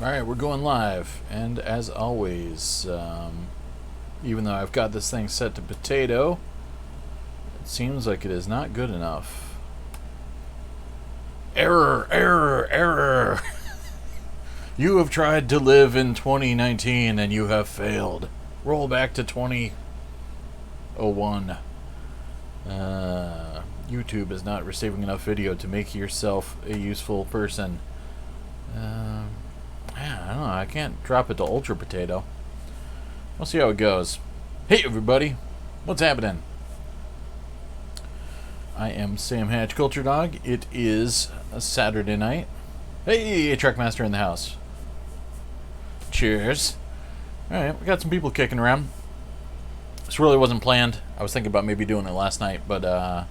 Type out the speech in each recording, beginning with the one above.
Alright, we're going live, and as always, even though I've got this thing set to potato, it seems like it is not good enough. Error, error, error! You have tried to live in 2019 and you have failed. Roll back to 2001. YouTube is not receiving enough video to make yourself a useful person. I don't know, I can't drop it to Ultra Potato. We'll see how it goes. Hey everybody, what's happening? I am Sam Hatch, Culturedog. It is a Saturday night. Hey, Trackmaster in the house. Cheers. Alright, we got some people kicking around. This really wasn't planned. I was thinking about maybe doing it last night, but I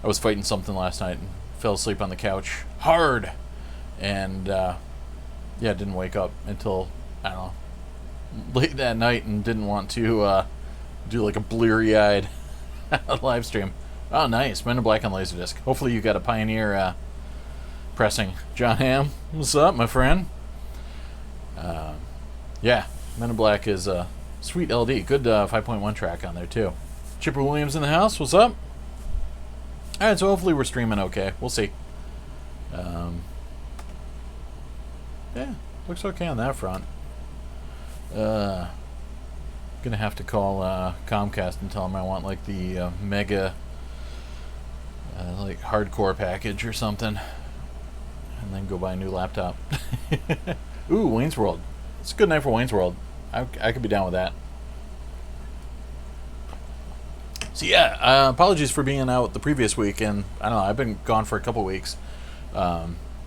was fighting something last night and fell asleep on the couch hard. And yeah, didn't wake up until, I don't know, late that night, and didn't want to do like a bleary-eyed live stream. Oh, nice. Men in Black on Laserdisc. Hopefully you got a Pioneer pressing. John Hamm, what's up, my friend? Yeah, Men in Black is a sweet LD. Good 5.1 track on there, too. Chipper Williams in the house. What's up? Alright, so hopefully we're streaming okay. We'll see. Yeah, looks okay on that front. Gonna have to call Comcast and tell them I want like the mega like hardcore package or something, and then go buy a new laptop. Ooh, Wayne's World. It's a good night for Wayne's World. I could be down with that. So yeah, apologies for being out the previous week, and I don't know, I've been gone for a couple weeks.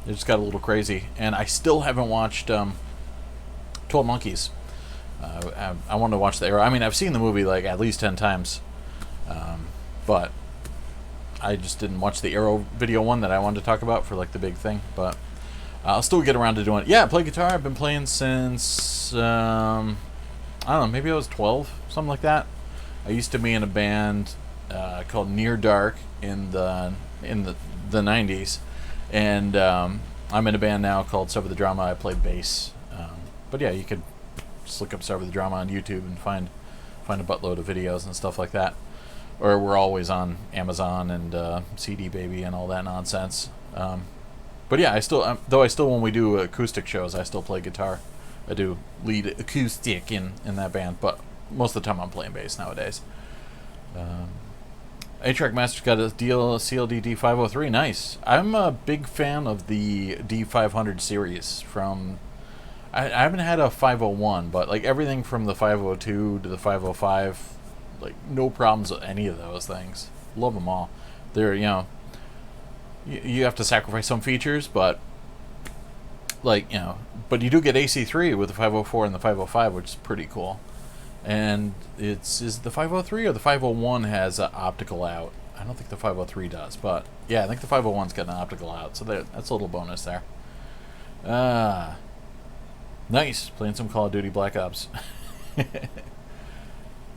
It just got a little crazy, and I still haven't watched 12 Monkeys. I wanted to watch the Arrow. I mean, I've seen the movie like at least 10 times, but I just didn't watch the Arrow video one that I wanted to talk about for like the big thing. But I'll still get around to doing it. Yeah, I play guitar. I've been playing since I don't know, maybe I was 12, something like that. I used to be in a band called Near Dark in the 90s. And I'm in a band now called Suffer the Drama. I play bass. But yeah, you could just look up Suffer the Drama on YouTube and find a buttload of videos and stuff like that. Or we're always on Amazon and CD Baby and all that nonsense. But yeah, I still when we do acoustic shows, I still play guitar. I do lead acoustic in that band, but most of the time I'm playing bass nowadays. A-Trackmaster's got a CLD D503. Nice. I'm a big fan of the D500 series from... I haven't had a 501, but like everything from the 502 to the 505, like no problems with any of those things. Love them all. They're, you know... You have to sacrifice some features, but... Like, you know... But you do get AC3 with the 504 and the 505, which is pretty cool. And is the 503 or the 501 has an optical out? I don't think the 503 does, but yeah, I think the 501's got an optical out, so that's a little bonus there. Nice, playing some Call of Duty Black Ops.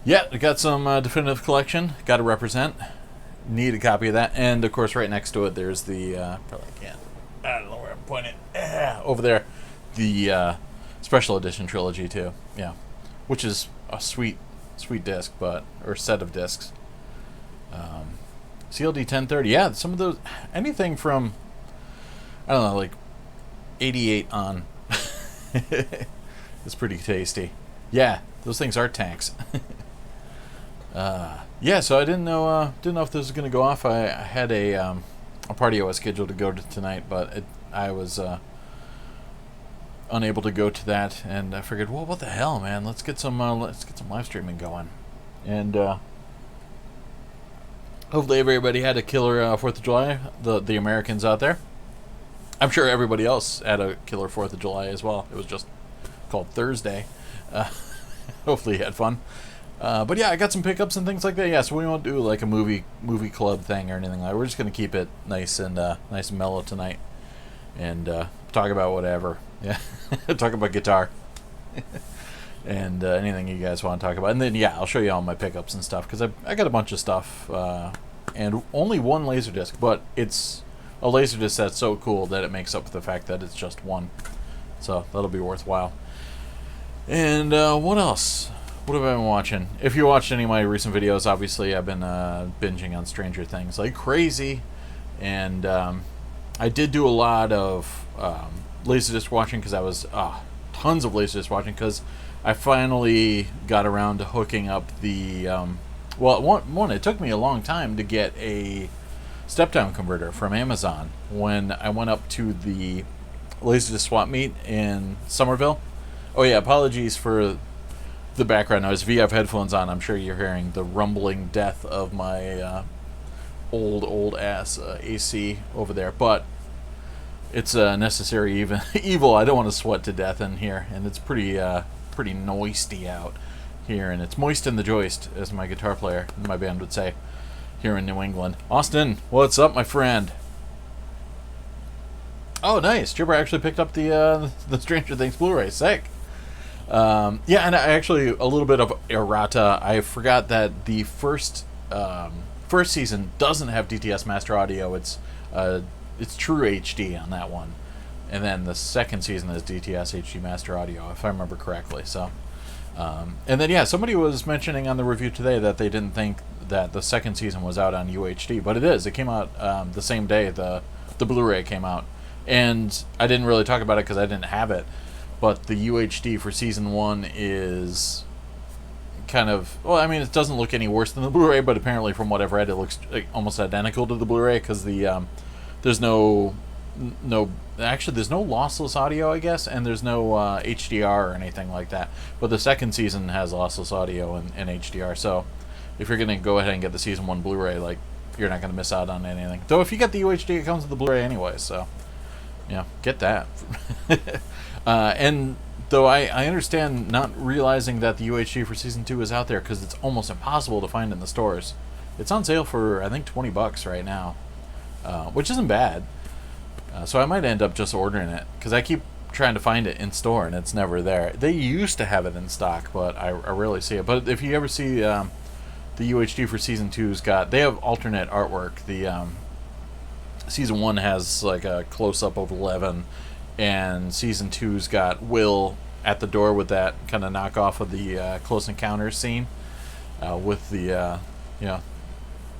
Yeah, we got some Definitive Collection. Got to represent. Need a copy of that, and of course, right next to it, there's the probably can't. I don't know where I'm pointing. Over there, the Special Edition Trilogy too. Yeah, which is a sweet disc, or set of discs. CLD 1030, yeah, some of those, anything from, I don't know, like 88 on, it's pretty tasty. Yeah, those things are tanks. Yeah, so I didn't know if this was gonna go off. I had a party I was scheduled to go to tonight, but I was unable to go to that, and I figured, well, what the hell, man? Let's get some live streaming going, and hopefully everybody had a killer 4th of July. The Americans out there. I'm sure everybody else had a killer 4th of July as well. It was just called Thursday. Hopefully you had fun. But yeah, I got some pickups and things like that. Yeah, so we won't do like a movie club thing or anything like that. We're just gonna keep it nice and mellow tonight, and talk about whatever. Yeah, talk about guitar and anything you guys want to talk about. And then yeah, I'll show you all my pickups and stuff, because I got a bunch of stuff and only one Laserdisc, but it's a Laserdisc that's so cool that it makes up for the fact that it's just one. So that'll be worthwhile. And what else? What have I been watching? If you watched any of my recent videos, obviously I've been binging on Stranger Things like crazy. And I did do a lot of Laserdisc watching because I was tons of Laserdisc watching because I finally got around to hooking up the one, it took me a long time to get a step-down converter from Amazon when I went up to the Laserdisc swap meet in Somerville. Oh yeah, apologies for the background noise. If you have headphones on, I'm sure you're hearing the rumbling death of my old ass AC over there, but it's necessary evil. I don't want to sweat to death in here, and it's pretty noisy out here, and it's moist in the joist, as my guitar player in my band would say here in New England. Austin, what's up, my friend? Oh, nice. Chipper actually picked up the Stranger Things Blu-ray. Sick. Yeah, and I actually, a little bit of errata. I forgot that the first season doesn't have DTS Master Audio. It's True HD on that one, and then the second season is DTS HD Master Audio, if I remember correctly. So, and then yeah, somebody was mentioning on the review today that they didn't think that the second season was out on UHD, but it is. It came out the same day the Blu-ray came out, and I didn't really talk about it because I didn't have it. But the UHD for season 1 is kind of, well, I mean, it doesn't look any worse than the Blu-ray, but apparently from what I've read, it looks almost identical to the Blu-ray because there's no lossless audio, I guess, and there's no HDR or anything like that. But the second season has lossless audio and HDR, so if you're going to go ahead and get the season 1 Blu-ray, like, you're not going to miss out on anything. Though if you get the UHD, it comes with the Blu-ray anyway, so yeah, get that. And though I understand not realizing that the UHD for season 2 is out there because it's almost impossible to find in the stores. It's on sale for, I think, $20 right now, which isn't bad. So I might end up just ordering it because I keep trying to find it in store and it's never there. They used to have it in stock, but I rarely see it. But if you ever see the UHD for season 2's they have alternate artwork. The season 1 has like a close-up of 11, and season 2's got Will at the door with that kind of knockoff of the Close Encounters scene with the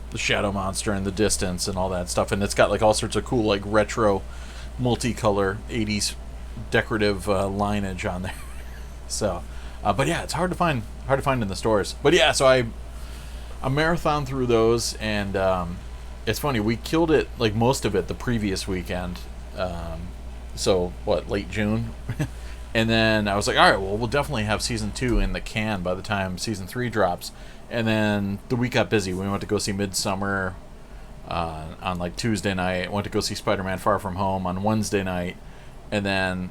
the shadow monster in the distance and all that stuff, and it's got like all sorts of cool like retro multicolor 80s decorative lineage on there. So but yeah, it's hard to find in the stores. But yeah, so I marathon through those, and it's funny, we killed it, like most of it, the previous weekend. So what, late June? And then I was like, all right, well, we'll definitely have season 2 in the can by the time season 3 drops. And then the week got busy. We went to go see Midsummer on like Tuesday night. Went to go see Spider-Man Far From Home on Wednesday night. And then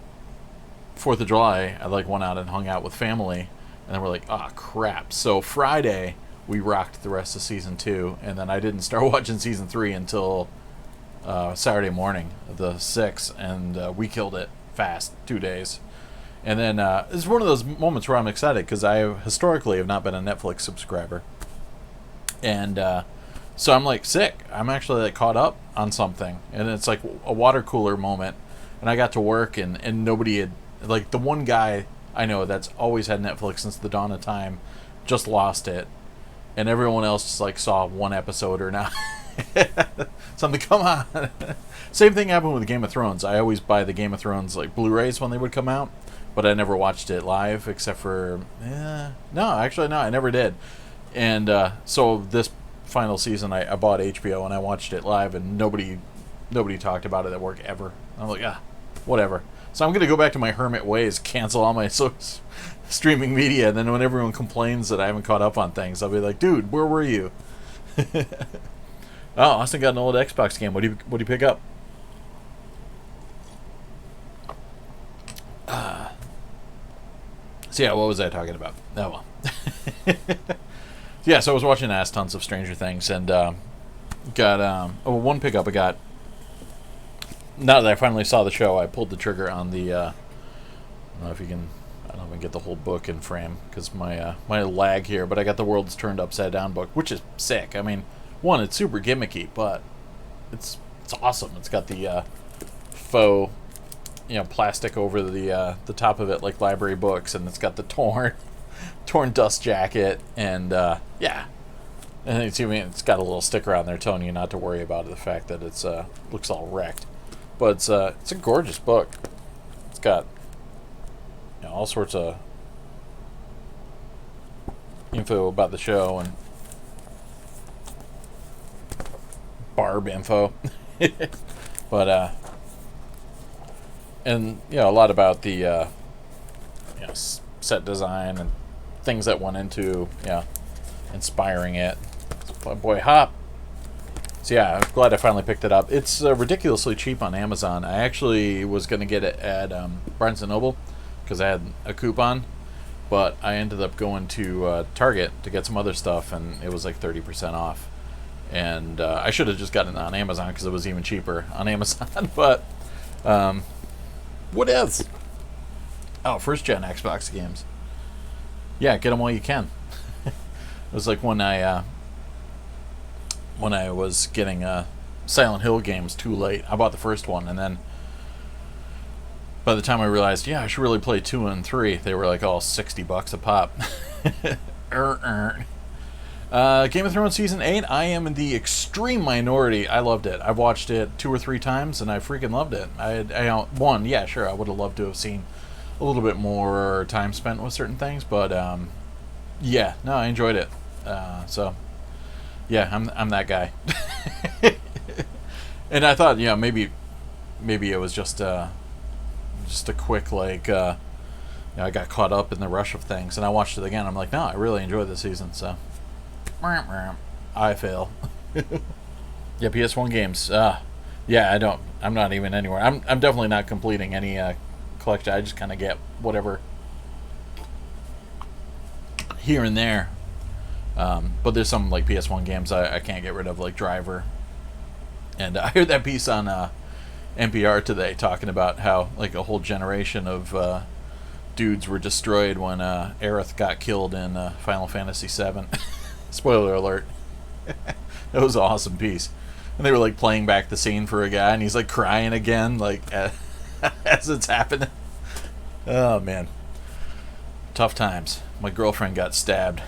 4th of July, I like went out and hung out with family. And then we're like, oh, crap. So Friday, we rocked the rest of season 2. And then I didn't start watching season 3 until Saturday morning, the 6th. And we killed it fast, 2 days. And then it's one of those moments where I'm excited because I historically have not been a Netflix subscriber. And so I'm like sick. I'm actually like caught up on something. And it's like a water cooler moment. And I got to work and nobody had, like the one guy I know that's always had Netflix since the dawn of time just lost it. And everyone else just like saw one episode or not. Something, come on. Same thing happened with Game of Thrones. I always buy the Game of Thrones like Blu-rays when they would come out. But I never watched it live, except for... I never did. And so this final season, I bought HBO, and I watched it live, and nobody talked about it at work ever. I'm like, whatever. So I'm going to go back to my hermit ways, cancel all my streaming media, and then when everyone complains that I haven't caught up on things, I'll be like, dude, where were you? Oh, Austin got an old Xbox game. What do you pick up? So yeah, what was I talking about? Oh well. Yeah, so I was watching tons of Stranger Things, and got one pickup I got. Now that I finally saw the show, I pulled the trigger on the. I don't know if you can. I don't know if I can get the whole book in frame because my lag here, but I got the World's Turned Upside Down book, which is sick. I mean, one, it's super gimmicky, but it's awesome. It's got the faux plastic over the top of it like library books, and it's got the torn dust jacket, and yeah, and it's got a little sticker on there telling you not to worry about the fact that it's looks all wrecked, but it's a gorgeous book. It's got all sorts of info about the show and Barb info, but and a lot about the set design and things that went into inspiring it. Boy, Hop. So yeah, I'm glad I finally picked it up. It's ridiculously cheap on Amazon. I actually was going to get it at Barnes & Noble because I had a coupon, but I ended up going to Target to get some other stuff, and it was like 30% off. And I should have just gotten it on Amazon because it was even cheaper on Amazon. But what else? Oh, first-gen Xbox games. Yeah, get them while you can. It was like when I was getting Silent Hill games too late. I bought the first one, and then by the time I realized, I should really play 2 and 3, they were like all $60 a pop. Game of Thrones Season 8, I am in the extreme minority. I loved it. I've watched it 2 or 3 times, and I freaking loved it. I would have loved to have seen a little bit more time spent with certain things, but I enjoyed it. I'm that guy. And I thought, maybe it was just a quick I got caught up in the rush of things, and I watched it again. I'm like, no, I really enjoyed this season, so I fail. Yeah, PS1 games. I'm not even anywhere. I'm definitely not completing any collection. I just kind of get whatever here and there. But there's some like PS1 games I can't get rid of, like Driver. And I heard that piece on NPR today talking about how like a whole generation of dudes were destroyed when Aerith got killed in Final Fantasy VII. Spoiler alert. That was an awesome piece. And they were like playing back the scene for a guy, and he's like crying again, like as it's happening. Oh man, tough times. My girlfriend got stabbed.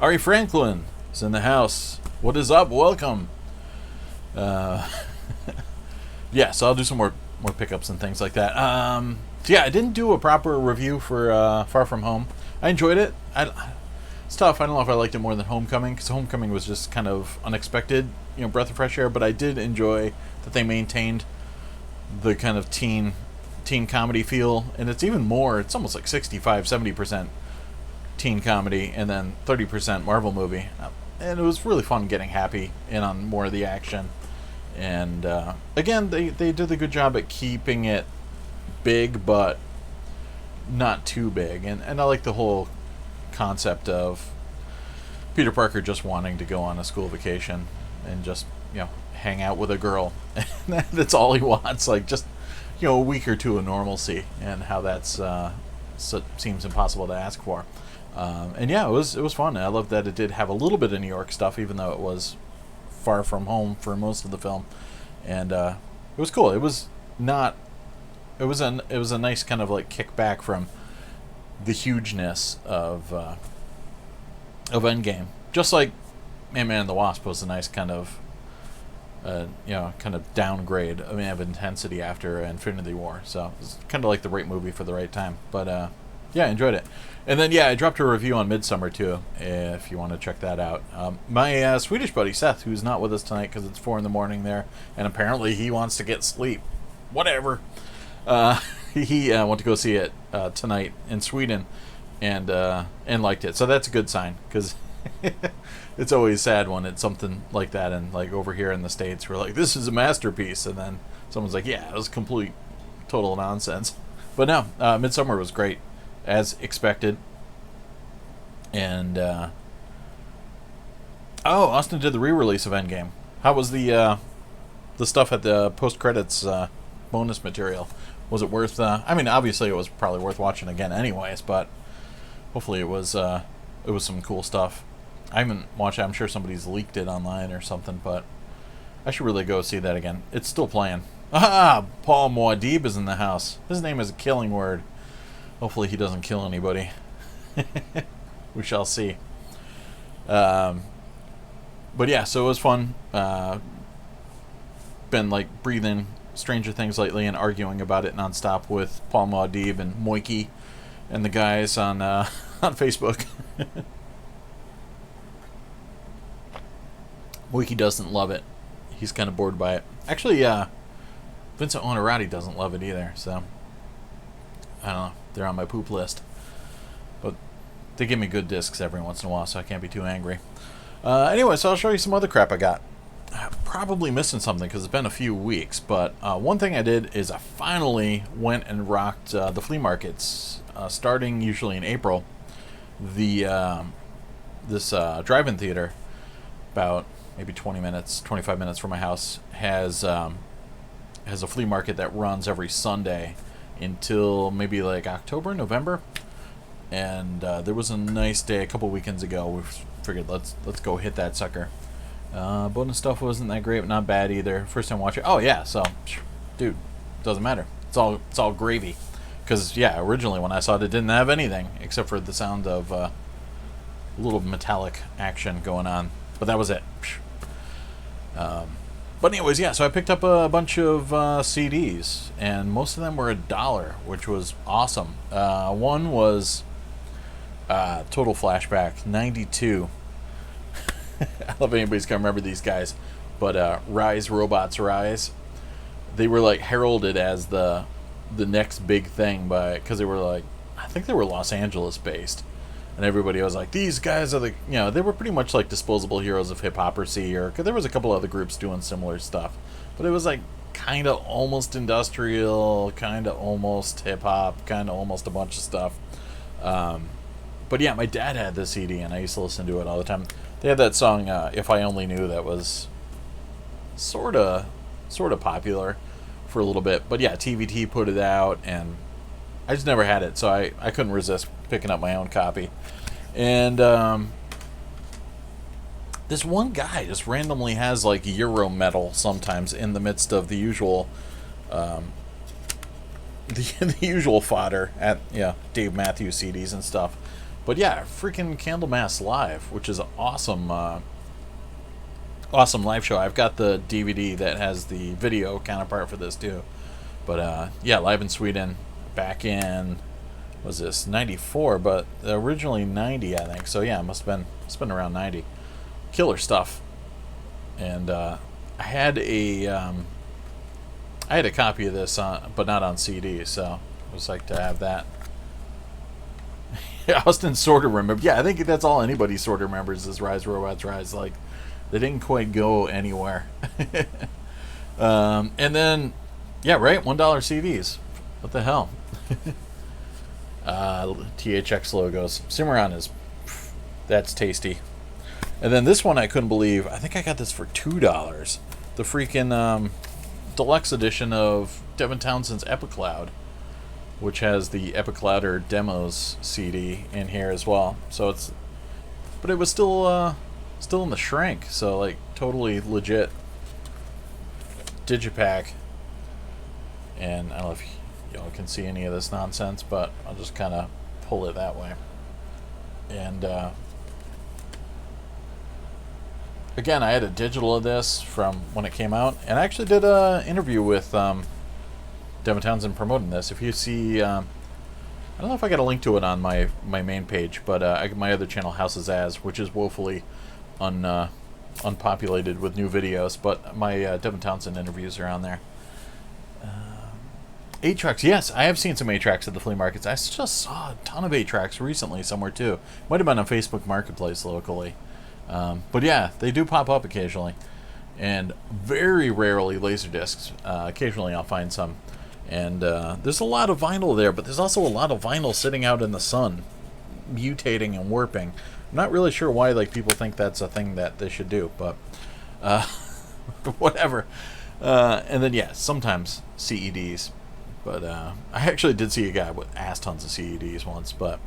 Ari Franklin is in the house. What is up? Welcome. So I'll do some more pickups and things like that. I didn't do a proper review for Far From Home. I enjoyed it. It's tough. I don't know if I liked it more than Homecoming, because Homecoming was just kind of unexpected, breath of fresh air. But I did enjoy that they maintained the kind of teen comedy feel, and it's even more. It's almost like 65-70% teen comedy, and then 30% Marvel movie. And it was really fun getting Happy in on more of the action. And again, they did a good job at keeping it big, but not too big. And I like the whole concept of Peter Parker just wanting to go on a school vacation and just hang out with a girl. That's all he wants, like just a week or two of normalcy, and how that's seems impossible to ask for. It was fun. I love that it did have a little bit of New York stuff, even though it was far from home for most of the film, and it was cool. It was a nice kind of like kickback from the hugeness of Endgame. Just like Ant-Man and the Wasp was a nice kind of downgrade of intensity after Infinity War. So it's kind of like the right movie for the right time. But I enjoyed it. And then I dropped a review on Midsummer too, if you want to check that out. My Swedish buddy Seth, who's not with us tonight because it's 4 a.m. there, and apparently he wants to get sleep. Whatever. He went to go see it tonight in Sweden, and liked it. So that's a good sign, because it's always sad when it's something like that, and like over here in the States we're like, this is a masterpiece, and then someone's like, yeah, it was complete total nonsense. But no, Midsummer was great, as expected. And Austin did the re-release of Endgame. How was the stuff at the post-credits bonus material? Was it worth obviously it was probably worth watching again anyways, but hopefully it was some cool stuff. I haven't watched it. I'm sure somebody's leaked it online or something, but I should really go see that again. It's still playing. Ah, Paul Muad'Dib is in the house. His name is a killing word. Hopefully he doesn't kill anybody. We shall see. But yeah, so it was fun. Been like breathing Stranger Things lately and arguing about it nonstop with Paul Muad'Dib and Moikey and the guys on on Facebook. Moikey doesn't love it. He's kind of bored by it. Actually, Vincent Onorati doesn't love it either. So I don't know. They're on my poop list. But they give me good discs every once in a while, so I can't be too angry. Anyway, so I'll show you some other crap I got. Probably missing something because it's been a few weeks, but one thing I did is I finally went and rocked the flea markets, starting usually in April. This drive-in theater, about maybe 25 minutes from my house, has a flea market that runs every Sunday until maybe like October, November. And there was a nice day a couple weekends ago. We figured let's go hit that sucker. Bonus stuff wasn't that great, but not bad either. First time watching. Oh yeah, so dude, doesn't matter. It's all gravy. Because yeah, originally when I saw it, it didn't have anything except for the sound of a little metallic action going on. But that was it. But anyways, yeah. So I picked up a bunch of CDs, and most of them were $1, which was awesome. One was Total Flashback '92. I don't know if anybody's gonna remember these guys, but Rise Robots Rise, they were like heralded as the next big thing because they were like, I think they were Los Angeles based, and everybody was like, these guys are the, they were pretty much like disposable heroes of hip-hoppersy, or cause there was a couple other groups doing similar stuff, but it was like kind of almost industrial, kind of almost hip-hop, kind of almost a bunch of stuff. But yeah, my dad had this CD, and I used to listen to it all the time. They had that song, If I Only Knew, that was sort of popular for a little bit. But yeah, TVT put it out, and I just never had it, so I couldn't resist picking up my own copy. And this one guy just randomly has like Euro metal sometimes in the midst of the usual the usual fodder at Dave Matthews CDs and stuff. But yeah, freaking Candlemass Live, which is an awesome live show. I've got the DVD that has the video counterpart for this too. But yeah, live in Sweden back in, was this 94, but originally 90, I think. So yeah, it's been around 90. Killer stuff. And I had a copy of this but not on CD, so it was like to have that. Austin sort of remembered. Yeah, I think that's all anybody sort of remembers is Rise Robots Rise. Like, they didn't quite go anywhere. And then, yeah, right, $1 CDs. What the hell? THX logos. Cimarron that's tasty. And then this one I couldn't believe. I think I got this for $2. The freaking deluxe edition of Devin Townsend's Epicloud, which has the Epiclouder Demos CD in here as well. So but it was still in the shrink, so like totally legit digipack. And I don't know if y'all can see any of this nonsense, but I'll just kind of pull it that way. And again, I had a digital of this from when it came out, and I actually did an interview with Devin Townsend promoting this. If you see, I don't know if I got a link to it on my main page, but my other channel, Houses As, which is woefully unpopulated with new videos, but my Devin Townsend interviews are on there. 8-tracks, yes, I have seen some 8-tracks at the flea markets. I just saw a ton of 8-tracks recently somewhere too. Might have been on Facebook Marketplace locally. But yeah, they do pop up occasionally. And very rarely Laserdiscs. Occasionally I'll find some. And there's a lot of vinyl there, but there's also a lot of vinyl sitting out in the sun, mutating and warping. I'm not really sure why people think that's a thing that they should do, but whatever. And then yeah, sometimes CEDs. But I actually did see a guy with ass tons of CEDs once, but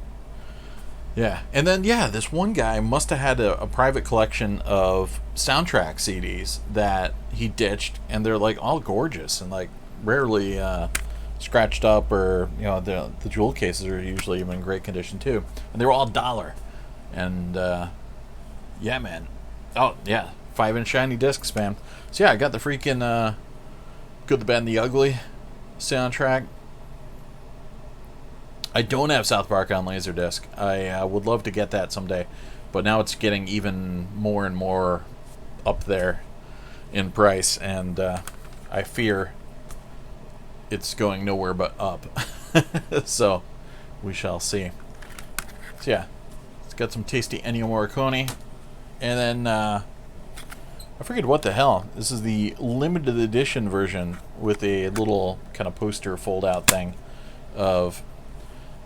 Yeah, and then yeah, this one guy must have had a private collection of soundtrack CDs that he ditched, and they're like all gorgeous and like rarely scratched up, or the jewel cases are usually even in great condition too, and they were all $1. And yeah, man, oh yeah, 5-inch shiny discs, man. So yeah, I got the freaking Good, the Bad, and the Ugly soundtrack. I don't have South Park on Laserdisc. I would love to get that someday, but now it's getting even more and more up there in price, and I fear it's going nowhere but up. So we shall see. So yeah, it's got some tasty Ennio Morricone, and then I forget what the hell. This is the limited edition version with a little kind of poster fold-out thing of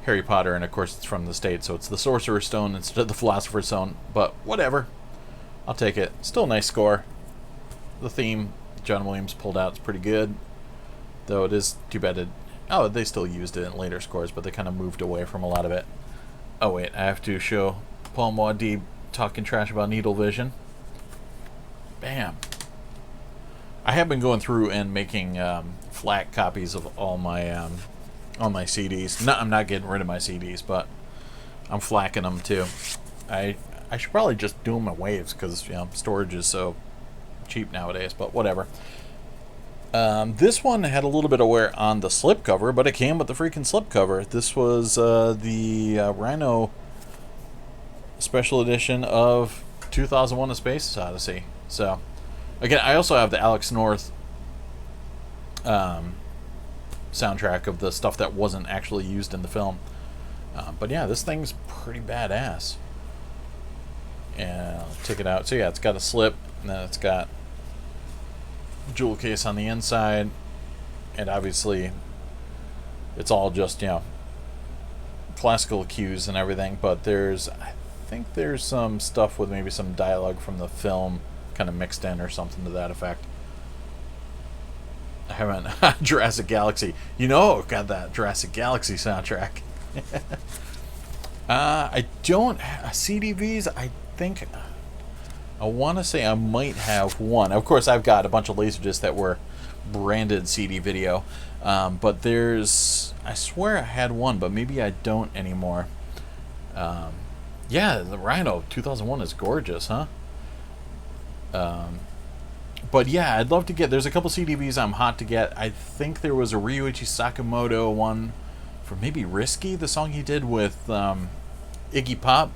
Harry Potter, and of course it's from the States, so it's the Sorcerer's Stone instead of the Philosopher's Stone, but whatever. I'll take it. Still a nice score. The theme John Williams pulled out is pretty good, though it is too bad they still used it in later scores, but they kind of moved away from a lot of it. Oh wait, I have to show Paul Muad'Dib talking trash about Needle Vision. Bam. I have been going through and making FLAC copies of all my CDs. No, I'm not getting rid of my CDs, but I'm flacking them too. I should probably just do them in waves, because storage is so cheap nowadays, but whatever. This one had a little bit of wear on the slipcover, but it came with the freaking slipcover. This was the Rhino special edition of 2001: A Space Odyssey. So again, I also have the Alex North soundtrack of the stuff that wasn't actually used in the film. But yeah, this thing's pretty badass. And I'll take it out. So yeah, it's got a slip, and then it's got a jewel case on the inside, and obviously it's all just classical cues and everything, but I think there's some stuff with maybe some dialogue from the film kind of mixed in or something to that effect. I haven't Jurassic Galaxy. Got that Jurassic Galaxy soundtrack. I don't CDVs. I think I want to say I might have one. Of course, I've got a bunch of Laserdiscs that were branded CD video, but I swear I had one, but maybe I don't anymore. Yeah, the Rhino 2001 is gorgeous, huh? But yeah, I'd love to get. There's a couple CDVs I'm hot to get. I think there was a Ryuichi Sakamoto one for maybe Risky, the song he did with Iggy Pop,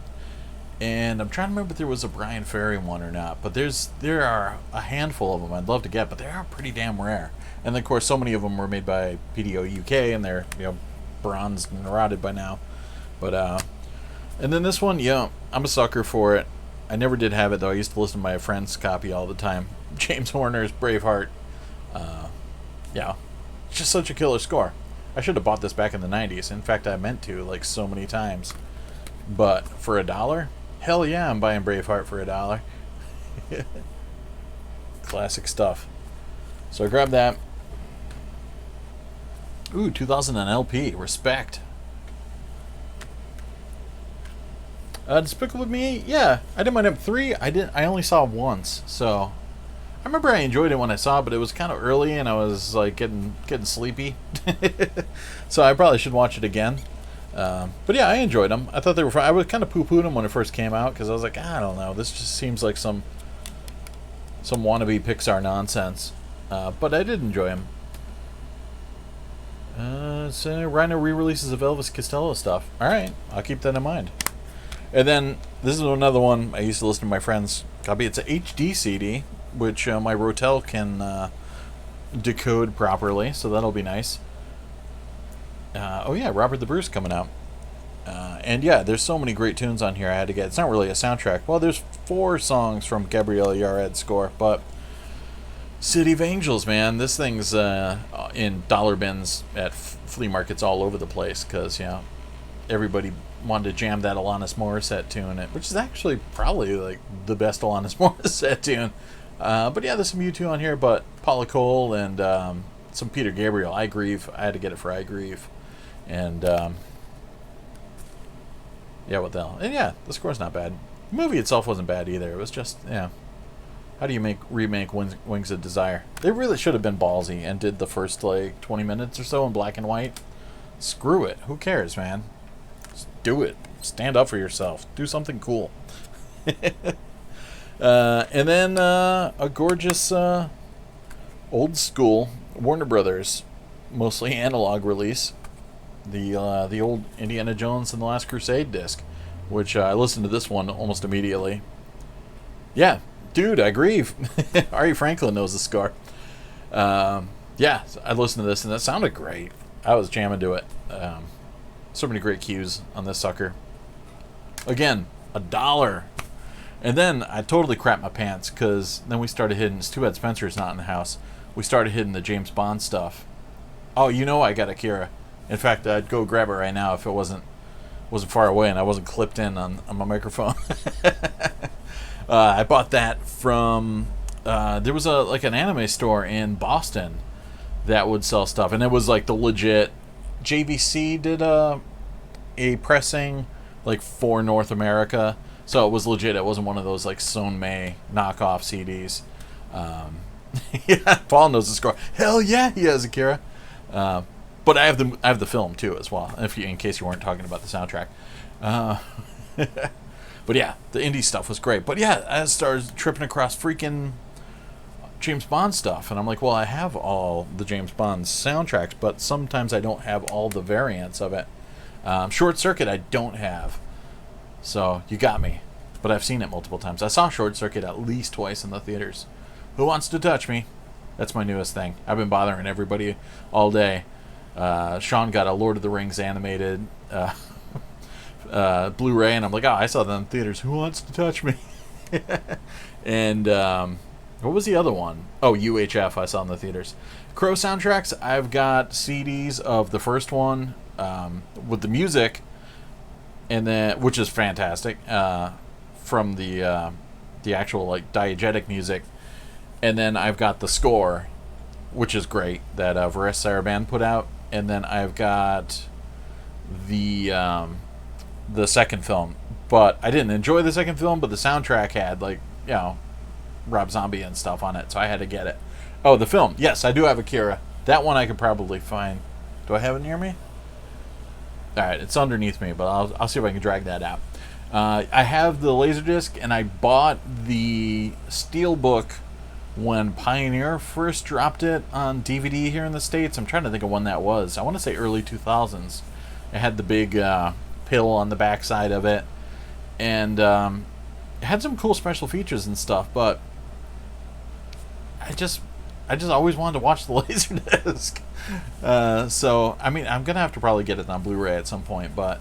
and I'm trying to remember if there was a Brian Ferry one or not. But there are a handful of them I'd love to get, but they are pretty damn rare. And of course, so many of them were made by PDO UK, and they're bronzed and rotted by now. But and then this one, I'm a sucker for it. I never did have it, though. I used to listen to my friend's copy all the time. James Horner's Braveheart. Yeah, it's just such a killer score. I should have bought this back in the 90s. In fact, I meant to, like, so many times. But for $1? Hell yeah, I'm buying Braveheart for $1. Classic stuff. So I grabbed that. Ooh, 2000 on LP. Respect. Despicable Me, yeah, I didn't mind up 3. I only saw once, so I remember I enjoyed it when I saw it, but it was kind of early and I was like getting sleepy. So I probably should watch it again. But yeah, I enjoyed them. I thought they were fun. I was kind of poo-pooed them when it first came out, because I was like, I don't know, this just seems like some wannabe Pixar nonsense. But I did enjoy them. So Rhino re-releases of Elvis Costello stuff. Alright, I'll keep that in mind. And then, this is another one I used to listen to my friends copy. It's a HD CD, which my Rotel can decode properly, so that'll be nice. Oh yeah, Robert the Bruce coming out. And yeah, there's so many great tunes on here I had to get. It's not really a soundtrack. Well, there's 4 songs from Gabrielle Yared's score, but City of Angels, man, this thing's in dollar bins at flea markets all over the place, because, everybody wanted to jam that Alanis Morissette tune, which is actually probably like the best Alanis Morissette tune. But yeah, there's some U2 on here, but Paula Cole and some Peter Gabriel. I Grieve. I had to get it for I Grieve. And Yeah, what the hell? And yeah, the score's not bad. The movie itself wasn't bad either. It was just, yeah. How do you remake Wings of Desire? They really should have been ballsy and did the first, like, 20 minutes or so in black and white. Screw it. Who cares, man? Just do it. Stand up for yourself. Do something cool. And then a gorgeous old school Warner Brothers, mostly analog release. The old Indiana Jones and the Last Crusade disc, which I listened to this one almost immediately. Yeah, dude, I agree. Ari Franklin knows the score. Yeah, I listened to this and that sounded great. I was jamming to it. So many great cues on this sucker. Again, $1. And then I totally crapped my pants because then we started hitting. It's too bad Spencer's not in the house. We started hitting the James Bond stuff. Oh, you know I got Akira. In fact, I'd go grab it right now if it wasn't far away and I wasn't clipped in on my microphone. I bought that from there was an anime store in Boston that would sell stuff, and it was like the legit. JVC did a pressing like for North America, so it was legit. It wasn't one of those like Sonmei knockoff CDs. Yeah, Paul knows the score. Hell yeah, he has Akira. But I have the film too as well. In case you weren't talking about the soundtrack. But yeah, the indie stuff was great. But yeah, I started tripping across freaking James Bond stuff, and I'm like, well, I have all the James Bond soundtracks, but sometimes I don't have all the variants of it. Short Circuit I don't have, so you got me. But I've seen it multiple times. I saw Short Circuit at least twice in the theaters. Who Wants to Touch Me? That's my newest thing. I've been bothering everybody all day. Sean got a Lord of the Rings animated Blu-ray, and I'm like, oh, I saw that in theaters. Who Wants to Touch Me? And what was the other one? Oh, UHF I saw in the theaters. Crow soundtracks, I've got CDs of the first one with the music, and then which is fantastic from the actual like diegetic music, and then I've got the score, which is great, that Vares Sarabande put out, and then I've got the second film, but I didn't enjoy the second film, but the soundtrack had like, you know, Rob Zombie and stuff on it, so I had to get it. Oh, the film. Yes, I do have Akira. That one I could probably find. Do I have it near me? Alright, it's underneath me, but I'll see if I can drag that out. I have the Laserdisc, and I bought the Steelbook when Pioneer first dropped it on DVD here in the States. I'm trying to think of when that was. I want to say early 2000s. It had the big pill on the backside of it, and it had some cool special features and stuff, but I just always wanted to watch the Laserdisc. So, I mean, I'm going to have to probably get it on Blu-ray at some point, but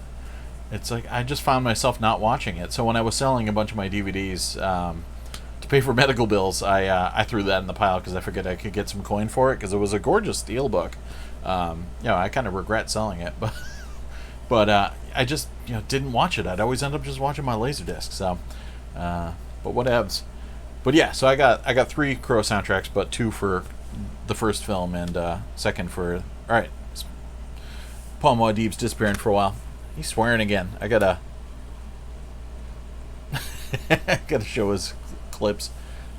it's like I just found myself not watching it. So when I was selling a bunch of my DVDs to pay for medical bills, I threw that in the pile because I figured I could get some coin for it because it was a gorgeous steelbook. I kind of regret selling it, but I just didn't watch it. I'd always end up just watching my Laserdisc. So, but whatevs. But yeah, so I got 3 Crow soundtracks, but 2 for the first film and second for. All right, Paul Muad'Dib's disappearing for a while. He's swearing again. I gotta show his clips.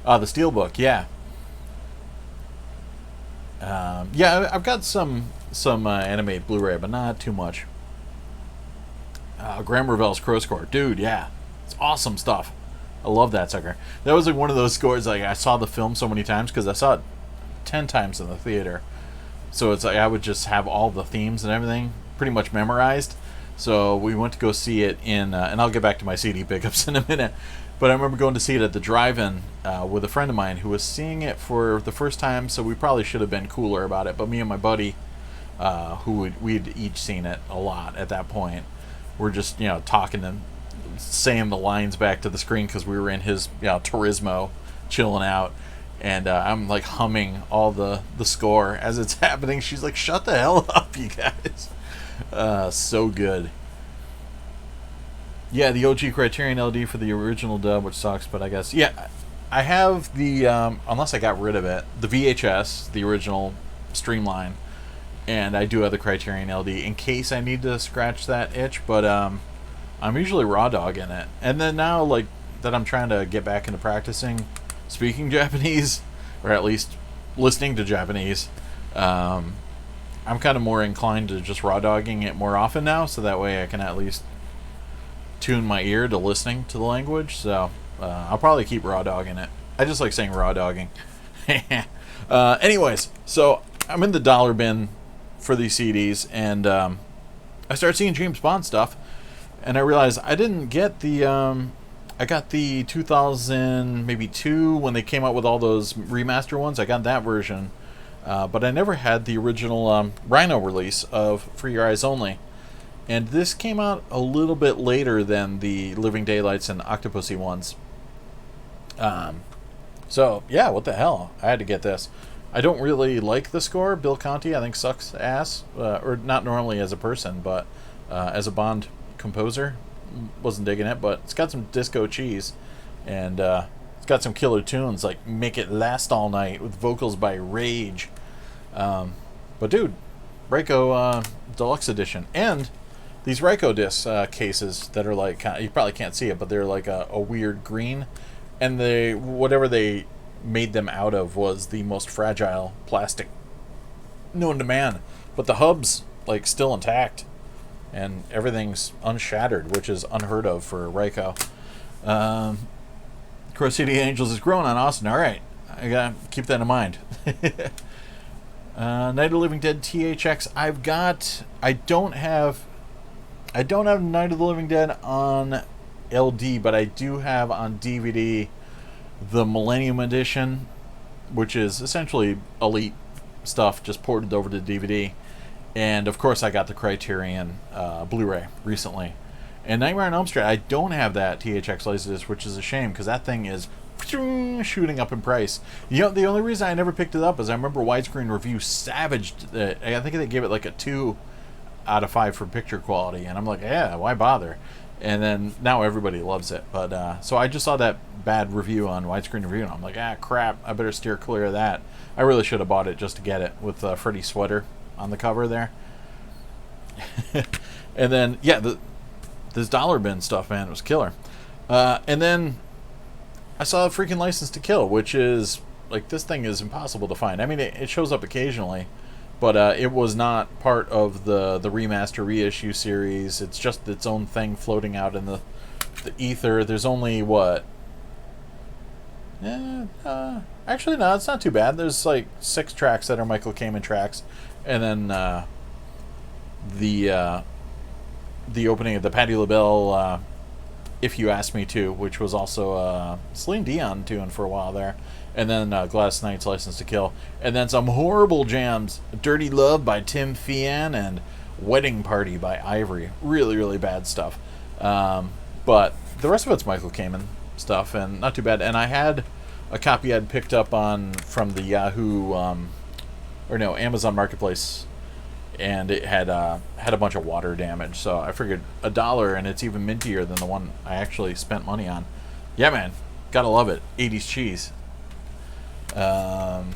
The Steelbook, yeah. I've got some animated Blu-ray, but not too much. Graham Revell's Crow score, dude. Yeah, it's awesome stuff. I love that sucker. That was like one of those scores. Like I saw the film so many times because I saw it 10 times in the theater. So it's like I would just have all the themes and everything pretty much memorized. So we went to go see it in, and I'll get back to my CD pickups in a minute. But I remember going to see it at the drive-in with a friend of mine who was seeing it for the first time. So we probably should have been cooler about it. But me and my buddy, we'd each seen it a lot at that point, we're just talking and saying the lines back to the screen because we were in his Turismo, chilling out, and I'm like humming all the score as it's happening. She's like, "Shut the hell up, you guys!" So good. Yeah, the OG Criterion LD for the original dub, which sucks, but I guess I have the unless I got rid of it, the VHS, the original Streamline, and I do have the Criterion LD in case I need to scratch that itch, but I'm usually raw dogging it. And then now, like, that I'm trying to get back into practicing speaking Japanese, or at least listening to Japanese, I'm kind of more inclined to just raw dogging it more often now, so that way I can at least tune my ear to listening to the language. So I'll probably keep raw dogging it. I just like saying raw dogging. Anyways, so I'm in the dollar bin for these CDs, and I started seeing James Bond stuff, and I realized I didn't get the I got the 2000 maybe 2 when they came out with all those remaster ones. I got that version, but I never had the original Rhino release of For Your Eyes Only. And this came out a little bit later than the Living Daylights and Octopussy ones. So, yeah, what the hell? I had to get this. I don't really like the score. Bill Conti, I think, sucks ass. Or not normally as a person, but as a Bond composer. Wasn't digging it, but it's got some disco cheese. And it's got some killer tunes, like Make It Last All Night, with vocals by Rage. But, dude, Reiko Deluxe Edition. And these Reiko disc cases that are like, you probably can't see it, but they're like a weird green. And whatever they made them out of was the most fragile plastic known to man. But the hub's like still intact, and everything's unshattered, which is unheard of for Reiko. Crow City Angels is growing on Austin. All right, I gotta keep that in mind. Night of the Living Dead THX. I don't have Night of the Living Dead on LD, but I do have on DVD the Millennium Edition, which is essentially Elite stuff just ported over to DVD. And of course I got the Criterion Blu-ray recently. And Nightmare on Elm Street, I don't have that THX Laserdisc, which is a shame because that thing is shooting up in price. You know, the only reason I never picked it up is I remember Widescreen Review savaged it. I think they gave it like a 2 out of 5 for picture quality, and I'm like, yeah, why bother? And then now everybody loves it. But so I just saw that bad review on Widescreen Review, and I'm like, crap, I better steer clear of that. I really should have bought it just to get it with Freddy's sweater on the cover there. And then, yeah, this dollar bin stuff, man, it was killer. And then I saw a freaking License to Kill, which is, like, this thing is impossible to find. I mean, it shows up occasionally, but it was not part of the remaster reissue series. It's just its own thing floating out in the ether. There's only, what? Actually, no, it's not too bad. There's like 6 tracks that are Michael Kamen tracks, and then the opening of the Patti LaBelle If You Ask Me To, which was also a Celine Dion tune for a while there. And then Gladys Knight's License to Kill. And then some horrible jams. Dirty Love by Tim Fian and Wedding Party by Ivory. Really, really bad stuff. But the rest of it's Michael Kamen stuff, and not too bad. And I had a copy I'd picked up from the Yahoo, Amazon Marketplace, and it had a bunch of water damage. So I figured $1, and it's even mintier than the one I actually spent money on. Yeah, man, gotta love it. 80s cheese. And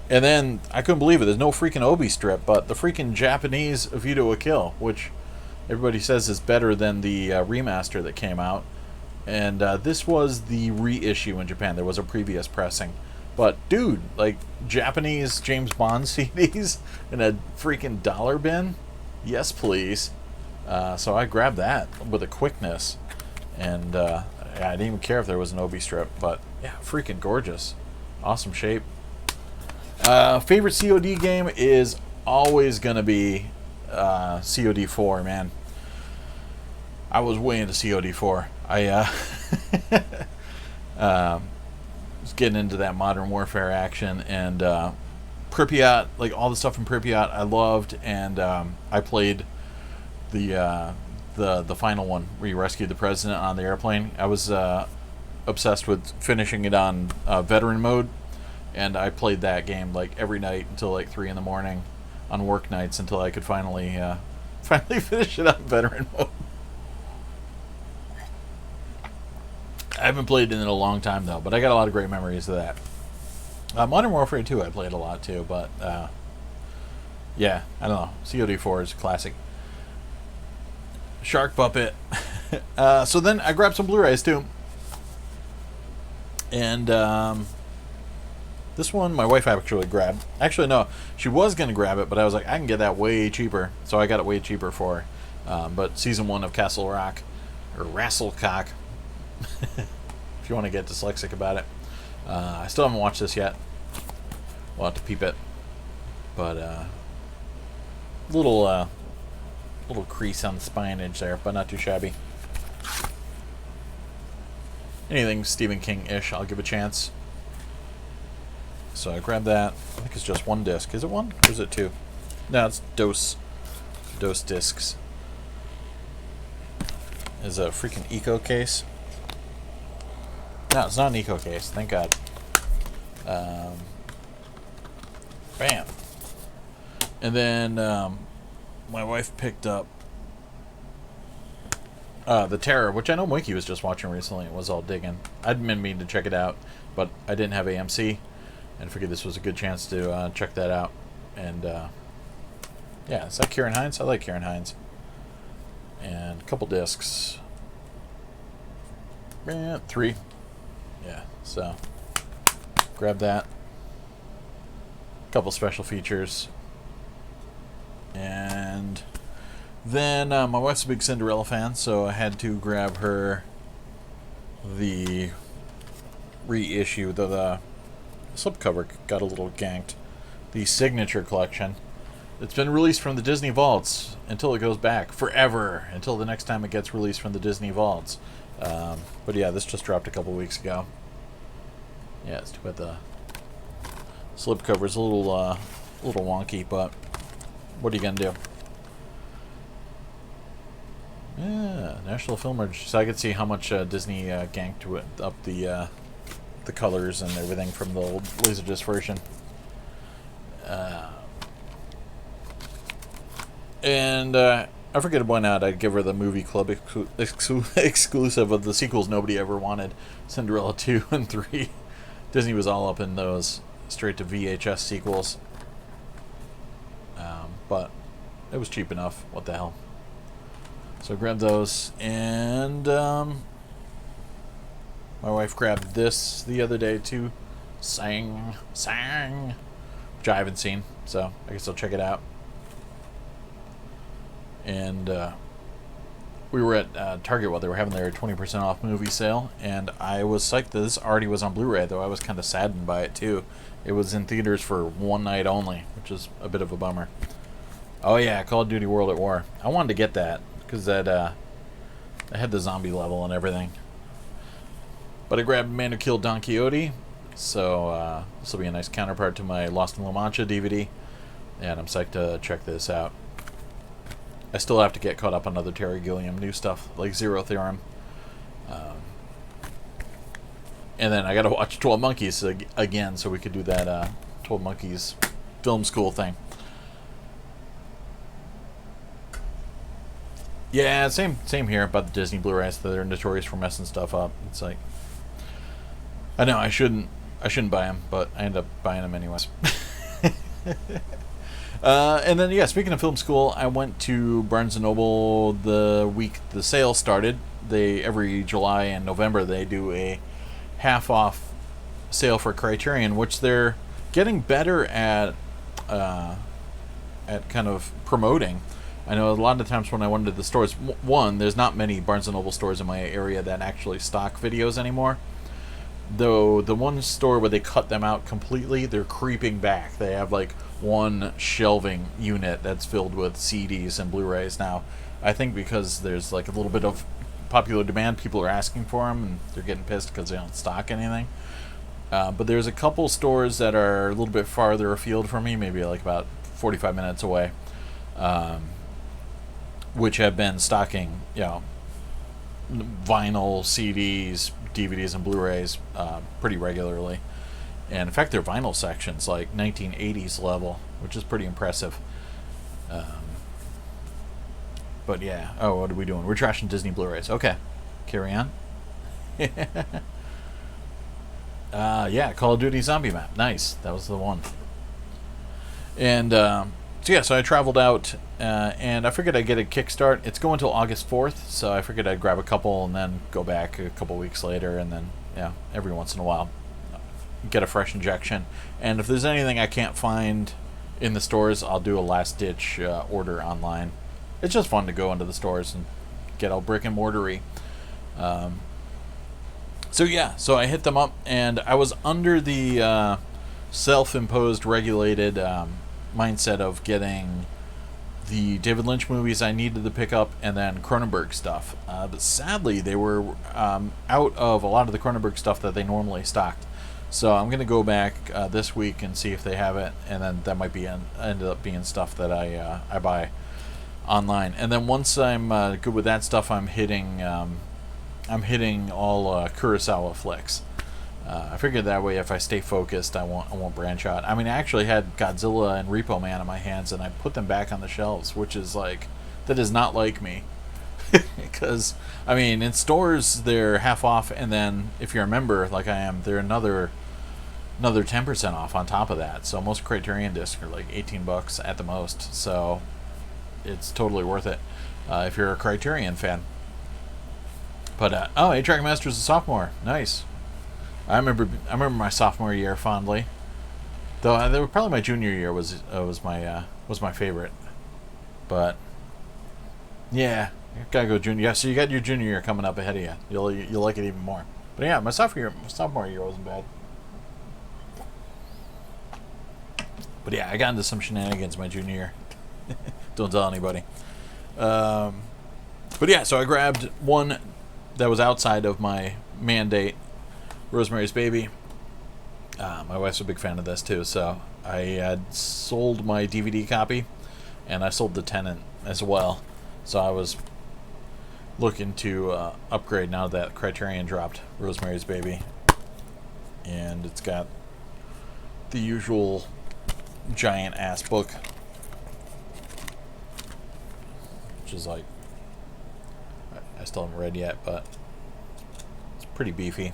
then I couldn't believe it. There's no freaking Obi strip, but the freaking Japanese View to a Kill, which everybody says is better than the remaster that came out. And this was the reissue in Japan. There was a previous pressing. But, dude, like, Japanese James Bond CDs in a freaking dollar bin? Yes, please. So I grabbed that with a quickness. And I didn't even care if there was an Obi strip. But, yeah, freaking gorgeous. Awesome shape. Favorite COD game is always going to be COD 4, man. I was way into COD 4. I was getting into that Modern Warfare action, and Pripyat, like all the stuff from Pripyat I loved, and I played the final one where you rescued the president on the airplane. I was obsessed with finishing it on veteran mode, and I played that game like every night until like 3 in the morning on work nights until I could finally finish it on veteran mode. I haven't played it in a long time though, but I got a lot of great memories of that. Modern Warfare 2 I played a lot too, but yeah, I don't know. COD 4 is classic. Shark Puppet. So then I grabbed some Blu-rays too. And this one my wife actually grabbed. Actually, no, she was going to grab it, but I was like, I can get that way cheaper. So I got it way cheaper for her. But season 1 of Castle Rock, or Rasslecock, if you want to get dyslexic about it. I still haven't watched this yet. We'll have to peep it. But little crease on the spine edge there, but not too shabby. Anything Stephen King-ish, I'll give a chance. So I grabbed that. I think it's just 1 disc. Is it 1? Or is it 2? No, it's Dose discs. Is a freaking eco case. No, it's not an eco case. Thank God. Bam. And then my wife picked up The Terror, which I know Mikey was just watching recently and was all digging. I'd been meaning to check it out, but I didn't have AMC, and figured this was a good chance to check that out. And yeah, is that Kieran Hines? I like Kieran Hines. And a couple discs. 3. Yeah, so grab that. Couple special features. And then my wife's a big Cinderella fan, so I had to grab her the reissue. The slipcover got a little ganked. The Signature Collection. It's been released from the Disney Vaults until it goes back forever, until the next time it gets released from the Disney Vaults. But yeah, this just dropped a couple weeks ago. Yeah, it's too bad the slipcover's a little wonky, but what are you gonna do? Yeah, National Film Registry. So I could see how much Disney ganked to it, up the colors and everything from the old Laserdisc version. And I forget to point out, I'd give her the movie club exclusive of the sequels nobody ever wanted, Cinderella 2 and 3. Disney was all up in those straight to VHS sequels. But it was cheap enough. What the hell? So I grabbed those, and my wife grabbed this the other day too. Sang, which I haven't seen, so I guess I'll check it out. And we were at Target while they were having their 20% off movie sale, and I was psyched that this already was on Blu-ray, though I was kind of saddened by it too. It was in theaters for one night only, which is a bit of a bummer. Oh yeah, Call of Duty World at War. I wanted to get that because that I had the zombie level and everything. But I grabbed Man Who Killed Don Quixote, so this will be a nice counterpart to my Lost in La Mancha DVD, and I'm psyched to check this out. I still have to get caught up on other Terry Gilliam new stuff, like Zero Theorem. And then I gotta watch 12 Monkeys again, so we could do that 12 Monkeys film school thing. Yeah, same here about the Disney Blu-rays. They're notorious for messing stuff up. It's like, I know I shouldn't buy them, but I end up buying them anyways. And then, yeah, speaking of film school, I went to Barnes & Noble the week the sale started. Every July and November they do a half-off sale for Criterion, which they're getting better at kind of promoting. I know a lot of times when I went to the stores, one, there's not many Barnes & Noble stores in my area that actually stock videos anymore. Though the one store where they cut them out completely, they're creeping back. They have like one shelving unit that's filled with CDs and Blu-rays now. I think because there's like a little bit of popular demand, people are asking for them, and they're getting pissed because they don't stock anything. But there's a couple stores that are a little bit farther afield from me, maybe like about 45 minutes away, which have been stocking, vinyl, CDs, DVDs, and Blu-rays pretty regularly. And in fact, their vinyl section's like 1980s level, which is pretty impressive. But yeah, what are we doing? We're trashing Disney Blu-rays. Okay, carry on. Yeah, Call of Duty Zombie Map. Nice, that was the one. And So yeah, so I traveled out, and I figured I'd get a kickstart. It's going till August 4th, so I figured I'd grab a couple and then go back a couple weeks later, and then, yeah, every once in a while, get a fresh injection. And if there's anything I can't find in the stores, I'll do a last-ditch order online. It's just fun to go into the stores and get all brick and mortar-y. So yeah, so I hit them up, and I was under the self-imposed, regulated mindset of getting the David Lynch movies I needed to pick up, and then Cronenberg stuff. But sadly, they were out of a lot of the Cronenberg stuff that they normally stocked. So I'm going to go back this week and see if they have it, and then that might be end up being stuff that I buy online. And then once I'm good with that stuff, I'm hitting all Kurosawa flicks. I figured that way, if I stay focused, I won't branch out. I mean, I actually had Godzilla and Repo Man in my hands, and I put them back on the shelves, which is like, that is not like me. Because, I mean, in stores they're half off, and then if you're a member like I am, they're another 10% off on top of that. So most Criterion discs are like $18 at the most. So it's totally worth it if you're a Criterion fan. But oh, 8-Track Master's a sophomore. Nice. I remember my sophomore year fondly, though. Probably my junior year was my favorite, but yeah, you gotta go junior. Yeah, so you got your junior year coming up ahead of you. You'll like it even more. But yeah, my sophomore year wasn't bad. But yeah, I got into some shenanigans my junior year. Don't tell anybody. But yeah, so I grabbed one that was outside of my mandate. Rosemary's Baby. My wife's a big fan of this too, so I had sold my DVD copy, and I sold The Tenant as well. So I was looking to upgrade now that Criterion dropped Rosemary's Baby, and it's got the usual giant ass book, which is like, I still haven't read yet, but it's pretty beefy.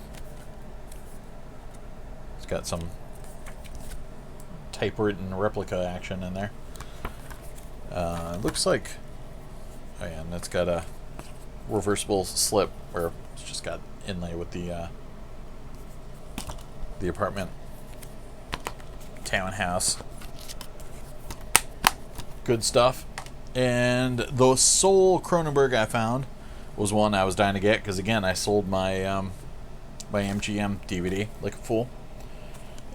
It's got some typewritten replica action in there. It looks like, oh yeah, and it's got a reversible slip where it's just got inlay with the apartment townhouse. Good stuff. And the sole Cronenberg I found was one I was dying to get, because again, I sold my my MGM DVD like a fool.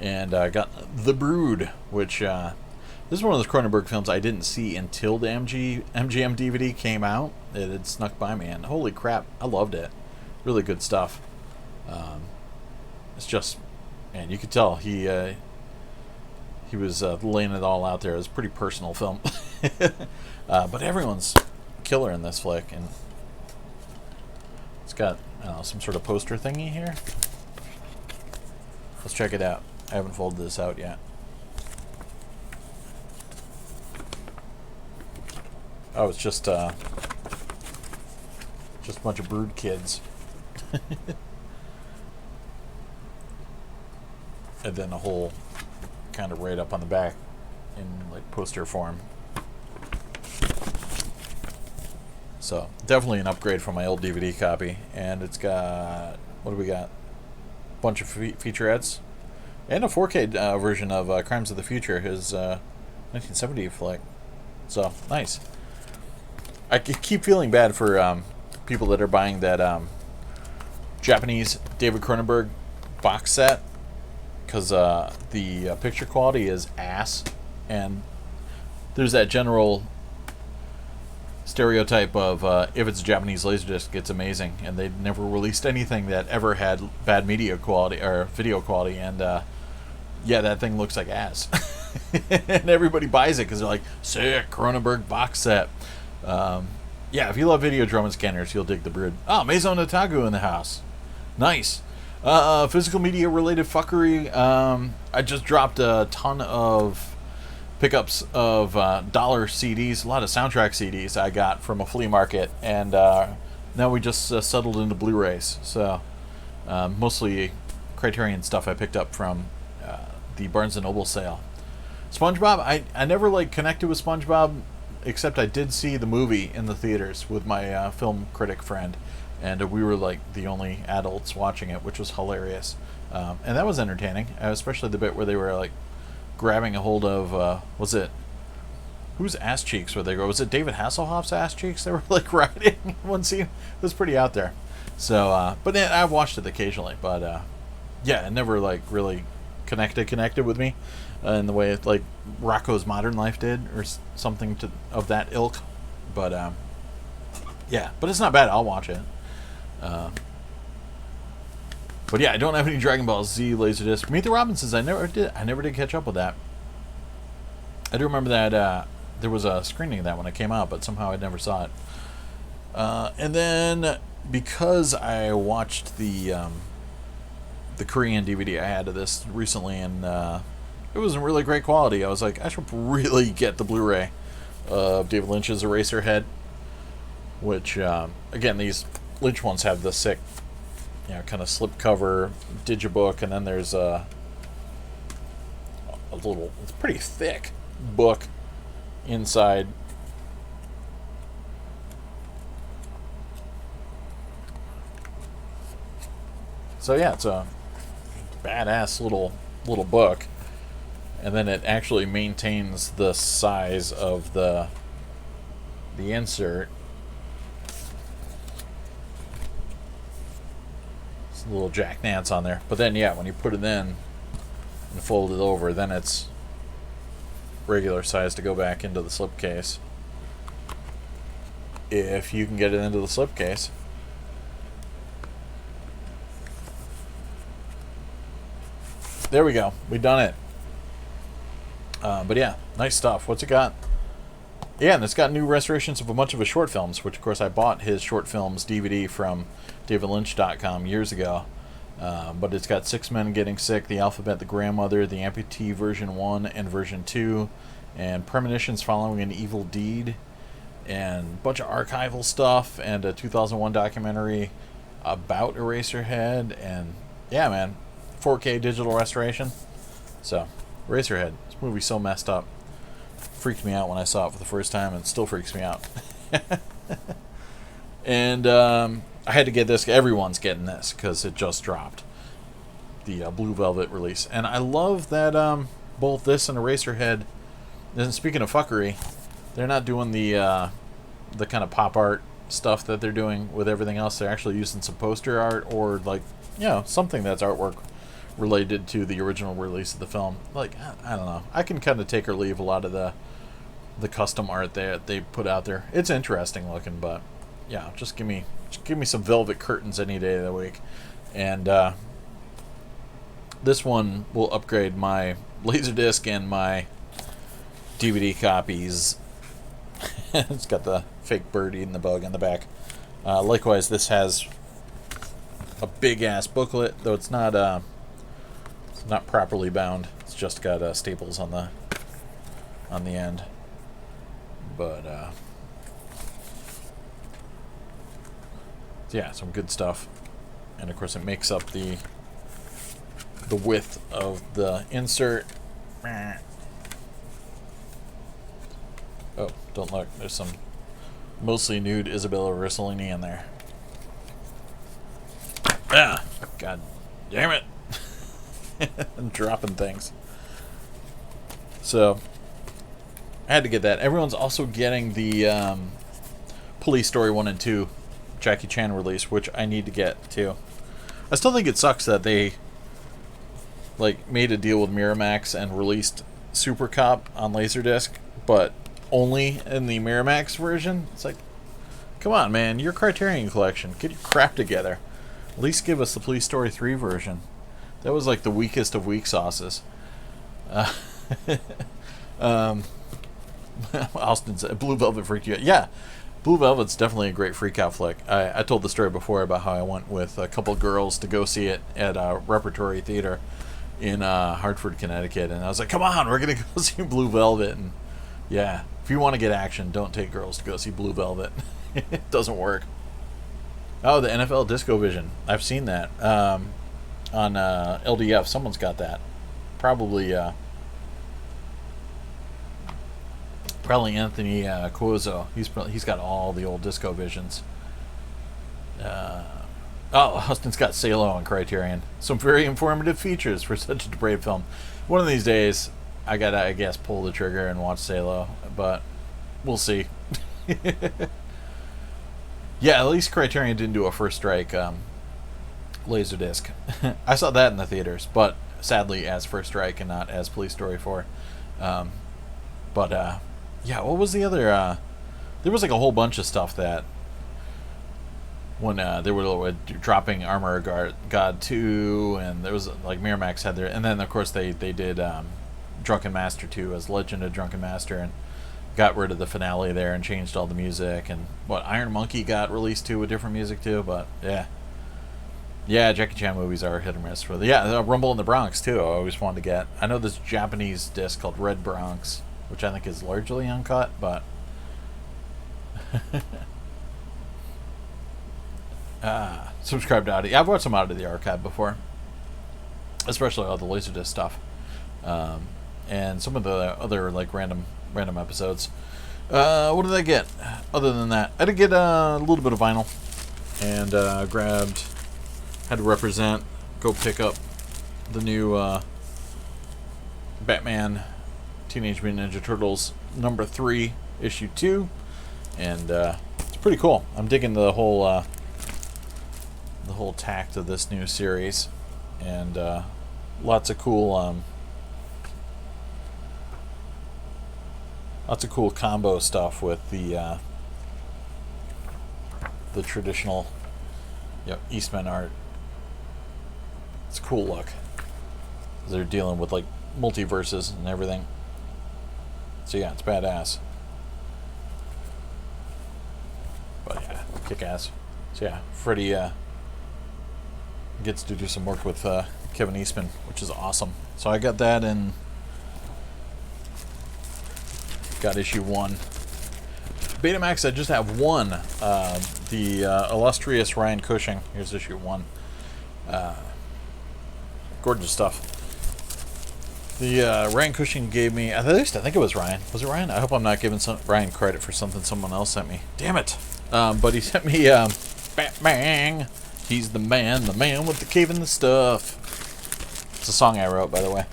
And I got The Brood, which this is one of those Cronenberg films I didn't see until the MGM DVD came out. It had snuck by me, and holy crap, I loved it. Really good stuff. It's just, man, you could tell he was laying it all out there. It was a pretty personal film. But everyone's killer in this flick, and it's got, I don't know, some sort of poster thingy here. Let's check it out. I haven't folded this out yet. Oh, it's just a bunch of Brood kids. And then a whole kind of right up on the back in like poster form. So definitely an upgrade from my old DVD copy. And it's got, what do we got? A bunch of featurettes. And a 4K version of Crimes of the Future, his 1970 flick. So, nice. I keep feeling bad for people that are buying that Japanese David Cronenberg box set, because the picture quality is ass, and there's that general stereotype of if it's a Japanese Laserdisc, it's amazing, and they never released anything that ever had bad media quality or video quality, and yeah, that thing looks like ass. And everybody buys it because they're like, sick, Cronenberg box set. Yeah, if you love video drum and scanners, you'll dig The Brood. Oh, Maison Otaku in the house. Nice. Physical media related fuckery. I just dropped a ton of pickups of dollar CDs, a lot of soundtrack CDs I got from a flea market, and now we just settled into Blu-rays. So mostly Criterion stuff I picked up from the Barnes & Noble sale. SpongeBob, I never like connected with SpongeBob, except I did see the movie in the theaters with my film critic friend, and we were like the only adults watching it, which was hilarious, and that was entertaining, especially the bit where they were like grabbing a hold of was it whose ass cheeks were they? Was it David Hasselhoff's ass cheeks they were like riding in one scene? It was pretty out there. So, but I watched it occasionally, but yeah, it never like really connected with me in the way like Rocco's Modern Life did, or something of that ilk. But yeah, but it's not bad. I'll watch it. But yeah, I don't have any Dragon Ball Z Laserdisc. Meet the Robinsons, I never did catch up with that. I do remember that there was a screening of that when it came out, but somehow I never saw it. And then because I watched the Korean DVD I had of this recently, and it was in really great quality, I was like, I should really get the Blu-ray of David Lynch's Eraserhead, which again, these Lynch ones have the sick, kind of slipcover digibook, and then there's a little, it's pretty thick book inside. So yeah, it's a badass little book, and then it actually maintains the size of the insert. It's a little Jack Nance on there, but then yeah, when you put it in and fold it over, then it's regular size to go back into the slipcase, if you can get it into the slipcase. There we go. We done it. But yeah, nice stuff. What's it got? Yeah, and it's got new restorations of a bunch of his short films, which of course I bought his short films DVD from davidlynch.com years ago. But it's got Six Men Getting Sick, The Alphabet, The Grandmother, The Amputee version 1 and version 2, and Premonitions Following an Evil Deed, and a bunch of archival stuff, and a 2001 documentary about Eraserhead, and yeah, man, 4K digital restoration. So, Eraserhead, this movie's so messed up. Freaked me out when I saw it for the first time, and it still freaks me out. And I had to get this. Everyone's getting this because it just dropped, the Blue Velvet release. And I love that both this and Eraserhead, and speaking of fuckery, they're not doing the kind of pop art stuff that they're doing with everything else. They're actually using some poster art, or like, something that's artwork related to the original release of the film. Like, I don't know. I can kind of take or leave a lot of the custom art that they put out there. It's interesting looking, but yeah, just give me some velvet curtains any day of the week. And this one will upgrade my Laserdisc and my DVD copies. It's got the fake bird eating the bug on the back. Likewise, this has a big ass booklet, though it's not properly bound. It's just got staples on the end. But yeah, some good stuff. And of course, it makes up the width of the insert. Oh, don't look. There's some mostly nude Isabella Rossellini in there. Ah, god damn it. I'm dropping things. So, I had to get that. Everyone's also getting the Police Story 1 and 2 Jackie Chan release, which I need to get too. I still think it sucks that they made a deal with Miramax and released Super Cop on Laserdisc, but only in the Miramax version. It's like, come on, man, your Criterion collection, get your crap together. At least give us the Police Story 3 version. That was like the weakest of weak sauces. Austin said, Blue Velvet freaked you out. Yeah, Blue Velvet's definitely a great freak out flick. I told the story before about how I went with a couple girls to go see it at a Repertory Theater in Hartford, Connecticut, and I was like, come on, we're going to go see Blue Velvet. And yeah, if you want to get action, don't take girls to go see Blue Velvet. It doesn't work. Oh, the NFL Disco Vision. I've seen that on LDF. Someone's got that. Probably Probably Anthony Cuozzo. He's got all the old disco visions. Huston's got Salo on Criterion. Some very informative features for such a depraved film. One of these days, I gotta, I guess, pull the trigger and watch Salo, but we'll see. Yeah, at least Criterion didn't do a First Strike Laserdisc. I saw that in the theaters, but sadly as First Strike and not as Police Story 4. Yeah, what was the other? There was like a whole bunch of stuff that when they were dropping Armor God 2, and there was like Miramax had their, and then of course they did Drunken Master 2 as Legend of Drunken Master, and got rid of the finale there and changed all the music. And what, Iron Monkey got released too with different music too. But yeah, Jackie Chan movies are hit or miss. For Rumble in the Bronx too. I always wanted to get. I know this Japanese disc called Red Bronx, which I think is largely uncut, but subscribe to Oddity. I've watched some out of the archive before, especially all the Laserdisc stuff, and some of the other like random episodes. What did I get? Other than that, I did get a little bit of vinyl, and had to represent, go pick up the new Batman Teenage Mutant Ninja Turtles #3 issue 2, and it's pretty cool. I'm digging the whole tact of this new series, and lots of cool combo stuff with the traditional Eastman art. It's a cool look. They're dealing with like multiverses and everything. So yeah, it's badass. But yeah, kick ass. So yeah, Freddy gets to do some work with Kevin Eastman, which is awesome. So I got that, and got issue 1. Betamax, I just have one. The illustrious Ryan Cushing. Here's issue 1. Gorgeous stuff. The Ryan Cushing gave me, at least I think it was Ryan. Was it Ryan? I hope I'm not giving Ryan credit for something someone else sent me. Damn it. But he sent me Batman. He's the man with the cave and the stuff. It's a song I wrote, by the way.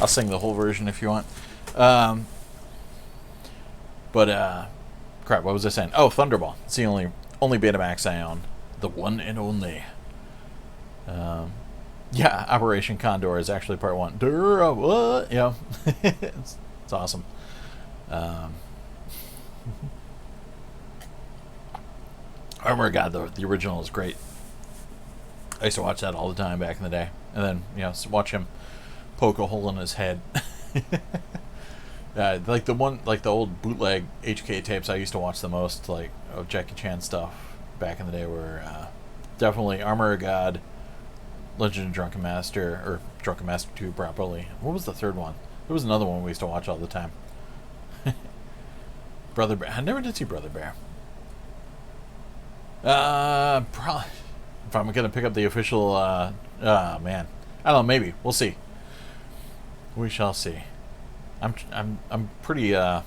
I'll sing the whole version if you want. Crap, what was I saying? Oh, Thunderball. It's the only Betamax I own. The one and only. Yeah, Operation Condor is actually part 1. What? Yeah. It's awesome. Armor God, the original is great. I used to watch that all the time back in the day. And then, watch him poke a hole in his head. Like the old bootleg HK tapes I used to watch the most, like, of Jackie Chan stuff back in the day, were definitely Armor of God, Legend of Drunken Master, or Drunken Master 2 properly. What was the third one? There was another one we used to watch all the time. Brother Bear. I never did see Brother Bear. Probably, if I'm gonna pick up the official, man, I don't know, maybe. We'll see. We shall see. I'm pretty, I'm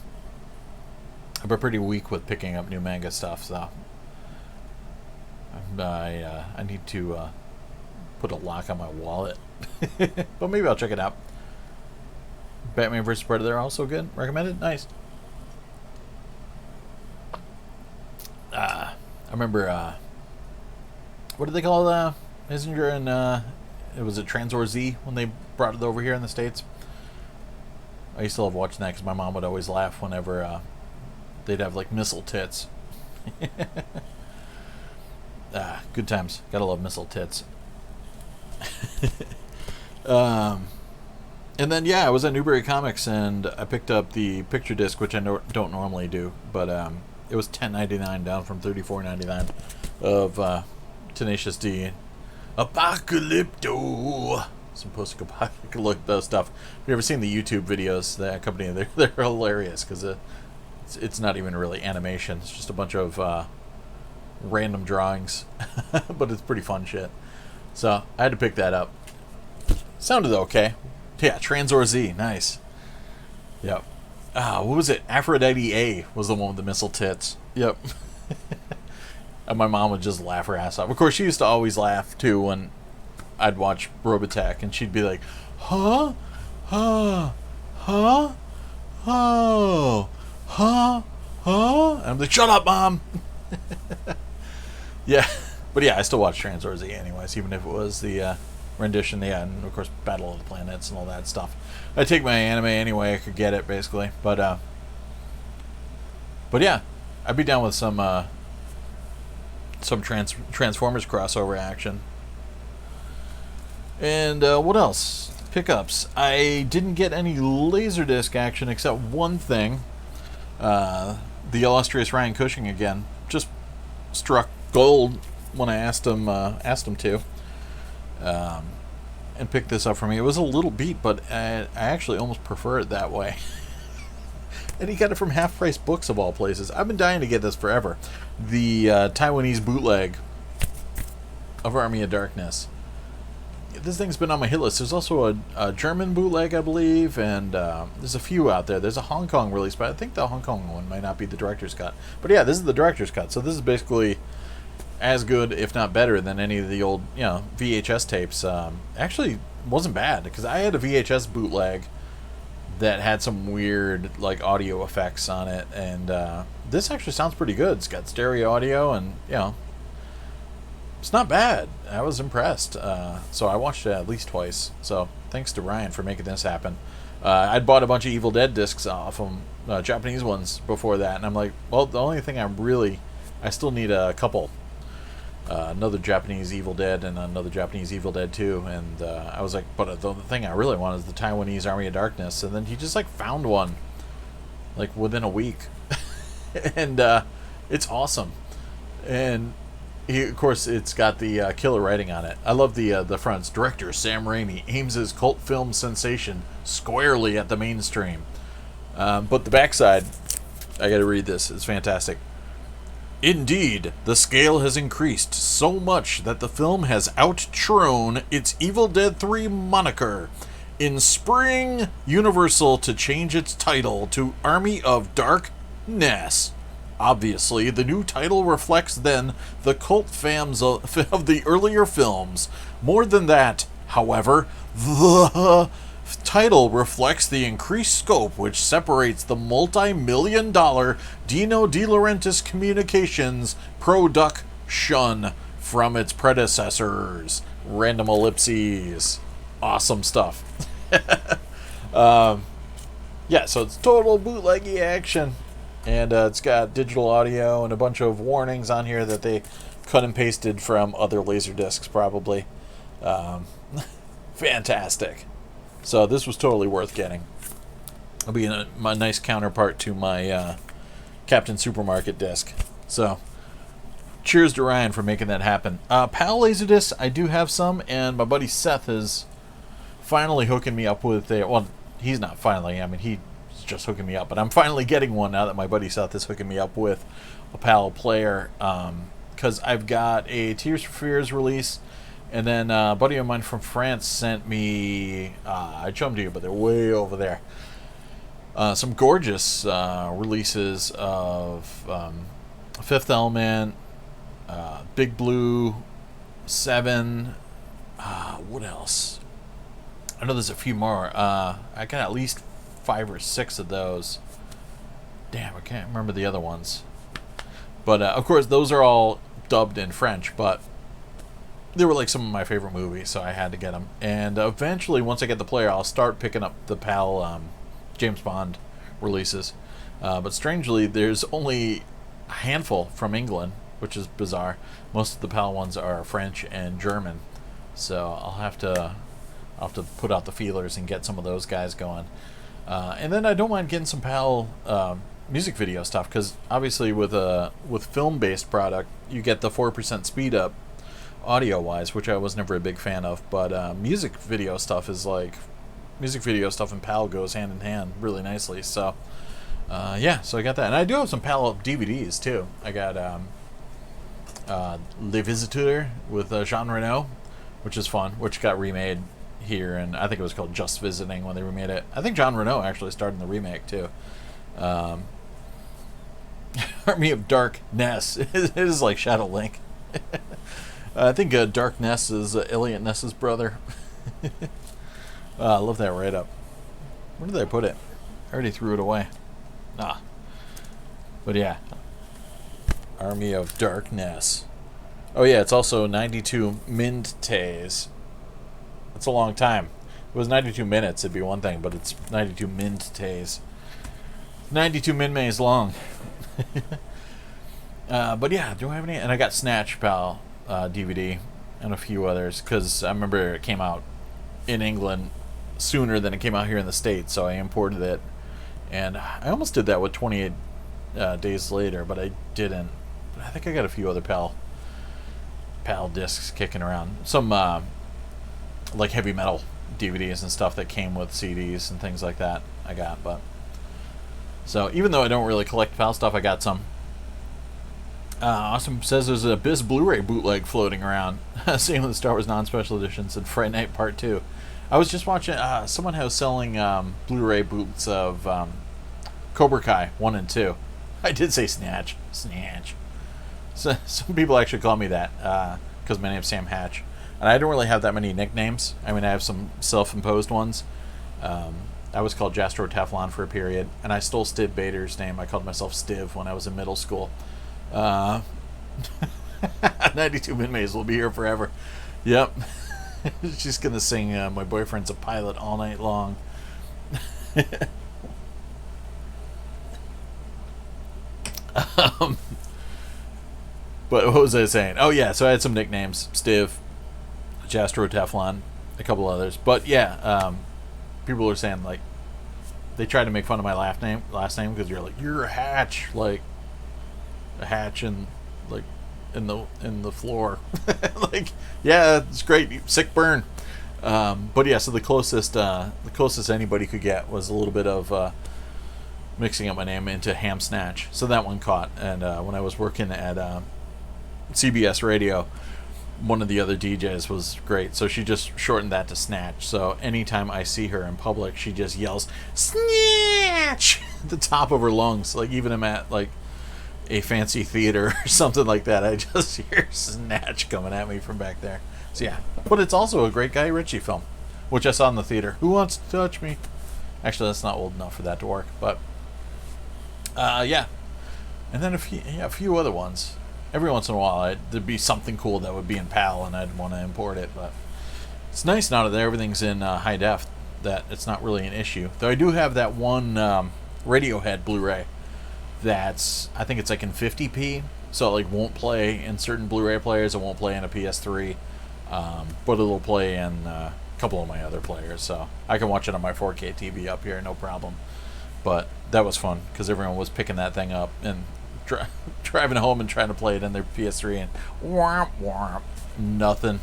pretty weak with picking up new manga stuff, so I need to put a lock on my wallet. But maybe I'll check it out. Batman vs. Predator, also good. Recommended? Nice. I remember, what did they call Messenger and it was a Transor Z when they brought it over here in the States? I used to love watching that because my mom would always laugh whenever they'd have like missile tits. Good times. Gotta love missile tits. And then I was at Newbury Comics and I picked up the picture disc, which I don't normally do, but it was $10.99 down from $34.99 of Tenacious D, Apocalypto. Some post-apocalyptic stuff. If you've ever seen the YouTube videos that accompany it, they're hilarious because it's not even really animation. It's just a bunch of random drawings, but it's pretty fun shit. So I had to pick that up. Sounded okay. Yeah, Transor Z, nice. Yep. What was it? Aphrodite A was the one with the missile tits. Yep. And my mom would just laugh her ass off. Of course, she used to always laugh too when I'd watch Robotech, and she'd be like, "Huh, huh, huh, oh, huh, huh," and I'm like, "Shut up, mom." Yeah, but yeah, I still watch Transformers Z anyways, even if it was the rendition. Yeah, and of course, Battle of the Planets and all that stuff. I take my anime any way I could get it, basically. But yeah, I'd be down with some Transformers crossover action. And what else? Pickups. I didn't get any Laserdisc action except one thing. The illustrious Ryan Cushing again just struck gold when I asked him to, and picked this up for me. It was a little beat, but I actually almost prefer it that way. And he got it from Half Price Books of all places. I've been dying to get this forever. The Taiwanese bootleg of Army of Darkness. This thing's been on my hit list. There's also a German bootleg, I believe, and there's a few out there. There's a Hong Kong release, but I think the Hong Kong one might not be the director's cut. But yeah, this is the director's cut, so this is basically as good, if not better, than any of the old, VHS tapes. Actually, wasn't bad, because I had a VHS bootleg that had some weird, like, audio effects on it, and this actually sounds pretty good. It's got stereo audio, and, it's not bad. I was impressed. So I watched it at least twice. So thanks to Ryan for making this happen. I'd bought a bunch of Evil Dead discs off them, Japanese ones, before that, and I'm like, well, the only thing I still need a couple. Another Japanese Evil Dead and another Japanese Evil Dead 2, and I was like, but the thing I really want is the Taiwanese Army of Darkness, and then he just, like, found one, like, within a week. And it's awesome. And of course, it's got the killer writing on it. I love the fronts. Director Sam Raimi aims his cult film sensation squarely at the mainstream. But the backside, I gotta read this. It's fantastic. Indeed, the scale has increased so much that the film has outshone its Evil Dead 3 moniker. In spring, Universal to change its title to Army of Darkness. Obviously, the new title reflects then the cult fans of the earlier films. More than that, however, the title reflects the increased scope which separates the multi-million-dollar Dino De Laurentiis Communications production from its predecessors. Random ellipses. Awesome stuff. Yeah, so it's total bootleggy action. And it's got digital audio and a bunch of warnings on here that they cut and pasted from other Laserdiscs, probably. Fantastic. So this was totally worth getting. It'll be my nice counterpart to my Captain Supermarket disc. So, cheers to Ryan for making that happen. PAL Laserdiscs, I do have some, and my buddy Seth is finally hooking me up with a... Well, he's not finally. I mean, he's just hooking me up, but I'm finally getting one now that my buddy Seth is hooking me up with a PAL player, because I've got a Tears for Fears release. And then a buddy of mine from France sent me, I showed them to you, but they're way over there, some gorgeous releases of Fifth Element, Big Blue, Seven, what else? I know there's a few more. I got at least 5 or 6 of those. Damn, I can't remember the other ones. But, of course, those are all dubbed in French, but they were like some of my favorite movies, so I had to get them. And eventually, once I get the player, I'll start picking up the PAL James Bond releases. But strangely, there's only a handful from England, which is bizarre. Most of the PAL ones are French and German, so I'll have to put out the feelers and get some of those guys going. And then I don't mind getting some PAL music video stuff, because obviously with film-based product, you get the 4% speed up audio-wise, which I was never a big fan of, but music video stuff and PAL goes hand in hand really nicely. So yeah, so I got that, and I do have some PAL DVDs too. I got Les Visiteurs with Jean Reno, which is fun, which got remade here, and I think it was called Just Visiting when they remade it. I think John Reno actually starred in the remake too. Army of Dark Ness. It is like Shadow Link. I think Dark Ness is Elliot Ness's brother. I love that write-up. Where did I put it? I already threw it away. But yeah. Army of Darkness. Oh yeah, it's also 92 minutes. That's a long time. If it was 92 minutes, it'd be one thing, but it's 92 minutes. 92 min-mays long. But yeah, do I have any? And I got Snatch Pal DVD and a few others, because I remember it came out in England sooner than it came out here in the States, so I imported it. And I almost did that with 28 Days Later, but I didn't. I think I got a few other Pal discs kicking around. Some like heavy metal DVDs and stuff that came with CDs and things like that I got. But so even though I don't really collect Pal stuff, I got some. Awesome says there's a Biz Blu-ray bootleg floating around. Same with the Star Wars non-special editions and Fright Night Part 2. I was just watching, someone was selling Blu-ray boots of Cobra Kai 1 and 2. I did say Snatch. So, some people actually call me that because my name's Sam Hatch. And I don't really have that many nicknames. I mean, I have some self-imposed ones. I was called Jastro Teflon for a period, and I stole Stiv Bader's name. I called myself Stiv when I was in middle school. 92 Min-Mays will be here forever. Yep. She's going to sing My Boyfriend's a Pilot all night long. But what was I saying? Oh, yeah, so I had some nicknames. Stiv, Jastro Teflon, a couple others. But, yeah, people were saying, like, they tried to make fun of my last name because you're like, you're a hatch. Like, a hatch in the floor. Like, yeah, it's great. Sick burn. But yeah, so the closest anybody could get was a little bit of mixing up my name into Ham Snatch. So that one caught. And when I was working at CBS Radio, one of the other DJs was great. So she just shortened that to Snatch. So anytime I see her in public, she just yells Snatch at the top of her lungs. Like, even I'm at like a fancy theater or something like that, I just hear Snatch coming at me from back there. So yeah, but it's also a great Guy Ritchie film, which I saw in the theater. Who Wants to Touch Me? Actually, that's not old enough for that to work, but yeah. And then a few other ones. Every once in a while, there'd be something cool that would be in PAL, and I'd want to import it. But it's nice now that everything's in high def that it's not really an issue. Though I do have that one Radiohead Blu-ray that's, I think it's like in 50p, so it like won't play in certain Blu-ray players. It won't play in a PS3, but it'll play in a couple of my other players, so I can watch it on my 4K TV up here, no problem. But that was fun because everyone was picking that thing up and driving home and trying to play it in their PS3, and whomp whomp, nothing.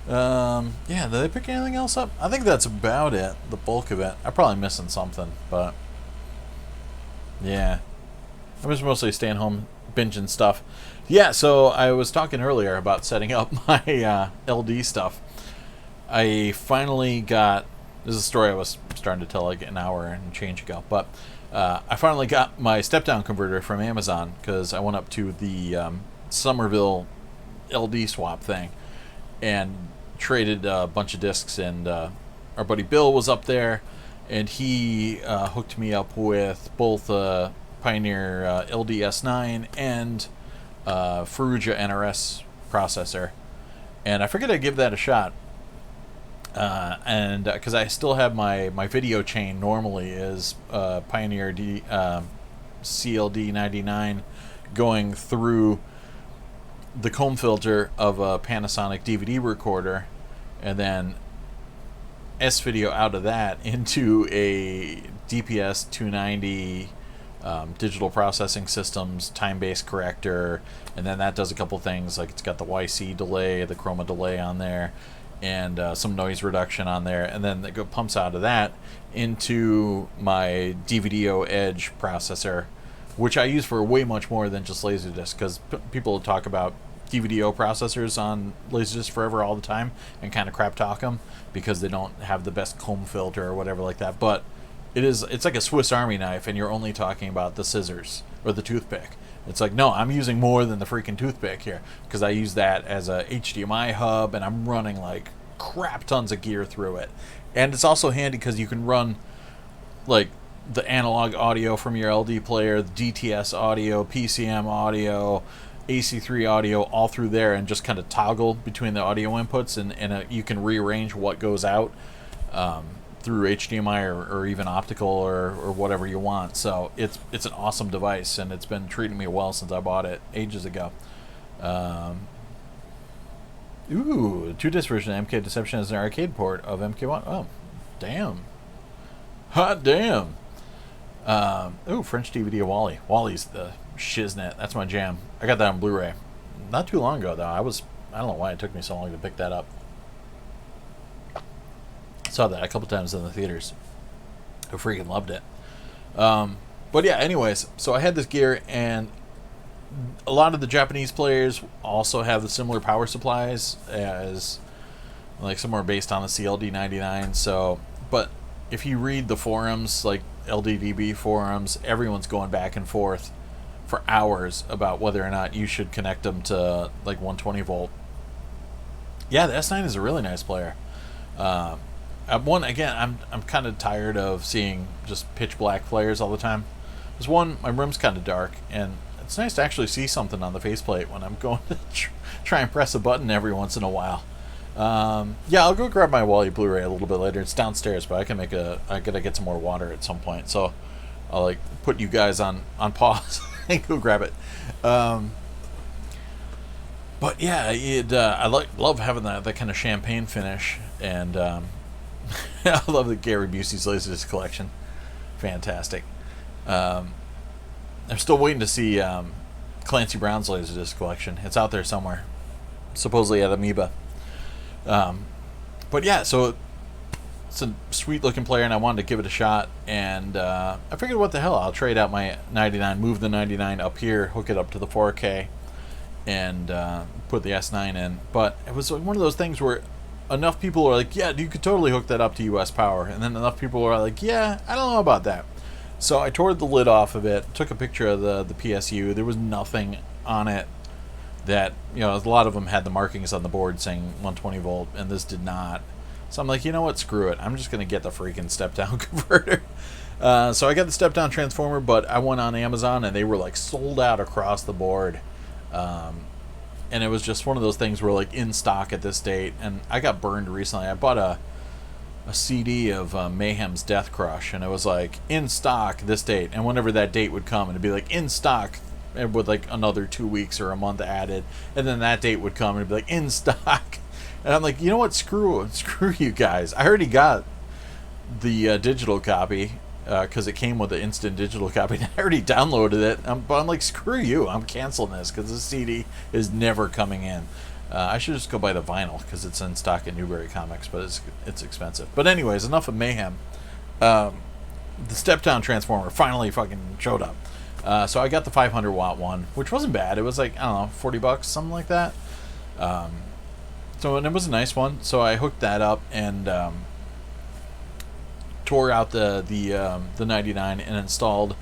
Yeah, did they pick anything else up? I think that's about it, the bulk of it. I'm probably missing something, but yeah. I was mostly staying home, binging stuff. Yeah, so I was talking earlier about setting up my LD stuff. I finally got... This is a story I was starting to tell like an hour and change ago. But I finally got my step-down converter from Amazon because I went up to the Somerville LD swap thing and traded a bunch of discs. And our buddy Bill was up there, and he hooked me up with both... Pioneer LDS9 and Faruja NRS processor, and I figured I'd give that a shot. And because I still have my video chain normally is Pioneer CLD99 going through the comb filter of a Panasonic DVD recorder, and then S-video out of that into a DPS 290 digital processing systems time-based corrector, and then that does a couple things, like it's got the YC delay, the chroma delay on there, and some noise reduction on there, and then it pumps out of that into my DVDO Edge processor, which I use for way much more than just Laserdisc, because people talk about DVDO processors on Laserdisc forever all the time and kind of crap talk them because they don't have the best comb filter or whatever like that. But it's like a Swiss Army knife, and you're only talking about the scissors or the toothpick. It's like, no, I'm using more than the freaking toothpick here because I use that as a HDMI hub, and I'm running like crap tons of gear through it. And it's also handy because you can run like the analog audio from your LD player, the DTS audio, PCM audio, AC3 audio, all through there, and just kind of toggle between the audio inputs, and you can rearrange what goes out through HDMI or even optical or whatever you want. So it's an awesome device, and it's been treating me well since I bought it ages ago. Ooh, 2-disc version of MK Deception has an arcade port of MK1. Oh, damn. Hot damn. Ooh, French DVD of Wally. Wally's the shiznit. That's my jam. I got that on Blu-ray not too long ago, though. I don't know why it took me so long to pick that up. Saw that a couple times in the theaters. I freaking loved it. But yeah, anyways, so I had this gear, and a lot of the Japanese players also have the similar power supplies as, like, some are based on the CLD99. So, but if you read the forums, like LDDB forums, everyone's going back and forth for hours about whether or not you should connect them to like 120 volt. Yeah, the S9 is a really nice player. I'm kind of tired of seeing just pitch black flares all the time. There's one, my room's kind of dark, and it's nice to actually see something on the faceplate when I'm going to try and press a button every once in a while. Yeah, I'll go grab my Wally Blu-ray a little bit later. It's downstairs, but I gotta get some more water at some point, so I'll like put you guys on pause and go grab it. But yeah, I love having that kind of champagne finish, and I love the Gary Busey's Laserdisc collection. Fantastic. I'm still waiting to see Clancy Brown's Laserdisc collection. It's out there somewhere, supposedly at Amoeba. But yeah, so it's a sweet looking player, and I wanted to give it a shot, and I figured, what the hell, I'll trade out my 99, move the 99 up here, hook it up to the 4K, and put the S9 in. But it was one of those things where enough people are like, yeah, you could totally hook that up to US power, and then enough people are like, yeah, I don't know about that. So I tore the lid off of it, took a picture of the PSU. There was nothing on it that, you know, a lot of them had the markings on the board saying 120 volt, and this did not. So I'm like, you know what, screw it. I'm just going to get the freaking step-down converter. So I got the step-down transformer, but I went on Amazon, and they were, like, sold out across the board. And it was just one of those things where, like, in stock at this date. And I got burned recently. I bought a CD of Mayhem's Death Crush, and it was, like, in stock this date. And whenever that date would come, it'd be, like, in stock with, like, another 2 weeks or a month added. And then that date would come, and it'd be, like, in stock. And I'm like, you know what, screw you guys. I already got the digital copy, because it came with the instant digital copy. I already downloaded it, but I'm like, screw you. I'm canceling this, because the CD is never coming in. I should just go buy the vinyl, because it's in stock at Newberry Comics, but it's expensive. But anyways, enough of Mayhem. The step-down transformer finally fucking showed up. So I got the 500 watt one, which wasn't bad. It was like, I don't know, $40, something like that. And it was a nice one. So I hooked that up and tore out the 99 and installed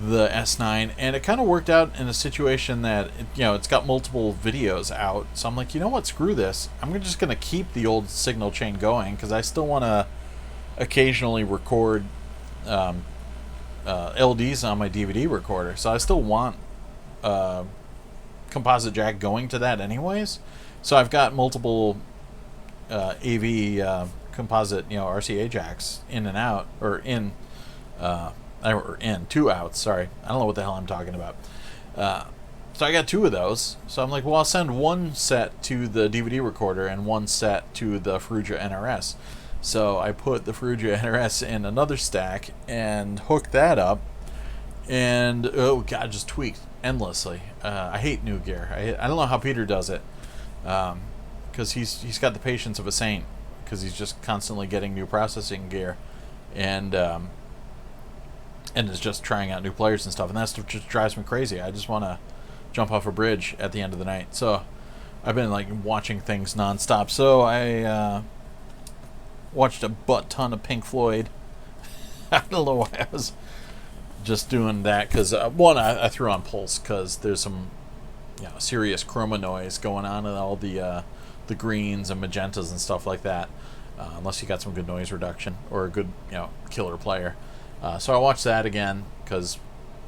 the S9, and it kind of worked out in a situation that it's got multiple videos out. So I'm like, you know what, screw this. I'm just gonna keep the old signal chain going, because I still want to occasionally record LDs on my DVD recorder. So I still want composite jack going to that anyways. So I've got multiple AV composite, RCA jacks in and out, or in 2 outs. Sorry, I don't know what the hell I'm talking about. So I got 2 of those. So I'm like, well, I'll send one set to the DVD recorder and one set to the Ferrugia NRS. So I put the Ferrugia NRS in another stack and hooked that up, and oh god, just tweaked endlessly. I hate new gear. I don't know how Peter does it, because he's got the patience of a saint, because he's just constantly getting new processing gear, and is just trying out new players and stuff, and that stuff just drives me crazy. I just want to jump off a bridge at the end of the night. So I've been like watching things nonstop. So I watched a butt ton of Pink Floyd. I don't know why I was just doing that, because one, I threw on Pulse because there's some serious chroma noise going on in all the greens and magentas and stuff like that. Unless you got some good noise reduction or a good killer player. So I watched that again because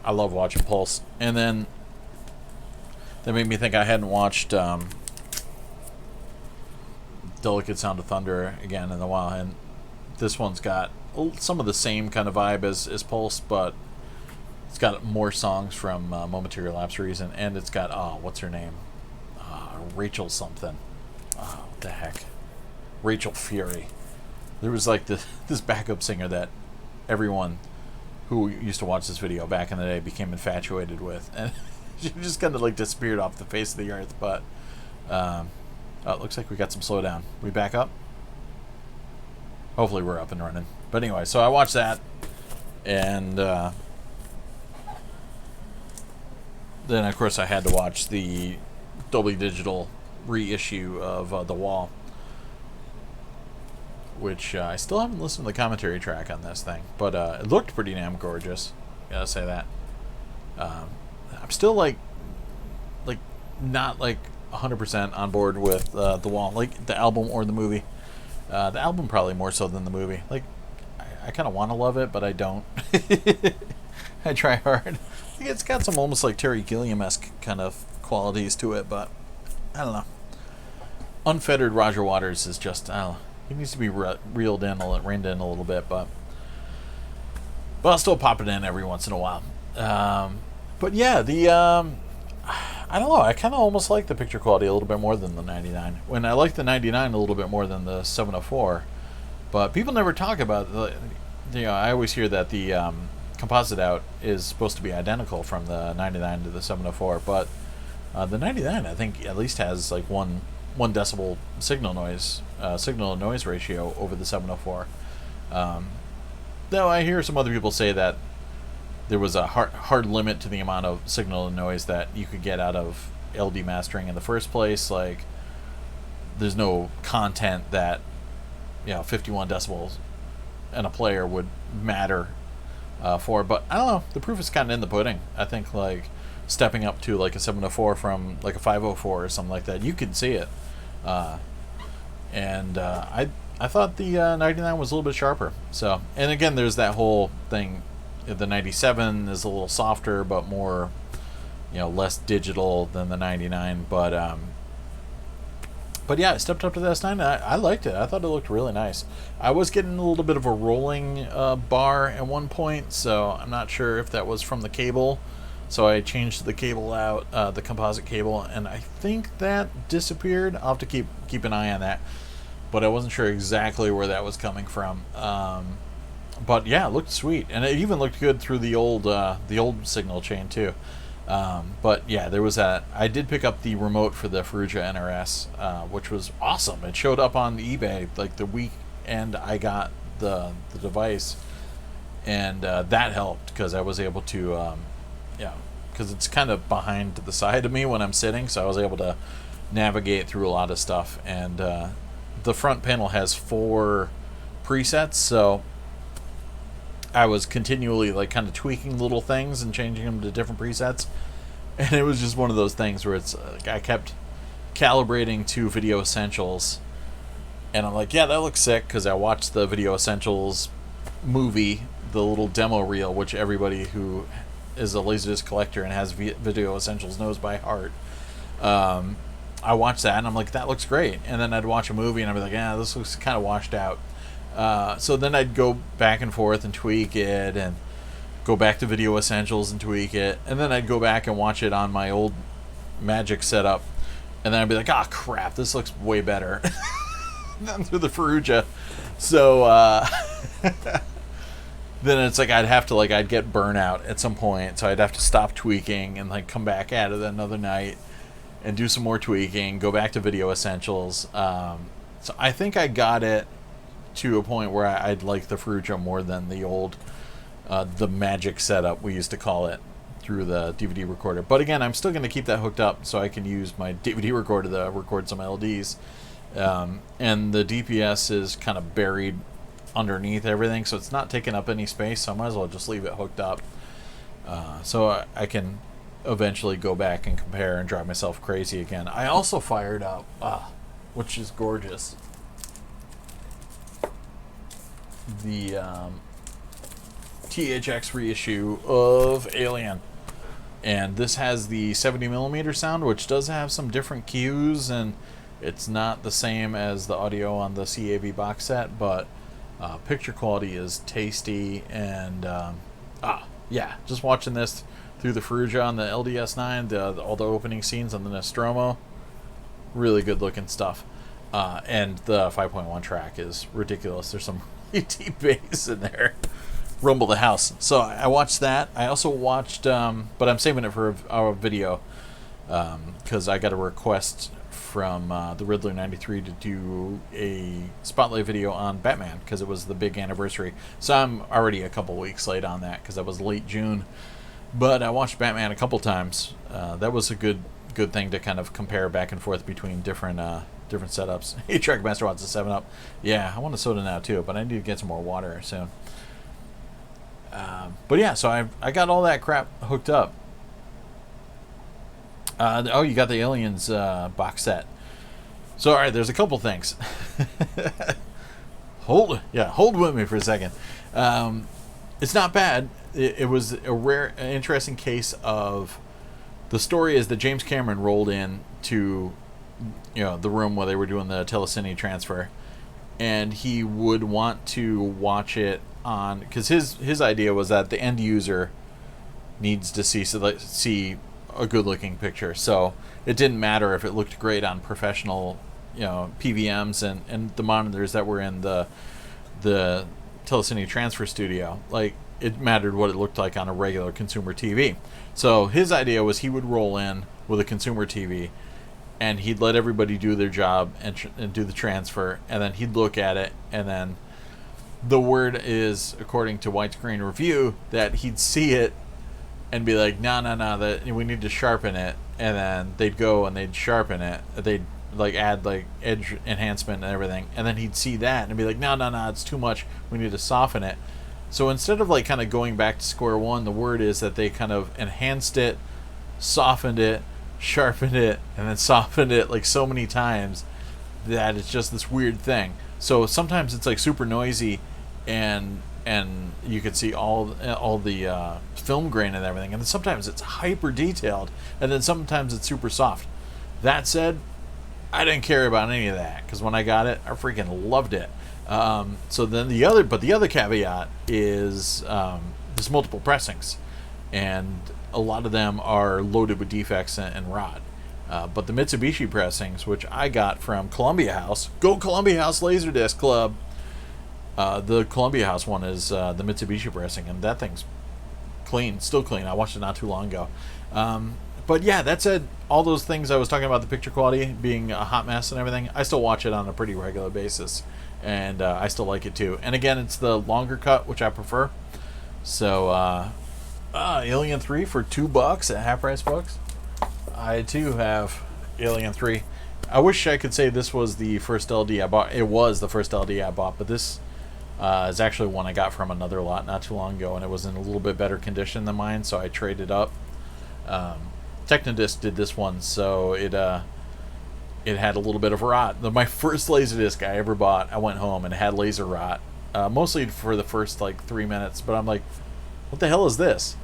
I love watching Pulse, and then that made me think I hadn't watched Delicate Sound of Thunder again in a while, and this one's got some of the same kind of vibe as Pulse, but it's got more songs from Momentary Lapse Reason, and it's got what's her name, Rachel something. What the heck, Rachel Fury. There was like this backup singer that everyone who used to watch this video back in the day became infatuated with, and she just kind of like disappeared off the face of the earth. But it looks like we got some slowdown. We back up? Hopefully we're up and running. But anyway, so I watched that, and then of course I had to watch the Dolby Digital reissue of The Wall, which I still haven't listened to the commentary track on this thing, but it looked pretty damn gorgeous. Gotta say that. I'm still like not like 100% on board with The Wall, like the album or the movie. The album probably more so than the movie. Like I kind of want to love it, but I don't. I try hard. It's got some almost like Terry Gilliam-esque kind of qualities to it, but I don't know. Unfettered Roger Waters is just, I don't know. He needs to be reined in a little bit, but I'll still pop it in every once in a while. But yeah, I don't know. I kind of almost like the picture quality a little bit more than the 99. When I like the 99 a little bit more than the 704, but people never talk about I always hear that the composite out is supposed to be identical from the 99 to the 704, but the 99 I think at least has like one decibel signal to noise ratio over the 704. Though I hear some other people say that there was a hard limit to the amount of signal and noise that you could get out of LD mastering in the first place. Like, there's no content that 51 decibels in a player would matter for. But I don't know. The proof is kind of in the pudding. I think like stepping up to like a 704 from like a 504 or something like that, you can see it. And I thought the 99 was a little bit sharper. So, and again, there's that whole thing. The 97 is a little softer, but more, less digital than the 99. But yeah, I stepped up to the S9. I liked it. I thought it looked really nice. I was getting a little bit of a rolling bar at one point, so I'm not sure if that was from the cable. So I changed the cable out, the composite cable, and I think that disappeared. I'll have to keep an eye on that, but I wasn't sure exactly where that was coming from. But yeah, it looked sweet, and it even looked good through the old signal chain too. But yeah, there was that. I did pick up the remote for the Ferrugia NRS, which was awesome. It showed up on eBay like the weekend I got the device, and that helped because I was able to, because it's kind of behind the side of me when I'm sitting, so I was able to navigate through a lot of stuff. And the front panel has 4 presets, so I was continually like kind of tweaking little things and changing them to different presets, and it was just one of those things where it's I kept calibrating to Video Essentials, and I'm like, yeah, that looks sick, because I watched the Video Essentials movie, the little demo reel, which everybody who is a Laserdisc collector and has Video Essentials knows by heart. I watched that and I'm like, that looks great, and then I'd watch a movie and I'd be like, yeah, this looks kind of washed out. So then I'd go back and forth and tweak it, and go back to Video Essentials and tweak it, and then I'd go back and watch it on my old Magic setup, and then I'd be like, ah, crap, this looks way better than through the Ferrugia. So then it's like I'd get burnout at some point, so I'd have to stop tweaking and like come back at it another night and do some more tweaking, go back to Video Essentials. So I think I got it to a point where I'd like the Ferrugia more than the old, the Magic setup, we used to call it. through the DVD recorder. But again, I'm still going to keep that hooked up so I can use my DVD recorder to record some LDs. And the DPS is kind of buried underneath everything, so it's not taking up any space, so I might as well just leave it hooked up. So I can eventually go back and compare and drive myself crazy again. I also fired up, which is gorgeous, the THX reissue of Alien. And this has the 70mm sound, which does have some different cues, and it's not the same as the audio on the CAV box set, but picture quality is tasty. And yeah, just watching this through the Ferrugia on the LDS9, all the opening scenes on the Nostromo, really good looking stuff. And the 5.1 track is ridiculous. There's some really deep bass in there. Rumble the House. So I watched that. I also watched, but I'm saving it for our video, because I got a request from the Riddler 93 to do a spotlight video on Batman, because it was the big anniversary. So I'm already a couple weeks late on that, because that was late June. But I watched Batman a couple times. That was a good thing to kind of compare back and forth between different setups. Hey, Trackmaster wants a 7-Up. Yeah, I want a soda now too, but I need to get some more water soon. But yeah, so I got all that crap hooked up. Oh, you got the Aliens box set. So all right, there's a couple things. Hold with me for a second. It's not bad. It was a rare, interesting case of, the story is that James Cameron rolled in to, the room where they were doing the telecine transfer, and he would want to watch it on, because his idea was that the end user needs to see a good looking picture. So it didn't matter if it looked great on professional, PVMs and the monitors that were in the telecine transfer studio. Like, it mattered what it looked like on a regular consumer TV. So his idea was he would roll in with a consumer TV, and he'd let everybody do their job and do the transfer, and then he'd look at it, and then the word is, according to Widescreen Review, that he'd see it and be like, no, that we need to sharpen it, and then they'd go and they'd sharpen it. They'd add edge enhancement and everything, and then he'd see that and be like, no, it's too much. We need to soften it. So instead of kind of going back to square one, the word is that they kind of enhanced it, softened it, sharpened it, and then softened it so many times that it's just this weird thing. So sometimes it's super noisy, and you can see all the film grain and everything, and then sometimes it's hyper detailed, and then sometimes it's super soft. That said, I didn't care about any of that, because when I got it, I freaking loved it. So then the other caveat is there's multiple pressings, and a lot of them are loaded with defects and rot. But the Mitsubishi pressings, which I got from Columbia House, go Columbia House Laserdisc Club. The Columbia House one is the Mitsubishi pressing, and that thing's clean, still clean. I watched it not too long ago. But yeah, that said, all those things I was talking about, the picture quality being a hot mess and everything, I still watch it on a pretty regular basis, and I still like it too. And again, it's the longer cut, which I prefer. So Alien 3 for $2 at Half Price Books. I too have Alien 3. I wish I could say this was the first LD I bought. It was the first LD I bought, but this is actually one I got from another lot not too long ago, and it was in a little bit better condition than mine, so I traded up. Technodisc did this one, so it had a little bit of rot. My first Laserdisc I ever bought, I went home and it had laser rot, mostly for the first 3 minutes, but I'm like, what the hell is this?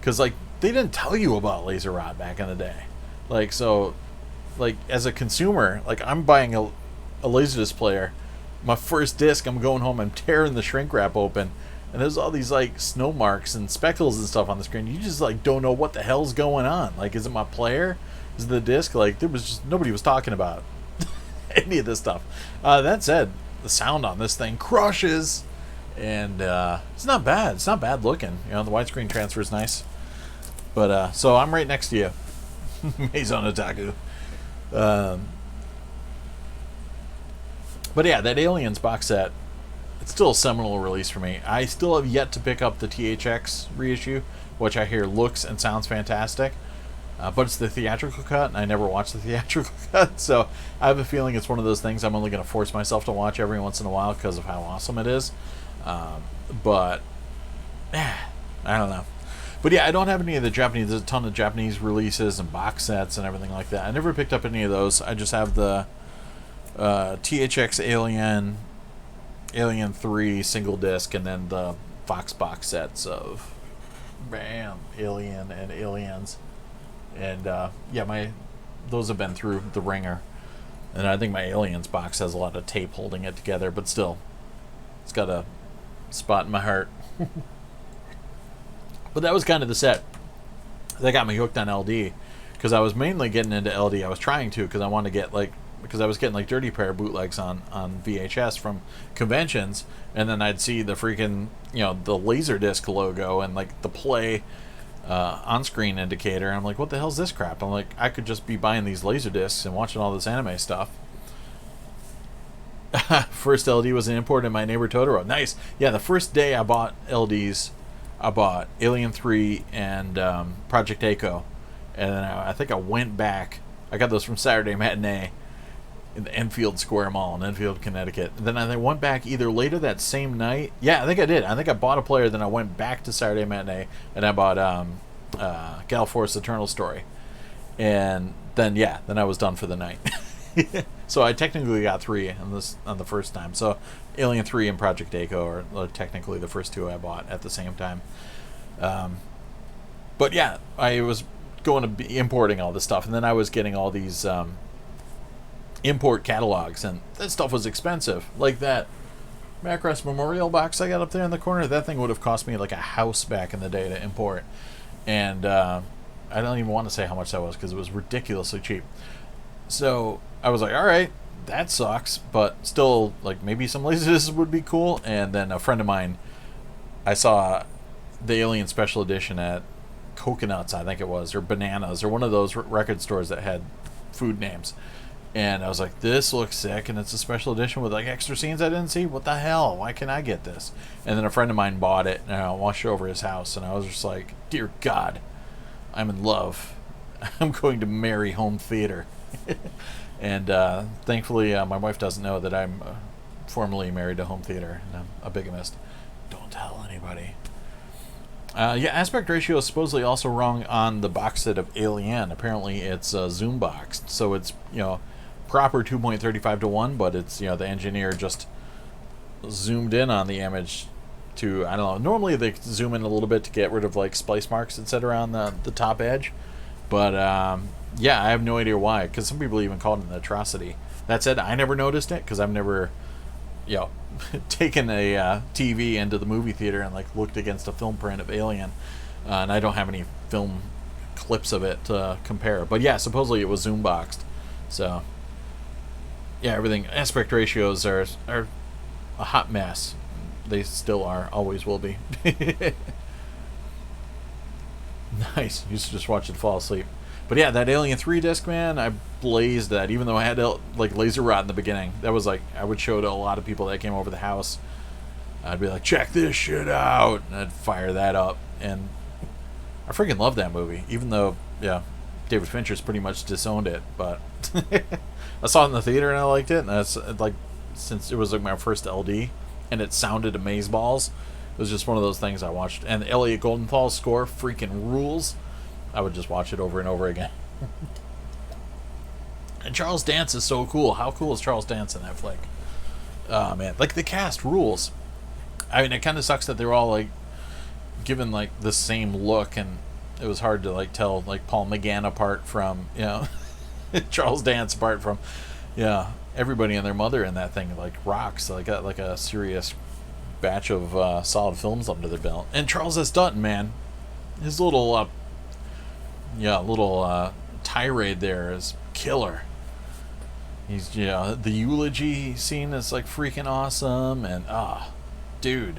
Because they didn't tell you about laser rot back in the day. As a consumer, I'm buying a Laserdisc player, my first disc, I'm going home, I'm tearing the shrink wrap open, and there's all these snow marks and speckles and stuff on the screen. You just don't know what the hell's going on. Is it my player? Is it the disc? There was just, nobody was talking about any of this stuff. That said, the sound on this thing crushes, and it's not bad. It's not bad looking. The widescreen transfer is nice. But so I'm right next to you, Maison Otaku. But yeah, that Aliens box set, it's still a seminal release for me. I still have yet to pick up the THX reissue, which I hear looks and sounds fantastic. But it's the theatrical cut, and I never watched the theatrical cut, so I have a feeling it's one of those things I'm only going to force myself to watch every once in a while because of how awesome it is. But I don't know. But yeah, I don't have any of the Japanese. There's a ton of Japanese releases and box sets and everything like that. I never picked up any of those. I just have the THX Alien 3 single disc, and then the Fox box sets of Alien and Aliens. And yeah, those have been through the ringer. And I think my Aliens box has a lot of tape holding it together, but still, it's got a spot in my heart. But that was kind of the set that got me hooked on LD, because I was mainly getting into LD. I was trying to, because I wanted to get because I was getting like Dirty Pair bootlegs on VHS from conventions, and then I'd see the freaking, the Laserdisc logo and like the play on-screen indicator, and I'm like, what the hell's this crap? I'm like, I could just be buying these Laserdiscs and watching all this anime stuff. First LD was an import in My Neighbor Totoro. Nice. Yeah, the first day I bought LDs, I bought Alien 3 and Project Echo, and then I think I went back. I got those from Saturday Matinee in the Enfield Square Mall in Enfield, Connecticut. And then I went back either later that same night. Yeah, I think I did. I think I bought a player, then I went back to Saturday Matinee, and I bought Gal Force Eternal Story. And then, then I was done for the night. So I technically got 3 on the first time. So Alien 3 and Project Echo are technically the first 2 I bought at the same time. But yeah, I was going to be importing all this stuff, and then I was getting all these import catalogs, and that stuff was expensive. Like that Macross Memorial box I got up there in the corner, that thing would have cost me like a house back in the day to import. And I don't even want to say how much that was, because it was ridiculously cheap. So I was like, all right, that sucks, but still, like, maybe some Laserdiscs would be cool. And then a friend of mine, I saw the Alien Special Edition at Coconuts, I think it was, or Bananas, or one of those record stores that had food names. And I was like, this looks sick, and it's a special edition with like extra scenes I didn't see. What the hell? Why can't I get this? And then a friend of mine bought it, and I watched it over his house, and I was just like, dear God, I'm in love. I'm going to marry home theater. And thankfully, my wife doesn't know that I'm formally married to home theater, and I'm a bigamist. Don't tell anybody. Yeah, aspect ratio is supposedly also wrong on the box set of Alien. Apparently, it's zoom boxed, so it's proper 2.35 to 1, but it's the engineer just zoomed in on the image to, I don't know. Normally they zoom in a little bit to get rid of like splice marks, etc. on the top edge, but yeah, I have no idea why, because some people even call it an atrocity. That said, I never noticed it because I've never taken a TV into the movie theater and like looked against a film print of Alien, and I don't have any film clips of it to compare. But yeah, supposedly it was zoom boxed. So yeah, everything, aspect ratios are a hot mess. They still are, always will be. Nice. Used to just watch it fall asleep. But yeah, that Alien 3 disc, man, I blazed that, even though I had like laser rot in the beginning. That was like, I would show to a lot of people that came over the house. I'd be like, check this shit out, and I'd fire that up. And I freaking love that movie, even though, David Fincher's pretty much disowned it. But I saw it in the theater and I liked it, and that's like, since it was like my first LD, and it sounded amazeballs, it was just one of those things I watched. And the Elliot Goldenthal score freaking rules. I would just watch it over and over again. And Charles Dance is so cool. How cool is Charles Dance in that flick? Oh, man. Like, the cast rules. I mean, it kind of sucks that they're all, like, given, like, the same look, and it was hard to, like, tell, like, Paul McGann apart from, Charles Dance apart from, everybody and their mother in that thing, like, rocks. Like, got, like, a serious batch of solid films under their belt. And Charles S. Dutton, man. His little tirade there is killer. He's the eulogy scene is like freaking awesome, and dude,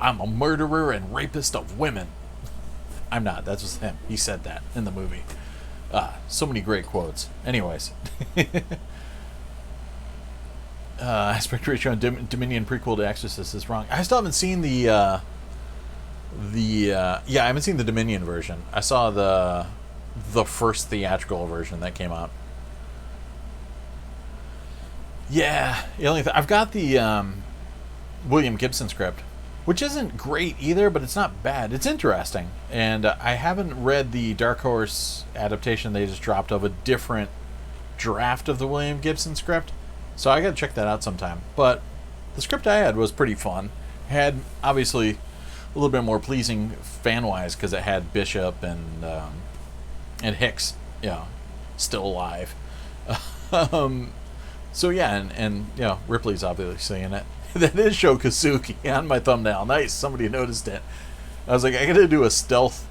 I'm a murderer and rapist of women. I'm not. That's just him. He said that in the movie. So many great quotes. Anyways, aspect ratio on Dominion prequel to Exorcist is wrong. I still haven't seen the Yeah, I haven't seen the Dominion version. I saw the first theatrical version that came out. Yeah, I've got the William Gibson script, which isn't great either, but it's not bad. It's interesting, and I haven't read the Dark Horse adaptation they just dropped of a different draft of the William Gibson script, so I got to check that out sometime. But the script I had was pretty fun. Had obviously a little bit more pleasing fan wise because it had Bishop and Hicks, still alive. um, so yeah, and Ripley's obviously in it. That is Sho Kosugi on my thumbnail. Nice, somebody noticed it. I was like, I gotta do a stealth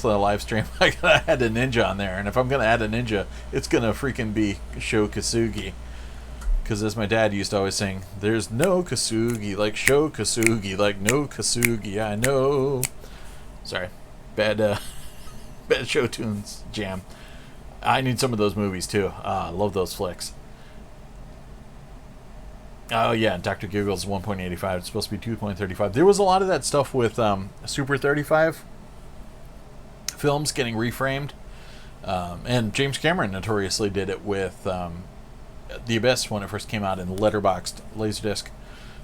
live stream. I gotta add a ninja on there, and if I'm gonna add a ninja, it's gonna freaking be Sho Kosugi. Because as my dad used to always sing, there's no Kosugi like Sho Kosugi, like no Kosugi, I know. Sorry, bad show tunes jam. I need some of those movies too. I love those flicks. Oh yeah, Dr. Giggle's 1.85. It's supposed to be 2.35. There was a lot of that stuff with Super 35 films getting reframed, and James Cameron notoriously did it with The Abyss when it first came out in letterboxed Laserdisc.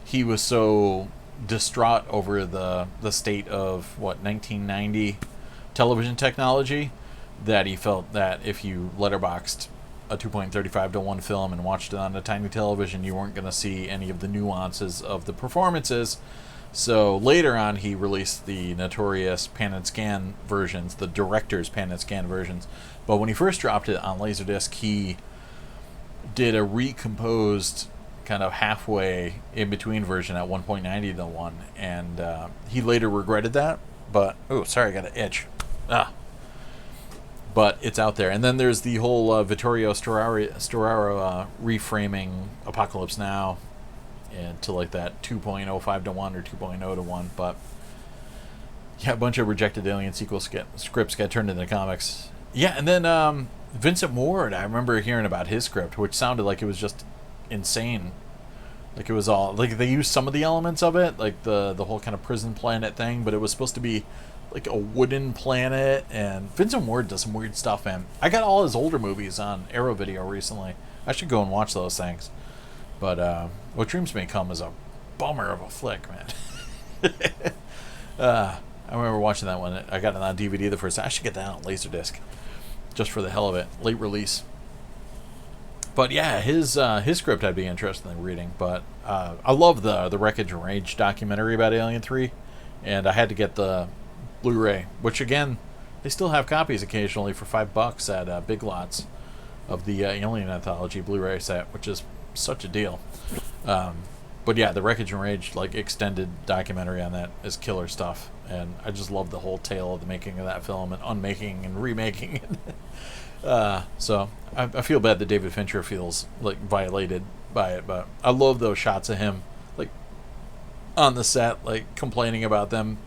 He was so distraught over the state of 1990 television technology that he felt that if you letterboxed a 2.35 to 1 film and watched it on a tiny television, you weren't going to see any of the nuances of the performances. So later on, he released the notorious pan and scan versions, the director's pan and scan versions. But when he first dropped it on Laserdisc, he did a recomposed kind of halfway in between version at 1.90 to 1, and he later regretted that. But sorry, I got an itch. But it's out there. And then there's the whole Vittorio Storaro reframing Apocalypse Now to like that 2.05 to 1 or 2.0 to 1. But yeah, a bunch of rejected Alien sequel scripts got turned into comics. Yeah, and then Vincent Ward, I remember hearing about his script, which sounded like it was just insane. Like it was all, like they used some of the elements of it, like the whole kind of prison planet thing, but it was supposed to be like a wooden planet. And Vincent Ward does some weird stuff, man. I got all his older movies on Arrow Video recently. I should go and watch those things. But What Dreams May Come is a bummer of a flick, man. I remember watching that one. I got it on DVD the first time. I should get that on Laserdisc, just for the hell of it. Late release. But yeah, his script I'd be interested in reading. But I love the Wreckage and Rage documentary about Alien 3, and I had to get the Blu-ray, which again, they still have copies occasionally for $5 at Big Lots of the Alien Anthology Blu-ray set, which is such a deal. But yeah, the Wreckage and Rage extended documentary on that is killer stuff, and I just love the whole tale of the making of that film and unmaking and remaking it. So I feel bad that David Fincher feels violated by it, but I love those shots of him on the set, complaining about them,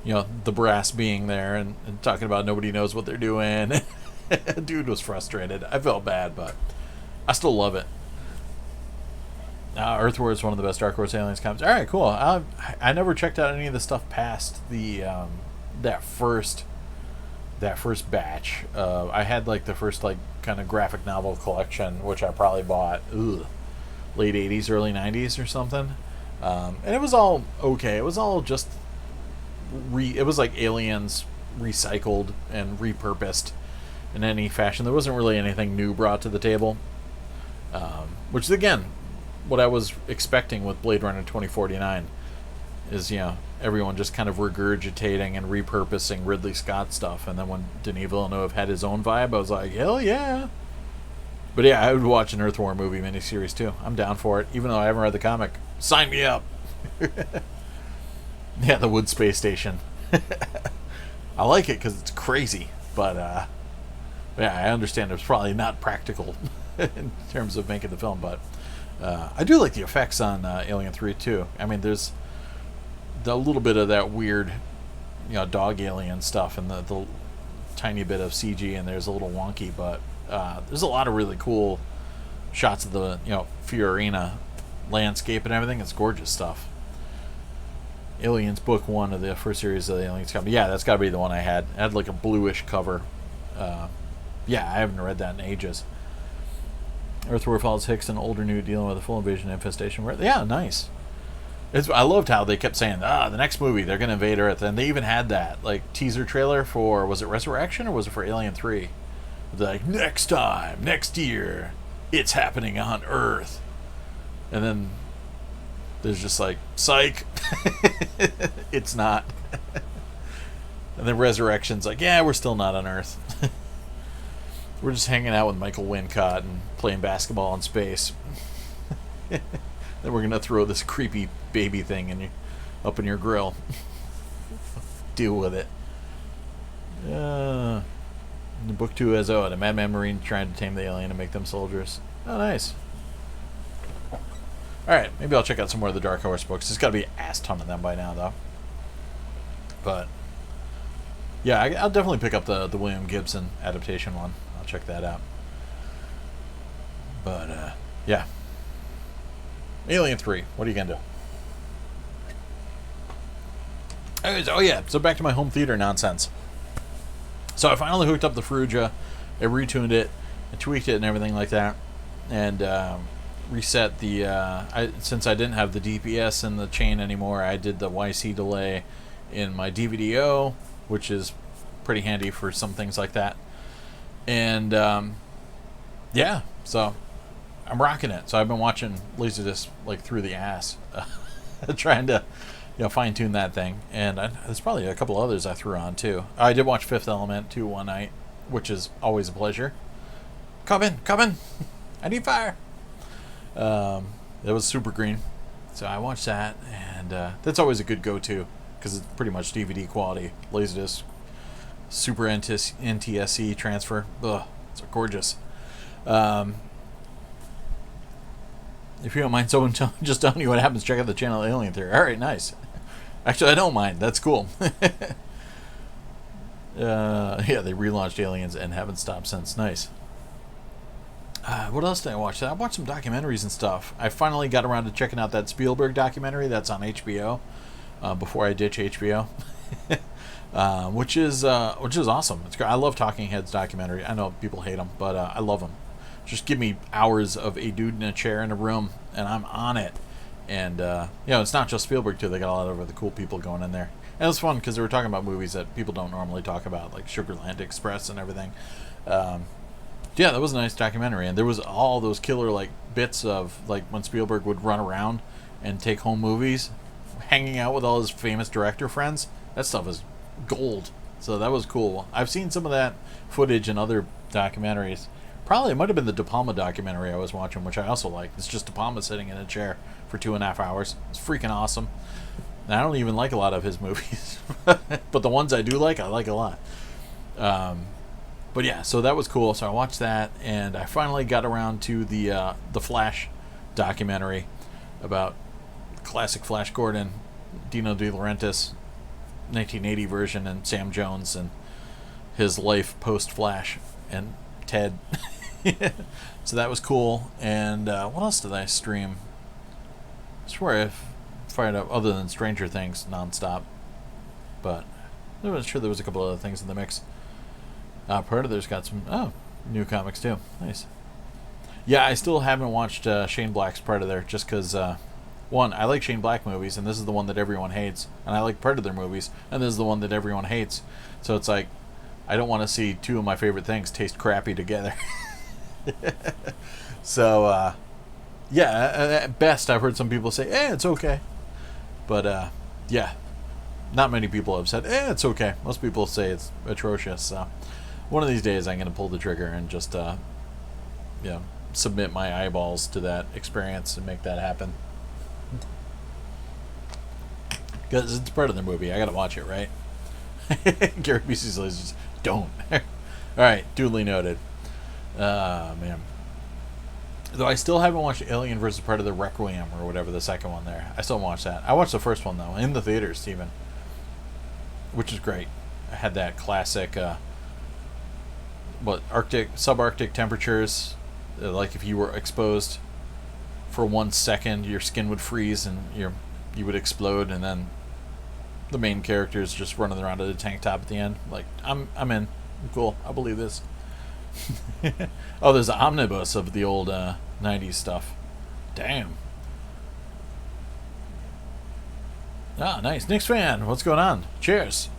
the brass being there and talking about nobody knows what they're doing. Dude was frustrated. I felt bad, but I still love it. Earthward is one of the best Dark Horse Aliens comics. All right, cool. I never checked out any of the stuff past the that first batch. I had the first kind of graphic novel collection, which I probably bought late 80s, early 90s or something. And it was all okay. It was all just it was like Aliens recycled and repurposed in any fashion. There wasn't really anything new brought to the table, which is again what I was expecting with Blade Runner 2049 is everyone just kind of regurgitating and repurposing Ridley Scott stuff. And then when Denis Villeneuve had his own vibe, I was like, hell yeah. But yeah, I would watch an Earth War movie miniseries too. I'm down for it, even though I haven't read the comic. Sign me up. Yeah, the Wood Space Station. I like it because it's crazy, but yeah, I understand it's probably not practical in terms of making the film, but I do like the effects on Alien 3 too. I mean, there's a little bit of that weird, dog alien stuff, and the tiny bit of CG, and there's a little wonky, but there's a lot of really cool shots of the Fiorina landscape and everything. It's gorgeous stuff. Aliens Book 1 of the first series of the Aliens comic. Yeah, that's got to be the one I had. It had like a bluish cover. Yeah, I haven't read that in ages. Earthworm follows Hicks, an older Newt dealing with a full invasion infestation. Yeah, nice. I loved how they kept saying, the next movie, they're going to invade Earth. And they even had that, like, teaser trailer for, was it Resurrection or was it for Alien 3? They're like, next time, next year, it's happening on Earth. And then there's just like, psych. It's not. And then Resurrection's like, yeah, we're still not on Earth. We're just hanging out with Michael Wincott and playing basketball in space. Then we're going to throw this creepy baby thing up in your grill. Deal with it. Book 2 has the Madman Marine trying to tame the alien and make them soldiers. Oh, nice. Alright, maybe I'll check out some more of the Dark Horse books. There's got to be an ass ton of them by now, though. But, yeah, I'll definitely pick up the William Gibson adaptation one. I'll check that out. But, yeah. Alien 3, what are you going to do? Anyways, oh yeah, so back to my home theater nonsense. So I finally hooked up the Ferrugia, I retuned it, I tweaked it and everything like that, and reset the, since I didn't have the DPS in the chain anymore, I did the YC delay in my DVD-O, which is pretty handy for some things like that. And, yeah, so I'm rocking it. So I've been watching Laserdisc, like, through the ass, trying to, fine-tune that thing. And there's probably a couple others I threw on, too. I did watch Fifth Element, too, one night, which is always a pleasure. Come in! I need fire! That was Super Green. So I watched that, and that's always a good go-to, because it's pretty much DVD quality. Laserdisc, Super NTSC transfer. Ugh, it's gorgeous. If you don't mind someone just telling you what happens, check out the channel Alien Theory. Alright, nice. Actually, I don't mind. That's cool. Yeah, they relaunched Aliens and haven't stopped since. Nice. What else did I watch? I watched some documentaries and stuff. I finally got around to checking out that Spielberg documentary that's on HBO before I ditch HBO, which is awesome. It's great. I love Talking Heads documentary. I know people hate them, but I love them. Just give me hours of a dude in a chair in a room, and I'm on it. And it's not just Spielberg too. They got a lot of other cool people going in there, and it was fun because they were talking about movies that people don't normally talk about, like Sugarland Express and everything. Yeah, that was a nice documentary, and there was all those killer like bits of like when Spielberg would run around and take home movies, hanging out with all his famous director friends. That stuff is gold. So that was cool. I've seen some of that footage in other documentaries. Probably it might have been the De Palma documentary I was watching, which I also like. It's just De Palma sitting in a chair for 2.5 hours. It's freaking awesome. And I don't even like a lot of his movies, but the ones I do like, I like a lot. But yeah, so that was cool. So I watched that, and I finally got around to the Flash documentary about classic Flash Gordon, Dino De Laurentiis, 1980 version, and Sam Jones and his life post Flash and Ted. So that was cool. And what else did I stream? I swear I fired up other than Stranger Things nonstop, but I'm sure there was a couple other things in the mix. Predator's got some new comics too. Nice. Yeah, I still haven't watched Shane Black's Predator just because one, I like Shane Black movies, and this is the one that everyone hates, and I like Predator movies, and this is the one that everyone hates. So it's like I don't want to see two of my favorite things taste crappy together. So yeah, at best I've heard some people say, it's okay. But yeah, not many people have said, it's okay. Most people say it's atrocious. So one of these days I'm going to pull the trigger and just submit my eyeballs to that experience and make that happen. Because it's part of the movie. I got to watch it, right? Gary Busey's just don't. Alright, duly noted. Man. Though I still haven't watched Alien vs. Predator Requiem or whatever, the second one there. I still haven't watched that. I watched the first one, though, in the theaters, even. Which is great. I had that classic, subarctic temperatures. Like if you were exposed for 1 second, your skin would freeze and you would explode, and then the main characters just running around in a tank top at the end. Like, I'm in. I'm cool. I believe this. Oh, there's an omnibus of the old 90s stuff. Damn. Ah, nice. Nick's fan. What's going on? Cheers.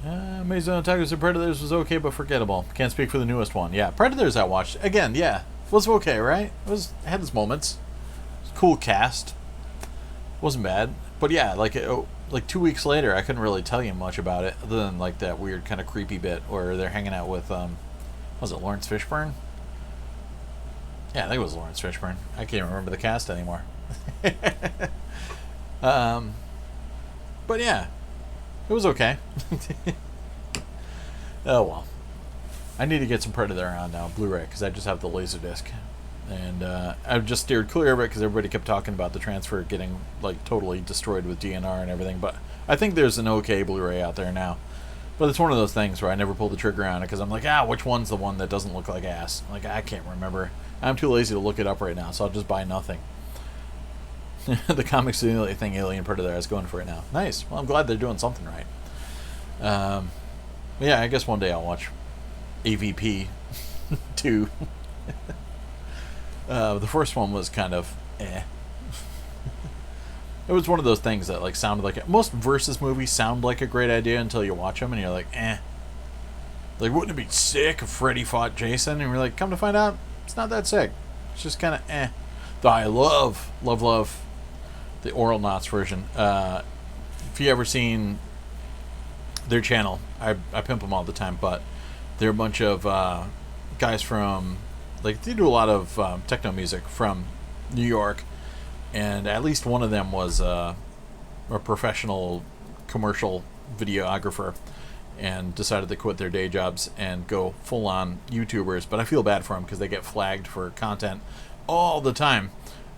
Amazing Tigers and Predators was okay, but forgettable. Can't speak for the newest one. Yeah, Predators I watched. Again, yeah. Was okay, right? It had its moments. It was a cool cast. Wasn't bad. But yeah, like 2 weeks later, I couldn't really tell you much about it, other than like that weird kind of creepy bit where they're hanging out with, was it Lawrence Fishburne? Yeah, I think it was Lawrence Fishburne. I can't remember the cast anymore. But yeah, it was okay. Oh well. I need to get some Predator on now, Blu-ray, because I just have the Laserdisc. And I've just steered clear of it because everybody kept talking about the transfer getting like totally destroyed with DNR and everything. But I think there's an okay Blu-ray out there now. But it's one of those things where I never pull the trigger on it because I'm like, which one's the one that doesn't look like ass? Like, I can't remember. I'm too lazy to look it up right now, so I'll just buy nothing. The comics the only thing Alien Predator is going for it now. Nice. Well, I'm glad they're doing something right. Yeah, I guess one day I'll watch AVP 2. The first one was kind of eh. It was one of those things that like sounded like most versus movies sound like a great idea until you watch them and you're like, eh. Like, wouldn't it be sick if Freddy fought Jason? And we're like, come to find out, it's not that sick. It's just kind of eh. Though I love the Oral Knots version. If you ever seen their channel, I pimp them all the time, but they're a bunch of guys from, like, they do a lot of techno music from New York, and at least one of them was a professional commercial videographer and decided to quit their day jobs and go full-on YouTubers. But I feel bad for them because they get flagged for content all the time.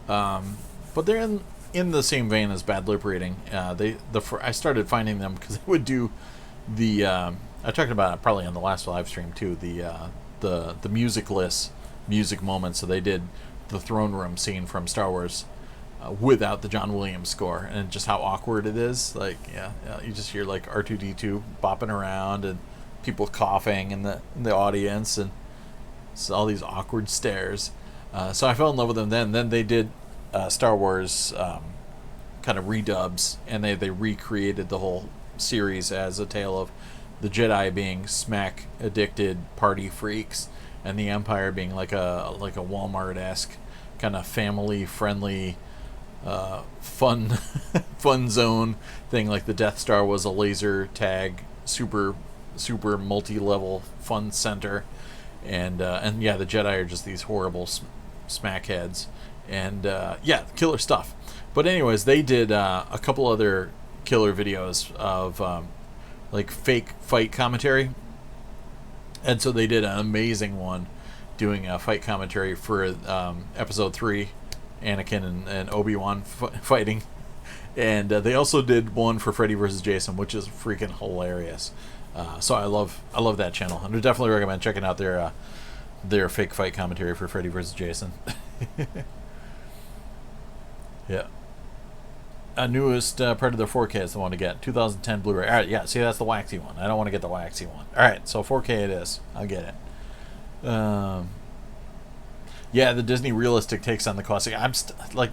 But they're in the same vein as Bad Lip Reading. I started finding them because they would do the I talked about it probably on the last live stream too, the musicless music moments. So they did the throne room scene from Star Wars without the John Williams score, and just how awkward it is. Like, yeah, you just hear like R2-D2 bopping around and people coughing in the audience, and it's all these awkward stares. So I fell in love with them then. Then they did Star Wars kind of redubs, and they recreated the whole series as a tale of the Jedi being smack addicted party freaks, and the Empire being like a Walmart-esque kind of family friendly fun zone thing. Like the Death Star was a laser tag super multi-level fun center, and yeah, the Jedi are just these horrible smackheads, and yeah, killer stuff. But anyways, they did a couple other killer videos of like fake fight commentary, and so they did an amazing one doing a fight commentary for episode 3, Anakin and Obi-Wan fighting, and they also did one for Freddy vs. Jason, which is freaking hilarious. So I love that channel, and I definitely recommend checking out their fake fight commentary for Freddy vs. Jason. Yeah. Newest Predator 4K is the one to get. 2010 Blu-ray. Alright, yeah, see, that's the waxy one. I don't want to get the waxy one. Alright, so 4K it is. I'll get it. Yeah, the Disney realistic takes on the classic. I'm like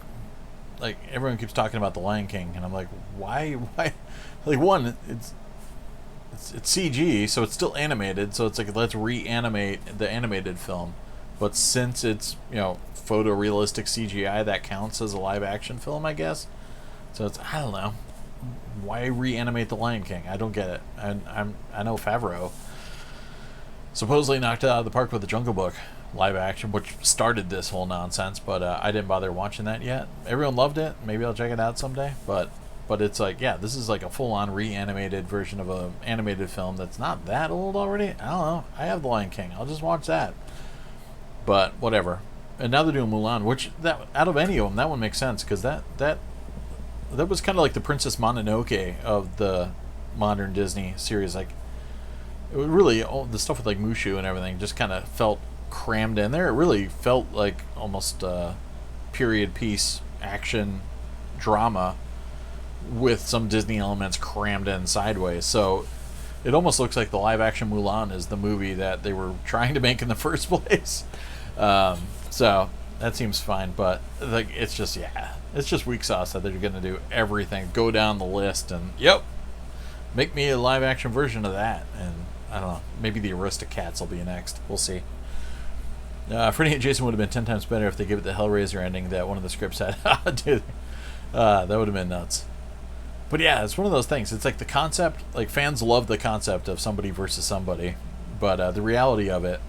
everyone keeps talking about the Lion King, and I'm like, why? Like, one, it's CG, so it's still animated. So it's like, let's reanimate the animated film. But since it's photorealistic CGI, that counts as a live action film, I guess. So it's, I don't know, why reanimate the Lion King? I don't get it. I know Favreau supposedly knocked it out of the park with the Jungle Book live action, which started this whole nonsense, but I didn't bother watching that yet. Everyone loved it. Maybe I'll check it out someday, but it's like, yeah, this is like a full-on reanimated version of an animated film that's not that old already. I don't know. I have the Lion King. I'll just watch that. But whatever. And now they're doing Mulan, which, that out of any of them, that one makes sense, because that was kind of like the Princess Mononoke of the modern Disney series. Like, it was really, all the stuff with like Mushu and everything just kind of felt crammed in there. It really felt like almost period piece action drama with some Disney elements crammed in sideways. So it almost looks like the live-action Mulan is the movie that they were trying to make in the first place. So that seems fine, but like it's just weak sauce that they're going to do everything, go down the list, and make me a live-action version of that. And I don't know, maybe the Aristocats will be next. We'll see. Freddy and Jason would have been 10 times better if they gave it the Hellraiser ending that one of the scripts had. Dude, that would have been nuts. But yeah, it's one of those things. It's like the concept, like fans love the concept of somebody versus somebody, but the reality of it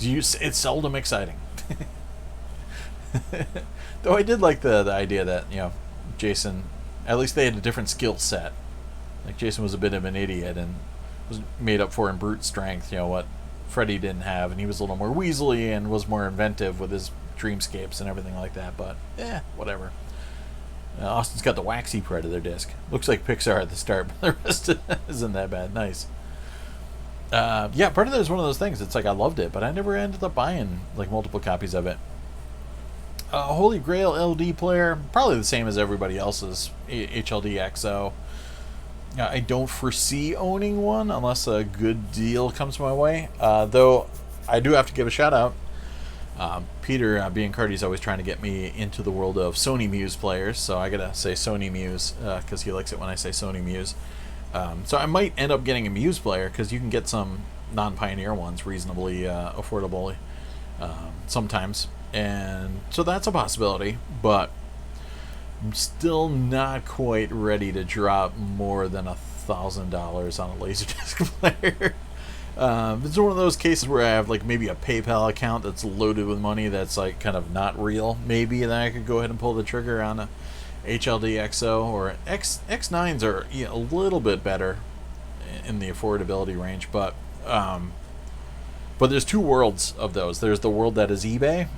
is it's seldom exciting. Though I did like the idea that, Jason, at least they had a different skill set. Like Jason was a bit of an idiot and was made up for in brute strength, what Freddy didn't have, and he was a little more weaselly and was more inventive with his dreamscapes and everything like that, but whatever. Austin's got the waxy Predator disc. Looks like Pixar at the start, but the rest isn't that bad. Nice. Predator is one of those things. It's like I loved it, but I never ended up buying like multiple copies of it. Holy Grail LD player, probably the same as everybody else's HLD XO. I don't foresee owning one unless a good deal comes my way. Though I do have to give a shout out. Peter Biancardi's always trying to get me into the world of Sony Muse players, so I gotta say Sony Muse because he likes it when I say Sony Muse. So I might end up getting a Muse player because you can get some non-Pioneer ones reasonably affordably sometimes, and so that's a possibility. But I'm still not quite ready to drop more than $1,000 on a Laserdisc player. It's one of those cases where I have like maybe a PayPal account that's loaded with money that's like kind of not real. Maybe then I could go ahead and pull the trigger on a HLD XO or X9s are a little bit better in the affordability range, but there's two worlds of those. There's the world that is eBay,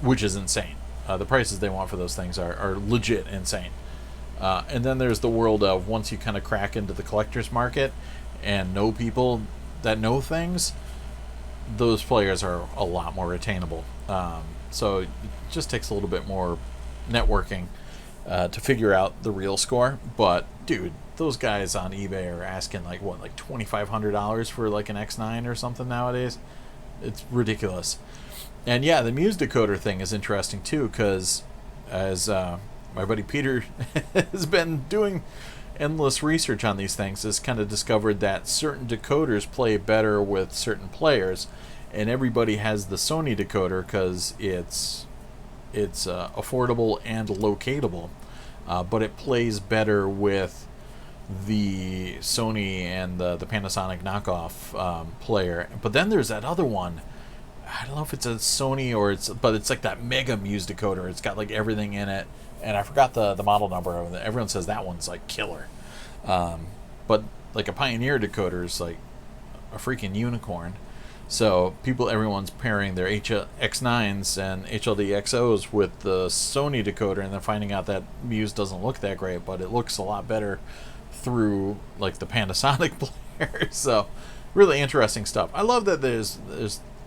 which is insane. The prices they want for those things are legit insane. And then there's the world of once you kind of crack into the collector's market and know people that know things, those players are a lot more attainable. So it just takes a little bit more networking to figure out the real score. But dude, those guys on eBay are asking like $2,500 for like an X9 or something nowadays. It's ridiculous. And yeah, the Muse decoder thing is interesting too, because as my buddy Peter has been doing endless research on these things, has kind of discovered that certain decoders play better with certain players, and everybody has the Sony decoder because it's affordable and locatable, but it plays better with the Sony and the Panasonic knockoff player. But then there's that other one. I don't know if it's a Sony but it's like that Mega Muse decoder. It's got like everything in it, and I forgot the model number of it. Everyone says that one's like killer, but like a Pioneer decoder is like a freaking unicorn. So everyone's pairing their X9s and HLD XOs with the Sony decoder, and then finding out that Muse doesn't look that great, but it looks a lot better through like the Panasonic player. So really interesting stuff. I love that there's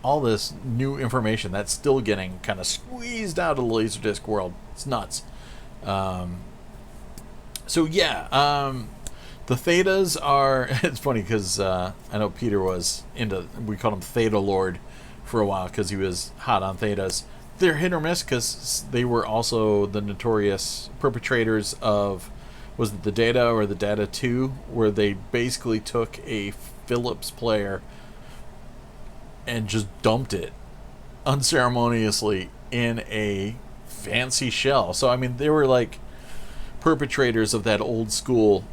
all this new information that's still getting kind of squeezed out of the Laserdisc world. It's nuts. The Thetas are... It's funny because I know Peter was into... We called him Theta Lord for a while because he was hot on Thetas. They're hit or miss because they were also the notorious perpetrators of... Was it the Data or the Data 2? Where they basically took a Philips player and just dumped it unceremoniously in a fancy shell. So I mean, they were like perpetrators of that old school,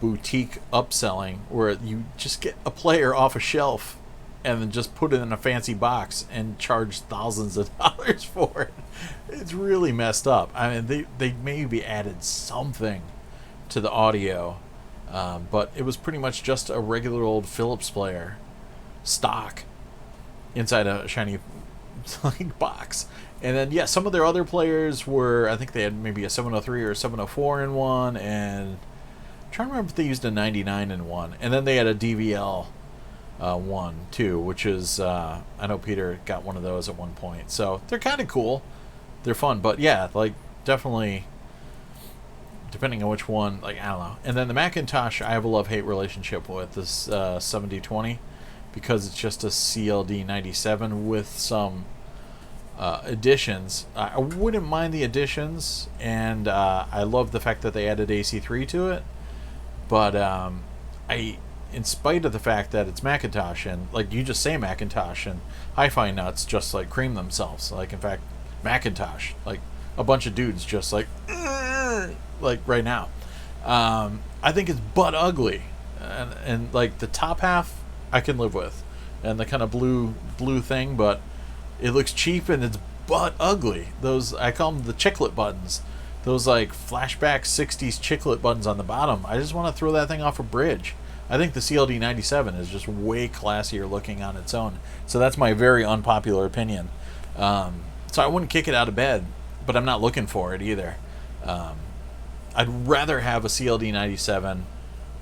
boutique upselling where you just get a player off a shelf and then just put it in a fancy box and charge thousands of dollars for it. It's really messed up. I mean, they maybe added something to the audio, but it was pretty much just a regular old Philips player, stock, inside a shiny box. And then some of their other players were, I think they had maybe a 703 or a 704 in one, and I'm trying to remember if they used a 99 in one, and then they had a DVL one too, which is I know Peter got one of those at one point. So they're kind of cool, they're fun, but definitely depending on which one, like, I don't know. And then the Macintosh, I have a love-hate relationship with this 7020 because it's just a CLD 97 with some additions. I wouldn't mind the additions, and I love the fact that they added AC3 to it. But in spite of the fact that it's Macintosh, and like you just say Macintosh, and hi-fi nuts just like cream themselves. Like, in fact, Macintosh, like a bunch of dudes just like right now. I think it's butt ugly, and like the top half I can live with, and the kind of blue thing, but it looks cheap and it's butt ugly. Those, I call them the chiclet buttons. Those like flashback 60s chiclet buttons on the bottom. I just want to throw that thing off a bridge. I think the CLD 97 is just way classier looking on its own. So that's my very unpopular opinion. So I wouldn't kick it out of bed, but I'm not looking for it either. I'd rather have a CLD 97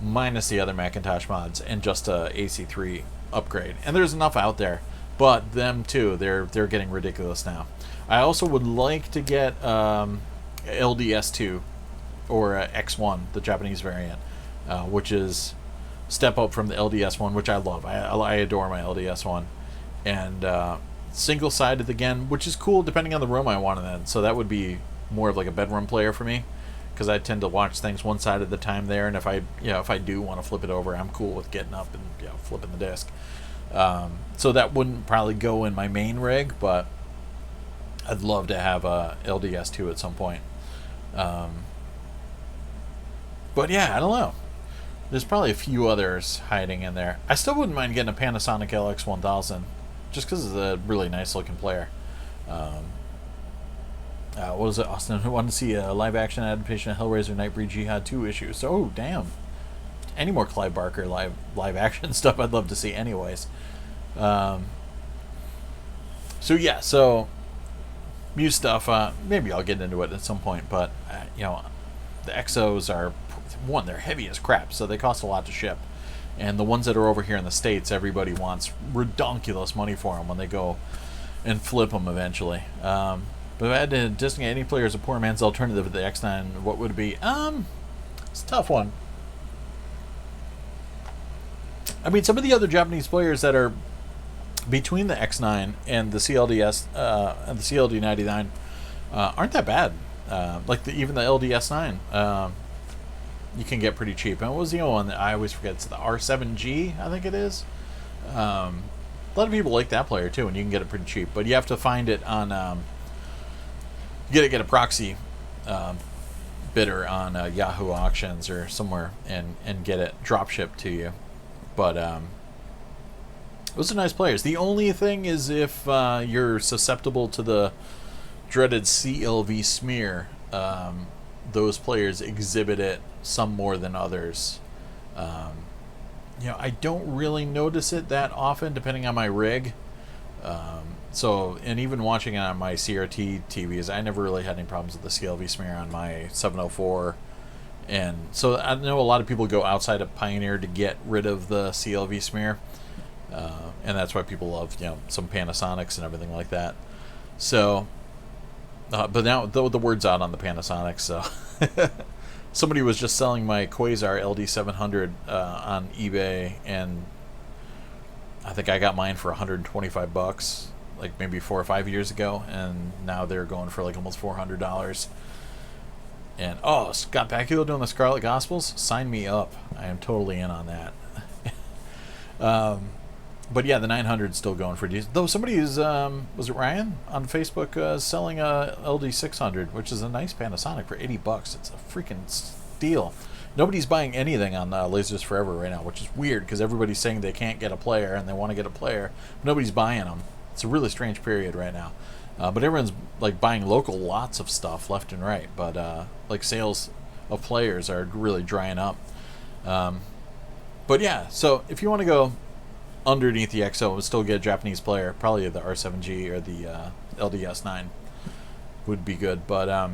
minus the other Macintosh mods and just a AC3 upgrade. And there's enough out there. But them too, they're getting ridiculous now. I also would like to get LDS2 or X1, the Japanese variant, which is step up from the LDS one, which I love. I adore my LDS one, and single-sided again, which is cool depending on the room I want it in. So that would be more of like a bedroom player for me, because I tend to watch things one side at a time there, and if I do want to flip it over, I'm cool with getting up and flipping the disc. So that wouldn't probably go in my main rig, but I'd love to have a LDS2 at some point. But yeah, I don't know. There's probably a few others hiding in there. I still wouldn't mind getting a Panasonic LX1000, just because it's a really nice looking player. What was it, Austin? Who wanted to see a live action adaptation of Hellraiser Nightbreed Jihad 2 issue? So, oh, damn. Any more Clive Barker live action stuff I'd love to see anyways. So yeah, so Muse stuff, maybe I'll get into it at some point, but the Exos are, one, they're heavy as crap, so they cost a lot to ship. And the ones that are over here in the States, everybody wants redonkulous money for them when they go and flip them eventually. But if I had to designate any player as a poor man's alternative to the X9, what would it be? It's a tough one. I mean, some of the other Japanese players that are between the X9 and the CLDS and the CLD 99 aren't that bad. Like even the LDS9, you can get pretty cheap. And what was the other one that I always forget? It's the R7G, I think it is. A lot of people like that player too, and you can get it pretty cheap. But you have to find it on get a proxy bidder on Yahoo Auctions or somewhere, and get it drop shipped to you. But those are nice players. The only thing is, if you're susceptible to the dreaded CLV smear, those players exhibit it some more than others. I don't really notice it that often, depending on my rig. And even watching it on my CRT TVs, I never really had any problems with the CLV smear on my 704. And so I know a lot of people go outside of Pioneer to get rid of the CLV smear, and that's why people love some Panasonics and everything like that. So, but now the word's out on the Panasonics. So somebody was just selling my Quasar LD700 on eBay, and I think I got mine for $125, like maybe 4 or 5 years ago, and now they're going for like almost $400. And Scott Bakula doing the Scarlet Gospels? Sign me up. I am totally in on that. But yeah, the 900's still going for decent. Though somebody is, was it Ryan on Facebook, selling a LD600, which is a nice Panasonic, for $80. It's a freaking steal. Nobody's buying anything on Lasers Forever right now, which is weird because everybody's saying they can't get a player and they want to get a player. Nobody's buying them. It's a really strange period right now. But everyone's like buying local lots of stuff left and right. But like sales of players are really drying up. But yeah, so if you want to go underneath the XO and still get a Japanese player, probably the R7G or the LDS9 would be good. But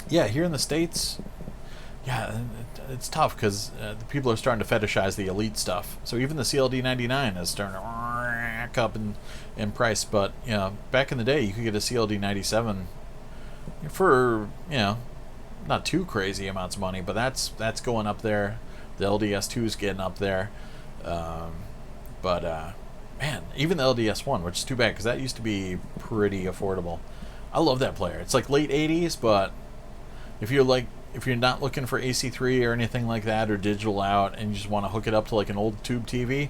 yeah, here in the States, yeah, it's tough because the people are starting to fetishize the elite stuff. So even the CLD 99 is starting to rack up in price. But back in the day, you could get a CLD 97 for not too crazy amounts of money, but that's going up there. The LDS2 is getting up there. But man, even the LDS1, which is too bad because that used to be pretty affordable. I love that player. It's like late 80s, but if you're not looking for AC3 or anything like that or digital out and you just want to hook it up to like an old tube TV,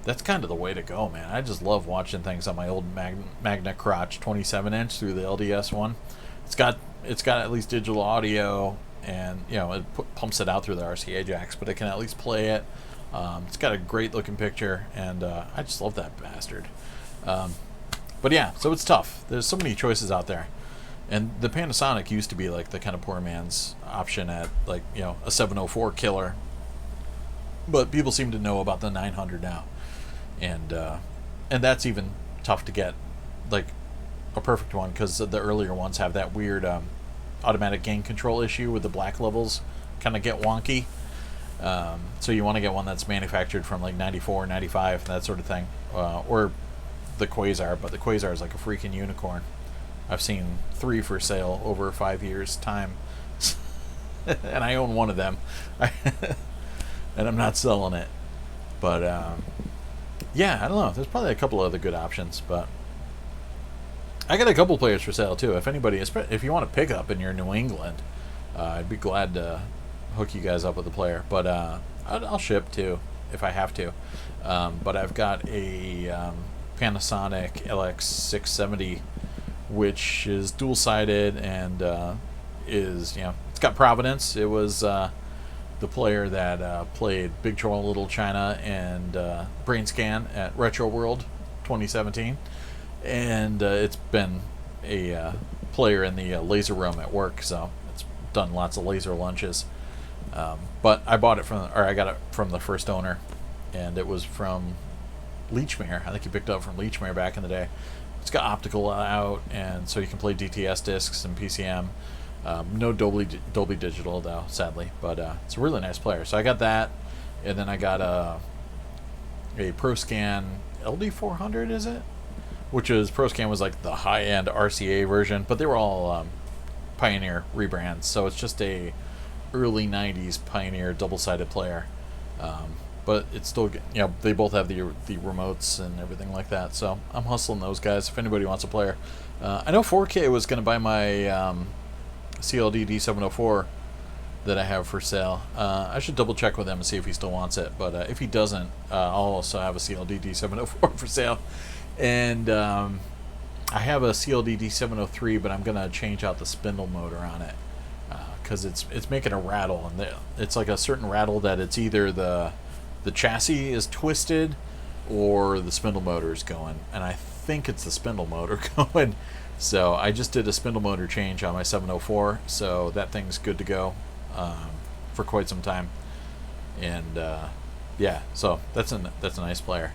that's kind of the way to go, man. I just love watching things on my old Magna Crotch 27-inch through the LDS1. It's got at least digital audio, and it pumps it out through the RCA jacks, but it can at least play it. It's got a great looking picture, and I just love that bastard. But yeah, so it's tough. There's so many choices out there, and the Panasonic used to be like the kind of poor man's option at like a 704 killer, but people seem to know about the 900 now, and that's even tough to get like a perfect one because the earlier ones have that weird automatic gain control issue with the black levels kind of get wonky. So you want to get one that's manufactured from like 94, 95, that sort of thing, or the Quasar, but the Quasar is like a freaking unicorn. I've seen 3 for sale over 5 years time, and I own one of them, and I'm not selling it. But yeah, I don't know. There's probably a couple other good options, but I got a couple players for sale too. If you want to pick up and you're in New England, I'd be glad to hook you guys up with a player. But I'll ship too if I have to. But I've got a Panasonic LX670, which is dual-sided and is it's got provenance. It was the player that played Big Trouble in Little China and Brain Scan at Retro World 2017. And it's been a player in the laser room at work, so it's done lots of laser lunches. But I got it from the first owner, and it was from Leechmere. I think he picked it up from Leechmere back in the day. It's got optical out, and so you can play DTS discs and PCM. No Dolby Digital though, sadly, but it's a really nice player. So I got that, and then I got a ProScan LD400, is it? Which is ProScan was like the high-end RCA version, but they were all Pioneer rebrands. So it's just a early 90s Pioneer double-sided player. But it's still, they both have the remotes and everything like that. So I'm hustling those guys if anybody wants a player. I know 4K was going to buy my CLD D704 that I have for sale. I should double check with him and see if he still wants it. But if he doesn't, I'll also have a CLD D704 for sale. And I have a CLD D703, but I'm going to change out the spindle motor on it because it's making a rattle. And it's like a certain rattle that it's either the chassis is twisted or the spindle motor is going. And I think it's the spindle motor going. So I just did a spindle motor change on my 704, so that thing's good to go for quite some time. And yeah, so that's a nice player.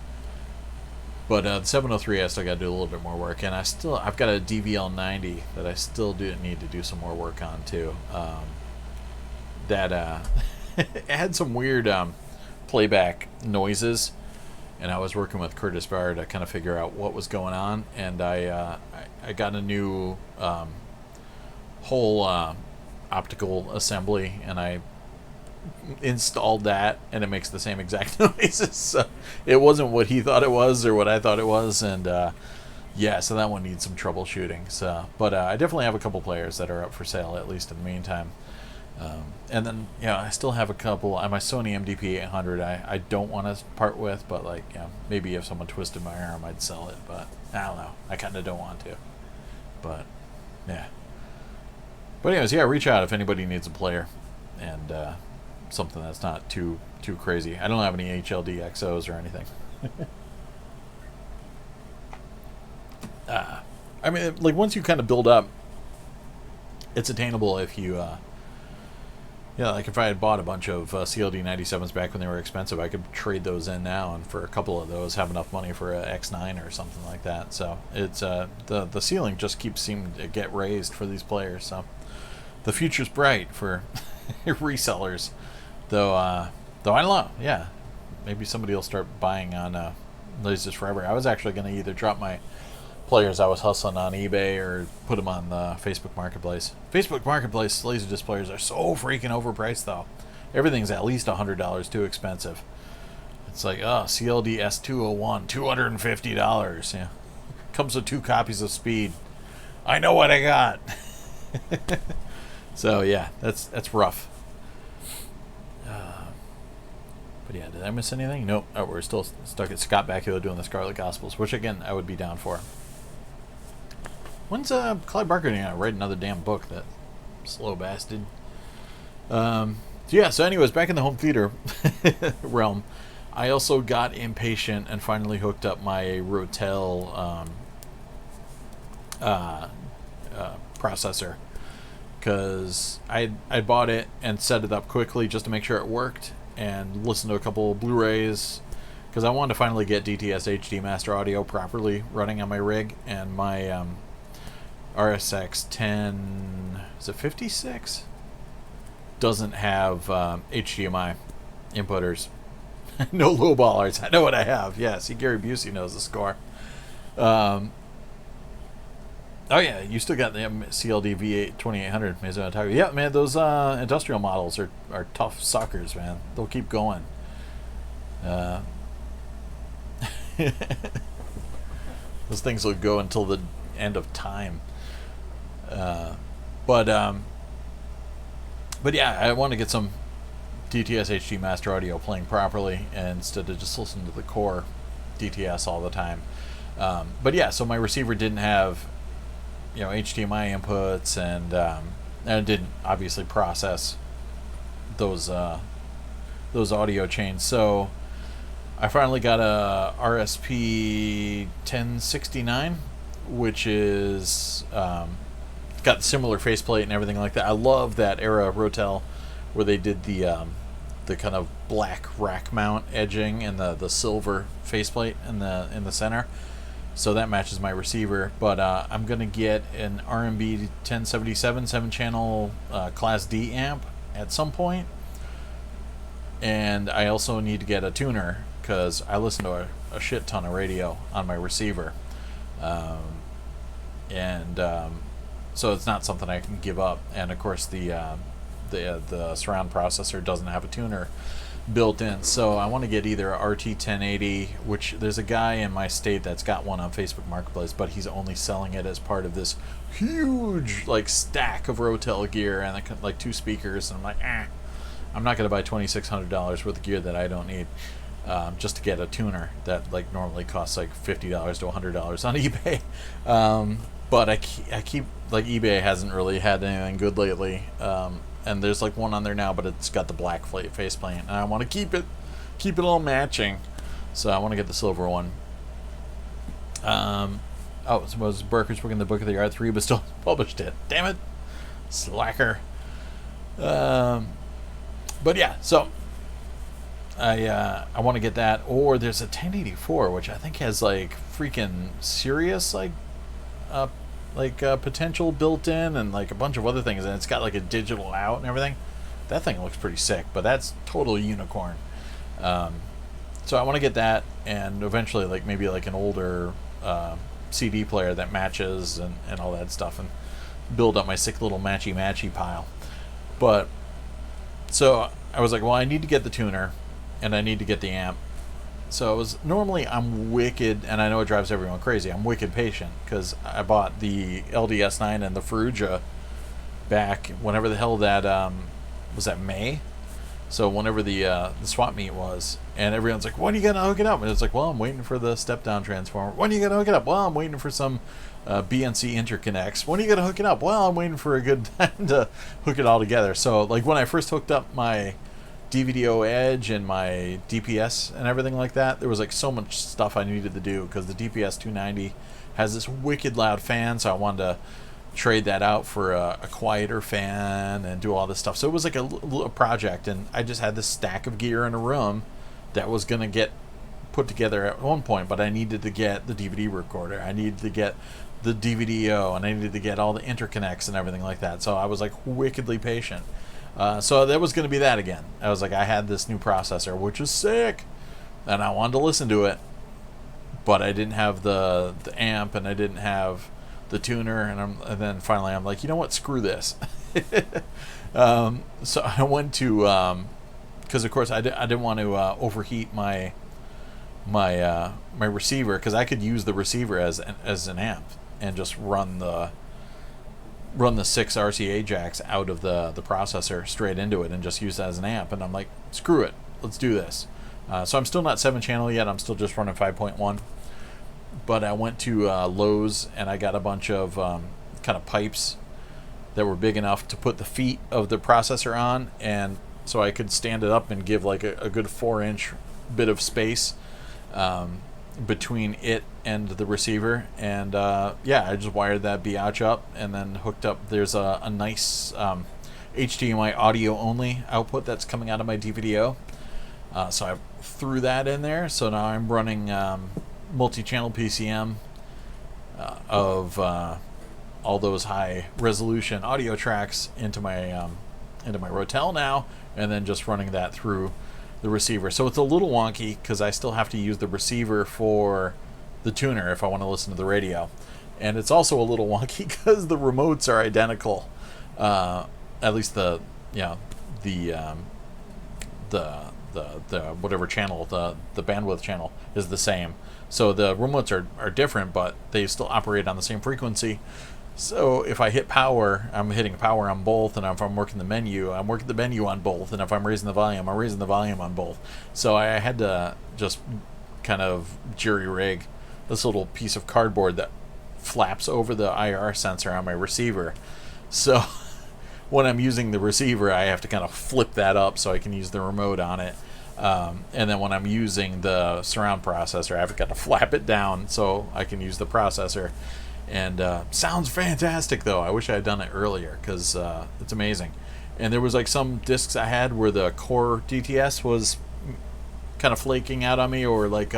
But the 703, I still got to do a little bit more work, and I've got a DVL90 that I still do need to do some more work on too. That it had some weird playback noises, and I was working with Curtis Barr to kind of figure out what was going on, and I got a new whole optical assembly, and I installed that, and it makes the same exact noises. So it wasn't what he thought it was or what I thought it was, and yeah, so that one needs some troubleshooting. So, but I definitely have a couple players that are up for sale, at least in the meantime. And then I still have a couple. My Sony MDP 800 I don't want to part with, but like maybe if someone twisted my arm I'd sell it, but I don't know, I kind of don't want to. But yeah, but anyways, reach out if anybody needs a player and something that's not too crazy. I don't have any HLD XOs or anything. I mean, like once you kind of build up, it's attainable if you like if I had bought a bunch of CLD 97s back when they were expensive, I could trade those in now, and for a couple of those have enough money for a X9 or something like that. So it's the ceiling just keeps seeming to get raised for these players. So the future's bright for resellers. Though I don't know. Yeah, maybe somebody will start buying on Laserdisc forever. I was actually going to either drop my players I was hustling on eBay or put them on the Facebook Marketplace. Facebook Marketplace Laserdisc players are so freaking overpriced, though. Everything's at least $100 too expensive. It's like, oh, CLD S201, $250. Yeah, comes with 2 copies of Speed. I know what I got. So yeah, that's rough. But yeah, did I miss anything? Nope. Oh, we're still stuck at Scott Bakula doing the Scarlet Gospels, which again I would be down for. When's Clive Barker gonna write another damn book? That slow bastard. So anyways, back in the home theater realm, I also got impatient and finally hooked up my Rotel processor, because I bought it and set it up quickly just to make sure it worked and listened to a couple of Blu-rays, because I wanted to finally get DTS HD Master Audio properly running on my rig, and my RSX 10, is it 56? Doesn't have HDMI inputters. No low ballers. I know what I have. Yeah, see, Gary Busey knows the score. Oh yeah, you still got the CLD V8 2800. Yeah, man, those industrial models are tough suckers, man. They'll keep going. Those things will go until the end of time. But yeah, I want to get some DTS HD Master Audio playing properly instead of just listening to the core DTS all the time. But yeah, so my receiver didn't have, HDMI inputs, and it didn't obviously process those audio chains. So I finally got a RSP 1069, which is got similar faceplate and everything like that. I love that era of Rotel where they did the kind of black rack mount edging and the silver faceplate in the center. So that matches my receiver. But I'm gonna get an RMB 1077 7-channel Class D amp at some point, and I also need to get a tuner because I listen to a shit ton of radio on my receiver, so it's not something I can give up. And of course the surround processor doesn't have a tuner built in, so I want to get either a RT 1080, which there's a guy in my state that's got one on Facebook Marketplace, but he's only selling it as part of this huge stack of Rotel gear and 2 speakers, and I'm like, I'm not going to buy $2,600 worth of gear that I don't need just to get a tuner that normally costs $50 to $100 on eBay. But I keep eBay hasn't really had anything good lately. And there's one on there now, but it's got the black faceplate, and I want to keep it all matching. So I want to get the silver one. Suppose Barker's working the Book of the Art 3, but still published it. Damn it, slacker. But yeah, so I want to get that, or there's a 1084, which I think has freaking serious potential built in, and a bunch of other things, and it's got a digital out and everything. That thing looks pretty sick, but that's total unicorn. So I want to get that, and eventually maybe an older CD player that matches and all that stuff, and build up my sick little matchy pile. But so I was well, I need to get the tuner and I need to get the amp. So I'm wicked, and I know it drives everyone crazy, I'm wicked patient, because I bought the LDS9 and the Ferrugia back whenever the hell that, was that May? So whenever the swap meet was, and everyone's when are you going to hook it up? And it's well, I'm waiting for the step-down transformer. When are you going to hook it up? Well, I'm waiting for some BNC interconnects. When are you going to hook it up? Well, I'm waiting for a good time to hook it all together. So when I first hooked up my DVDO Edge and my DPS and everything like that, there was so much stuff I needed to do, because the DPS 290 has this wicked loud fan, so I wanted to trade that out for a quieter fan and do all this stuff. So it was a project, and I just had this stack of gear in a room that was going to get put together at one point, but I needed to get the DVD recorder, I needed to get the DVDO, and I needed to get all the interconnects and everything like that. So I was wickedly patient. So that was going to be that again. I was I had this new processor, which is sick, and I wanted to listen to it, but I didn't have the amp, and I didn't have the tuner, and then finally I'm like, you know what, screw this. So I went to, because of course I didn't want to overheat my receiver, because I could use the receiver as an amp and just run the 6 RCA jacks out of the processor straight into it and just use that as an amp. And I'm like, screw it, let's do this. So I'm still not 7-channel yet. I'm still just running 5.1. But I went to Lowe's, and I got a bunch of kind of pipes that were big enough to put the feet of the processor on, and so I could stand it up and give like a good 4-inch bit of space between it and the receiver. And yeah, I just wired that biatch up and then hooked up. There's a nice HDMI audio only output that's coming out of my DVDO, so I threw that in there. So now I'm running multi-channel PCM of all those high resolution audio tracks into my Rotel now, and then just running that through the receiver. So it's a little wonky because I still have to use the receiver for the tuner if I want to listen to the radio, and it's also a little wonky because the remotes are identical. At least the whatever channel, the bandwidth channel is the same. So the remotes are different, but they still operate on the same frequency. So if I hit power, I'm hitting power on both, and if I'm working the menu, I'm working the menu on both, and if I'm raising the volume, I'm raising the volume on both. So I had to just kind of jury-rig this little piece of cardboard that flaps over the IR sensor on my receiver. So when I'm using the receiver, I have to kind of flip that up so I can use the remote on it. And then when I'm using the surround processor, I've got to flap it down so I can use the processor. And sounds fantastic, though. I wish I had done it earlier, because it's amazing. And there was like some discs I had where the core DTS was kind of flaking out on me, or like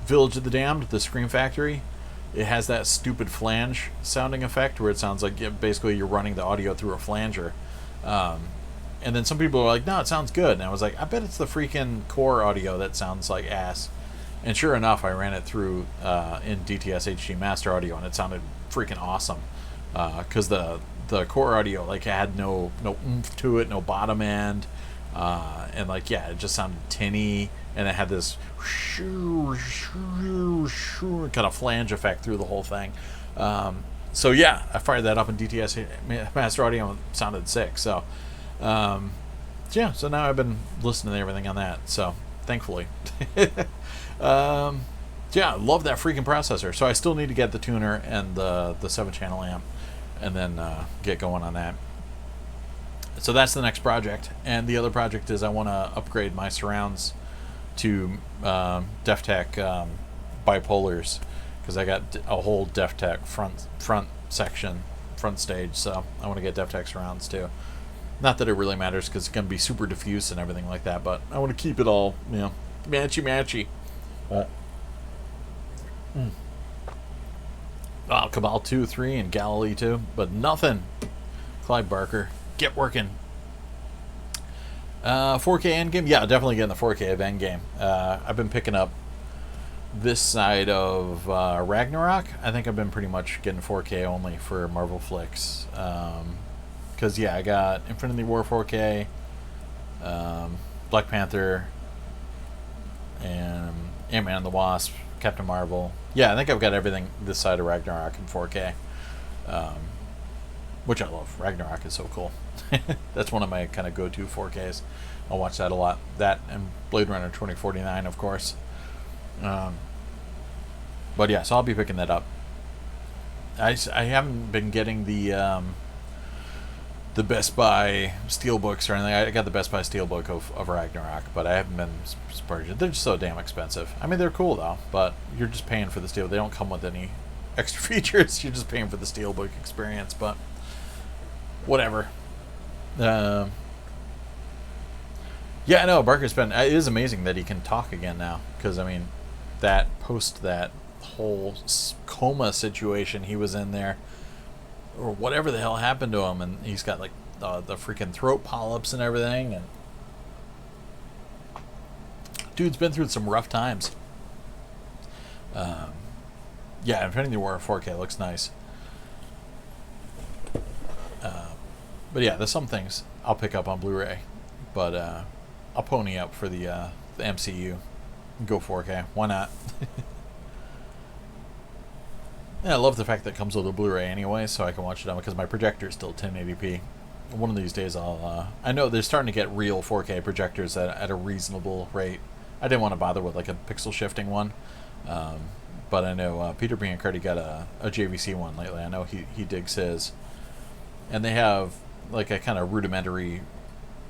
Village of the Damned, the Scream Factory. It has that stupid flange sounding effect where it sounds like basically you're running the audio through a flanger. And then some people are like, no, it sounds good. And I was like, I bet it's the freaking core audio that sounds like ass. And sure enough, I ran it through in DTS HD Master Audio, and it sounded freaking awesome. Because the core audio like had no oomph to it, no bottom end, and like yeah, it just sounded tinny, and it had this kind of flange effect through the whole thing. So yeah, I fired that up in DTS Master Audio, and it sounded sick. So yeah, so now I've been listening to everything on that. So thankfully. Yeah, I love that freaking processor. So I still need to get the tuner and the 7-channel amp, and then get going on that. So that's the next project. And the other project is I want to upgrade my surrounds to DefTech bipolars, because I got a whole DefTech front section, front stage. So I want to get DefTech surrounds too. Not that it really matters, because it's going to be super diffuse and everything like that, but I want to keep it all, matchy. Cabal 2, 3, and Galilee 2, but nothing. Clive Barker, get working. 4K Endgame? Yeah, definitely getting the 4K of Endgame. I've been picking up this side of Ragnarok. I think I've been pretty much getting 4K only for Marvel flicks. Because, yeah, I got Infinity War 4K, Black Panther, and Ant-Man and the Wasp, Captain Marvel. Yeah, I think I've got everything this side of Ragnarok in 4K, which I love. Ragnarok is so cool. That's one of my kind of go-to 4Ks. I'll watch that a lot. That and Blade Runner 2049, of course. But yeah, so I'll be picking that up. I haven't been getting the Best Buy Steelbooks or anything. I got the Best Buy Steelbook of Ragnarok, but I haven't been splurging. They're just so damn expensive. I mean, they're cool though, but you're just paying for the steel. They don't come with any extra features. You're just paying for the Steelbook experience, but whatever. Yeah, I know Barker's been. It is amazing that he can talk again now, because I mean, that whole coma situation he was in there, or whatever the hell happened to him, and he's got like the freaking throat polyps and everything, and dude's been through some rough times. Yeah, Infinity War 4K looks nice. But yeah, there's some things I'll pick up on Blu-ray, but I'll pony up for the MCU and go 4K. Why not? Yeah, I love the fact that it comes with a Blu-ray anyway, so I can watch it on because my projector is still 1080p. One of these days I know they're starting to get real 4K projectors at a reasonable rate. I didn't want to bother with like a pixel shifting one, but I know Peter Biancardi got a JVC one lately. I know he digs his, and they have like a kind of rudimentary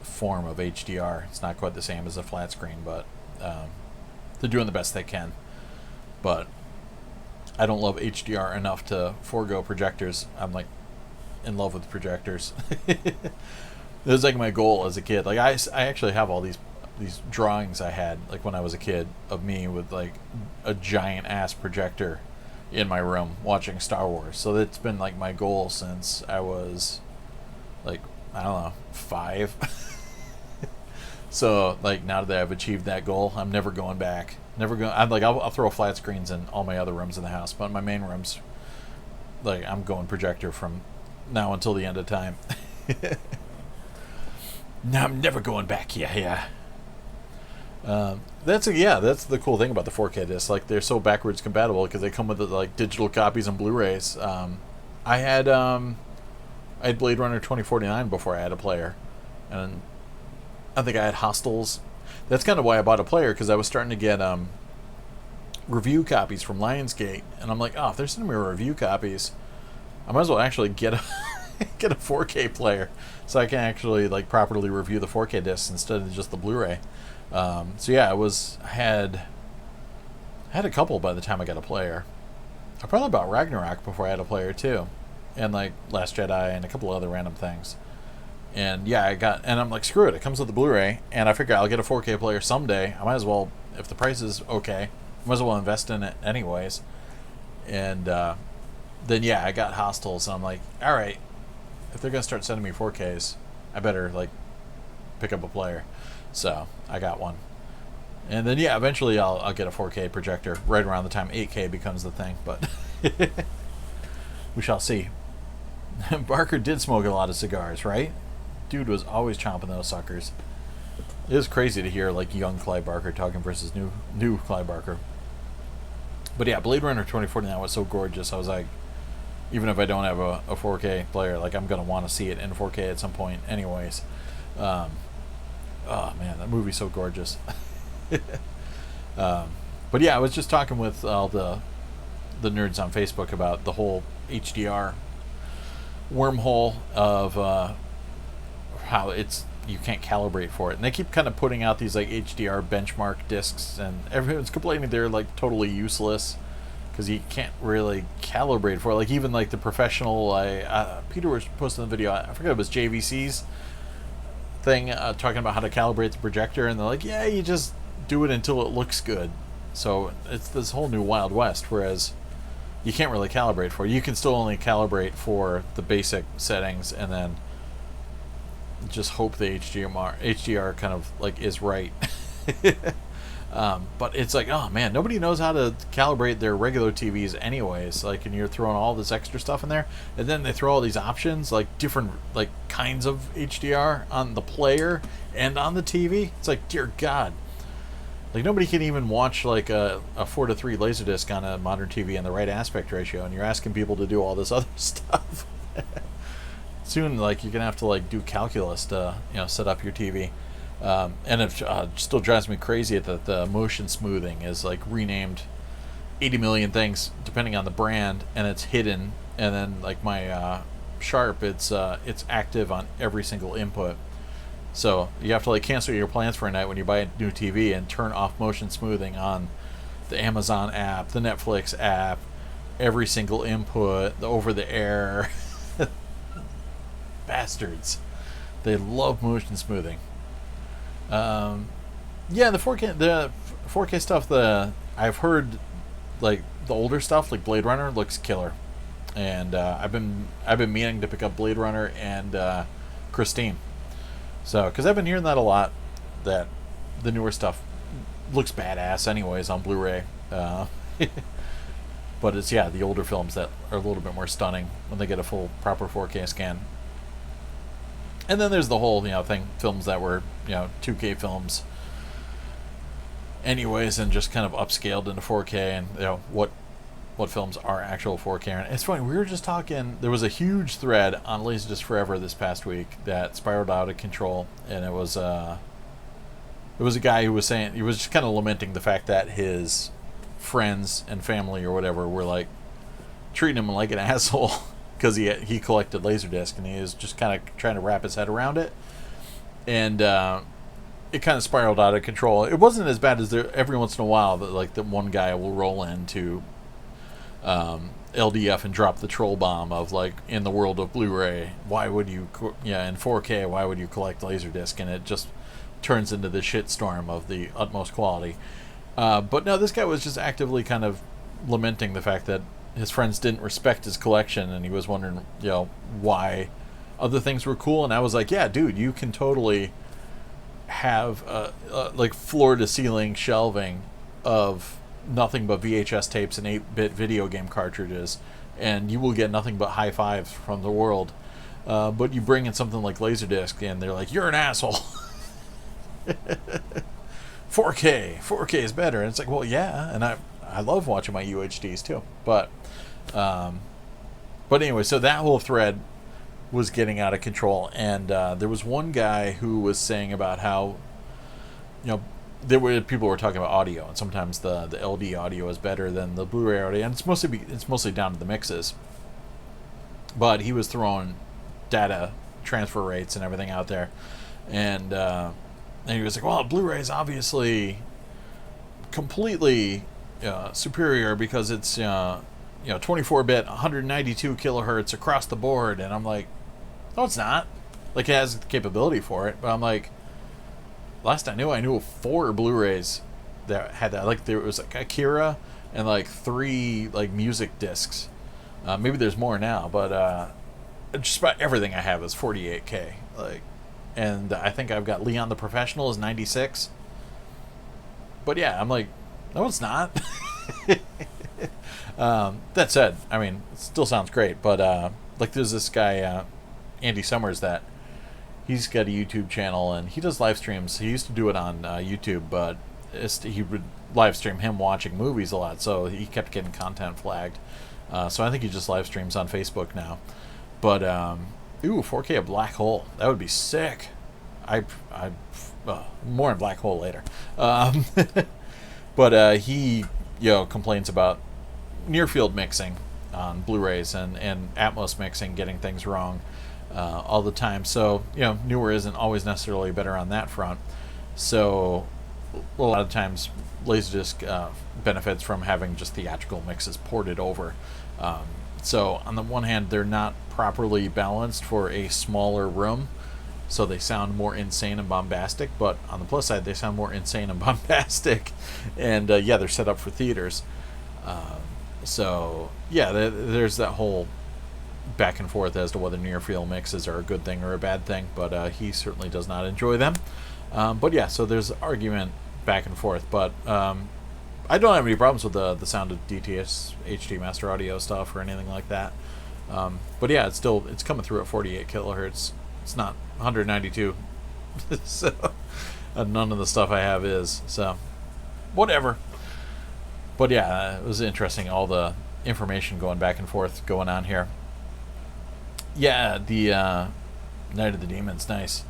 form of HDR. It's not quite the same as a flat screen, but they're doing the best they can. But I don't love HDR enough to forego projectors. I'm like in love with projectors. It was like my goal as a kid. Like I actually have all these drawings I had like when I was a kid of me with like a giant ass projector in my room watching Star Wars. So it's been like my goal since I was like, I don't know, 5. So like now that I've achieved that goal, I'm never going back. Never going. I'll throw flat screens in all my other rooms in the house, but in my main rooms, like I'm going projector from now until the end of time. No, I'm never going back. Yeah. That's the cool thing about the 4K discs. Like they're so backwards compatible because they come with like digital copies and Blu-rays. I had Blade Runner 2049 before I had a player, and I think I had Hostels. That's kind of why I bought a player, because I was starting to get review copies from Lionsgate, and I'm like, oh, if they're sending me review copies, I might as well actually get a get a 4K player, so I can actually like properly review the 4K discs instead of just the Blu-ray. So yeah, I had a couple by the time I got a player. I probably bought Ragnarok before I had a player too, and like Last Jedi and a couple other random things. And yeah, I'm like, screw it, it comes with the Blu-ray, and I figure I'll get a 4K player someday. I might as well, if the price is okay, I might as well invest in it anyways. And then yeah, I got Hostels, and I'm like, all right, if they're gonna start sending me 4Ks, I better like pick up a player. So I got one, and then yeah, eventually I'll get a 4K projector right around the time 8K becomes the thing, but we shall see. Barker did smoke a lot of cigars, right? Dude was always chomping those suckers. It was crazy to hear like young Clive Barker talking versus new Clive Barker. But yeah, Blade Runner 2049 was so gorgeous. I was like, even if I don't have a 4K player, like I'm gonna want to see it in 4K at some point, anyways. Oh man, that movie's so gorgeous. But yeah, I was just talking with all the nerds on Facebook about the whole HDR wormhole of how you can't calibrate for it, and they keep kind of putting out these like HDR benchmark discs, and everyone's complaining they're like totally useless because you can't really calibrate for it. Like even like the professional, Peter was posting the video, I forget, it was JVC's thing, talking about how to calibrate the projector, and they're like, yeah, you just do it until it looks good. So it's this whole new Wild West, whereas you can't really calibrate for it. You can still only calibrate for the basic settings, and then just hope the HDR kind of like is right. But it's like, oh man, nobody knows how to calibrate their regular TVs anyways. Like, and you're throwing all this extra stuff in there, and then they throw all these options, like different like kinds of HDR on the player and on the TV. It's like, dear God. Like nobody can even watch like a 4:3 Laserdisc on a modern TV in the right aspect ratio, and you're asking people to do all this other stuff. Soon, like you're gonna have to like do calculus to set up your TV, and it still drives me crazy that the motion smoothing is like renamed 80 million things depending on the brand, and it's hidden. And then like my Sharp, it's active on every single input. So you have to like cancel your plans for a night when you buy a new TV and turn off motion smoothing on the Amazon app, the Netflix app, every single input, the over-the-air. Bastards. They love motion smoothing. Yeah, the 4K stuff. I've heard like the older stuff, like Blade Runner, looks killer, and I've been meaning to pick up Blade Runner and Christine. So, because I've been hearing that a lot, that the newer stuff looks badass anyways on Blu-ray. But it's, yeah, the older films that are a little bit more stunning when they get a full proper 4K scan. And then there's the whole, thing, films that were, 2K films anyways, and just kind of upscaled into 4K, and what films are actual 4K. And it's funny, we were just talking, there was a huge thread on Laserdisc Forever this past week that spiraled out of control, and it was a guy who was saying, he was just kind of lamenting the fact that his friends and family or whatever were like treating him like an asshole because he collected Laserdisc, and he was just kind of trying to wrap his head around it, and it kind of spiraled out of control. It wasn't as bad as there every once in a while that like the one guy will roll into LDF and drop the troll bomb of like, in the world of Blu-ray, why would you in 4K, why would you collect Laserdisc, and it just turns into the shitstorm of the utmost quality. But no, this guy was just actively kind of lamenting the fact that his friends didn't respect his collection, and he was wondering, why other things were cool. And I was like, yeah, dude, you can totally have like floor-to-ceiling shelving of nothing but VHS tapes and 8-bit video game cartridges, and you will get nothing but high fives from the world. But you bring in something like Laserdisc, and they're like, you're an asshole. 4K is better. And it's like, well, yeah, and I love watching my UHDs too. But anyway, so that whole thread was getting out of control, and there was one guy who was saying about how, people were talking about audio, and sometimes the LD audio is better than the Blu-ray audio, and it's mostly down to the mixes. But he was throwing data transfer rates and everything out there, and he was like, well, Blu-ray is obviously completely superior because it's 24-bit, 192 kilohertz across the board. And I'm like, no, it's not. Like, it has the capability for it, but I'm like, last I knew of 4 Blu-rays that had that. Like, there was like Akira and like 3 like music discs. Maybe there's more now, but just about everything I have is 48K. Like, and I think I've got Leon the Professional is 96. But yeah, I'm like, no, it's not. That said, I mean, it still sounds great. But like, there's this guy, Andy Summers, that he's got a YouTube channel, and he does live streams. He used to do it on YouTube, but he would live stream him watching movies a lot, so he kept getting content flagged. So I think he just live streams on Facebook now. But 4K a black hole, that would be sick. More on black hole later. But he complains about near field mixing on Blu-rays and Atmos mixing, getting things wrong all the time. So newer isn't always necessarily better on that front. So a lot of times Laserdisc benefits from having just theatrical mixes ported over. So on the one hand, they're not properly balanced for a smaller room, so they sound more insane and bombastic. But on the plus side, they sound more insane and bombastic, and they're set up for theaters. So there's that whole back and forth as to whether near field mixes are a good thing or a bad thing. But he certainly does not enjoy them. So there's argument back and forth. But I don't have any problems with the sound of DTS HD Master Audio stuff or anything like that. But yeah, it's coming through at 48 kilohertz. It's not 192. So none of the stuff I have is. So whatever. But yeah, it was interesting, all the information going back and forth going on here. Yeah, the Night of the Demons, nice.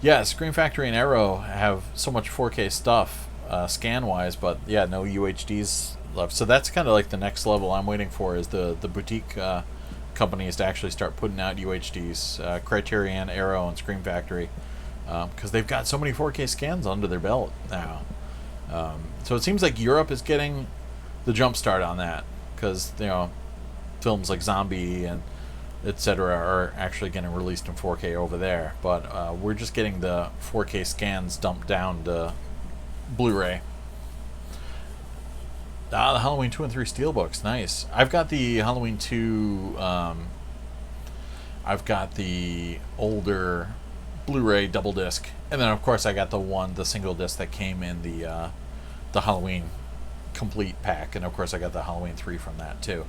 Yeah, Scream Factory and Arrow have so much 4K stuff scan-wise, but yeah, no UHDs left. So that's kind of like the next level I'm waiting for, is the boutique companies to actually start putting out UHDs, Criterion, Arrow, and Scream Factory, because they've got so many 4K scans under their belt now. So it seems like Europe is getting the jump start on that, because films like Zombie and etc. are actually getting released in 4K over there, but we're just getting the 4K scans dumped down to Blu-ray. The Halloween 2 and 3 Steelbooks, nice. I've got the Halloween 2, I've got the older Blu-ray double disc, and then of course I got the single disc that came in the Halloween complete pack, and of course I got the Halloween 3 from that too.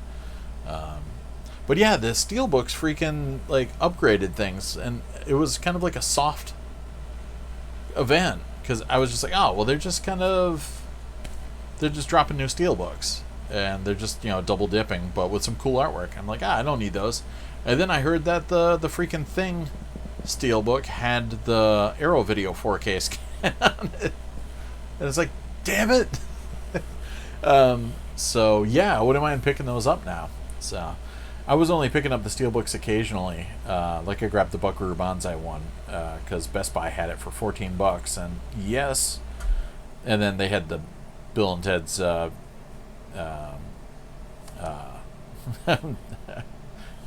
But yeah, the Steelbooks freaking like upgraded things, and it was kind of like a soft event because I was just like, oh well, they're just dropping new Steelbooks, and they're just double dipping, but with some cool artwork. I'm like, I don't need those. And then I heard that the freaking Thing Steelbook had the Arrow Video 4K scan on it, and it's like, damn it. So yeah, I wouldn't mind picking those up now. So I was only picking up the Steelbooks occasionally. Like I grabbed the Buckaroo Banzai one because Best Buy had it for $14, and yes, and then they had the Bill and Ted's.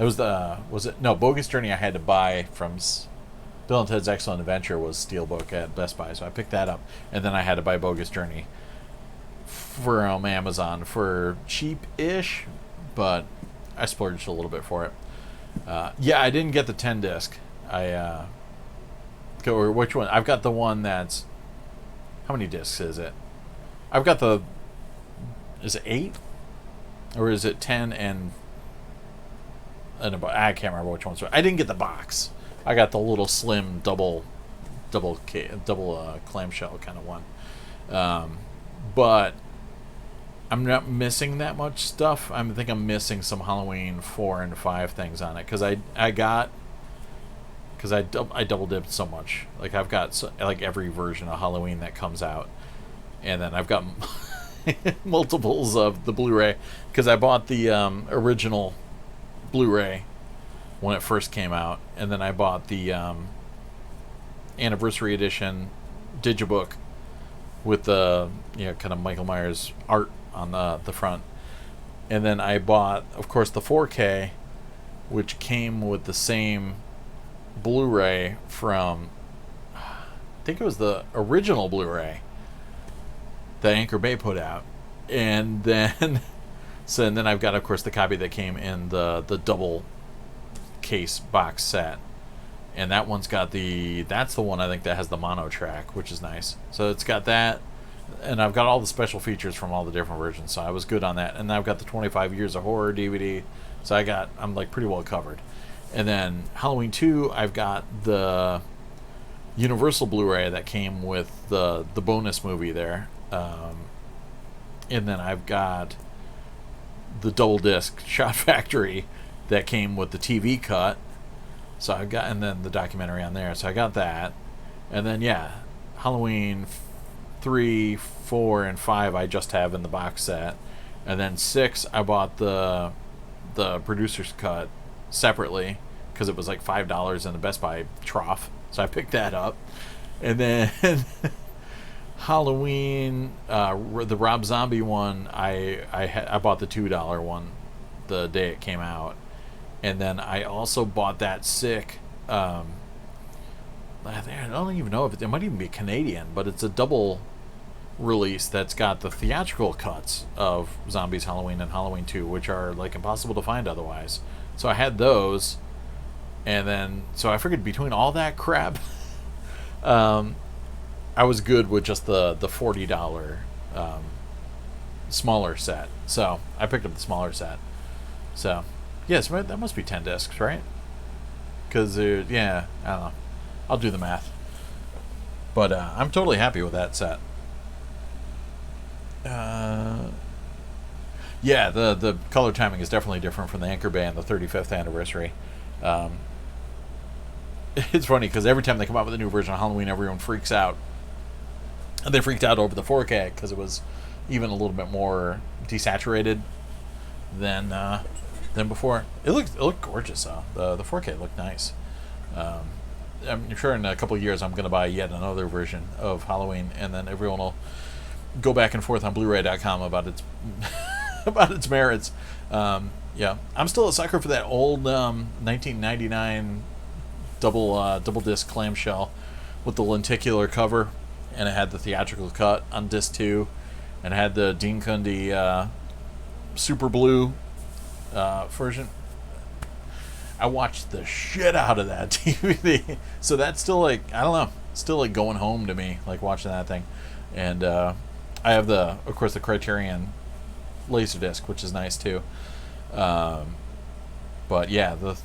Bogus Journey I had to buy from Bill and Ted's Excellent Adventure was Steelbook at Best Buy, so I picked that up, and then I had to buy Bogus Journey from Amazon for cheap-ish, but I splurged a little bit for it. Yeah, I didn't get the 10 disc. Or which one? I've got the one that's, how many discs is it? I've got the, is it 8? Or is it 10 and I can't remember which one's. I didn't get the box. I got the little slim double clamshell kind of one. But I'm not missing that much stuff. I think I'm missing some Halloween 4 and 5 things on it because I double dipped so much. Like I've got like every version of Halloween that comes out, and then I've got multiples of the Blu-ray because I bought the original Blu-ray when it first came out, and then I bought the anniversary edition digibook with the kind of Michael Myers art on the front, and then I bought, of course, the 4K, which came with the same Blu-ray from, I think it was the original Blu-ray that Anchor Bay put out, and then and then I've got, of course, the copy that came in the double case box set, and that one's got that's the one I think that has the mono track, which is nice. So it's got that, and I've got all the special features from all the different versions, so I was good on that. And I've got the 25 Years of Horror DVD, so I'm like pretty well covered. And then Halloween 2, I've got the Universal Blu-ray that came with the bonus movie there, and then I've got the double disc Shot Factory that came with the TV cut. So I got, and then the documentary on there. So I got that, and then Halloween 3, 4, and 5 I just have in the box set, and then 6 I bought the producer's cut separately because it was like $5 in the Best Buy trough. So I picked that up, and then Halloween, the Rob Zombie one, I bought the $2 one the day it came out, and then I also bought that sick. I don't even know if it might even be Canadian, but it's a double release that's got the theatrical cuts of Zombies Halloween and Halloween 2, which are like impossible to find otherwise. So I had those, and then so I figured between all that crap, I was good with just the $40 smaller set. So I picked up the smaller set. So yes, that must be 10 discs, right? Because I don't know. I'll do the math. But I'm totally happy with that set. The color timing is definitely different from the Anchor Bay and the 35th anniversary. It's funny because every time they come out with a new version of Halloween, everyone freaks out. And they freaked out over the 4K because it was even a little bit more desaturated than before. It looked gorgeous though. The 4K looked nice. I'm sure in a couple of years I'm going to buy yet another version of Halloween, and then everyone will go back and forth on Blu-ray.com about its about its merits. I'm still a sucker for that old 1999 double disc clamshell with the lenticular cover, and it had the theatrical cut on disc 2, and it had the Dean Cundy Super Blue version. I watched the shit out of that DVD. So that's still like, I don't know, still like going home to me, like watching that thing. And I have of course, the Criterion Laserdisc, which is nice too. Um, but yeah, the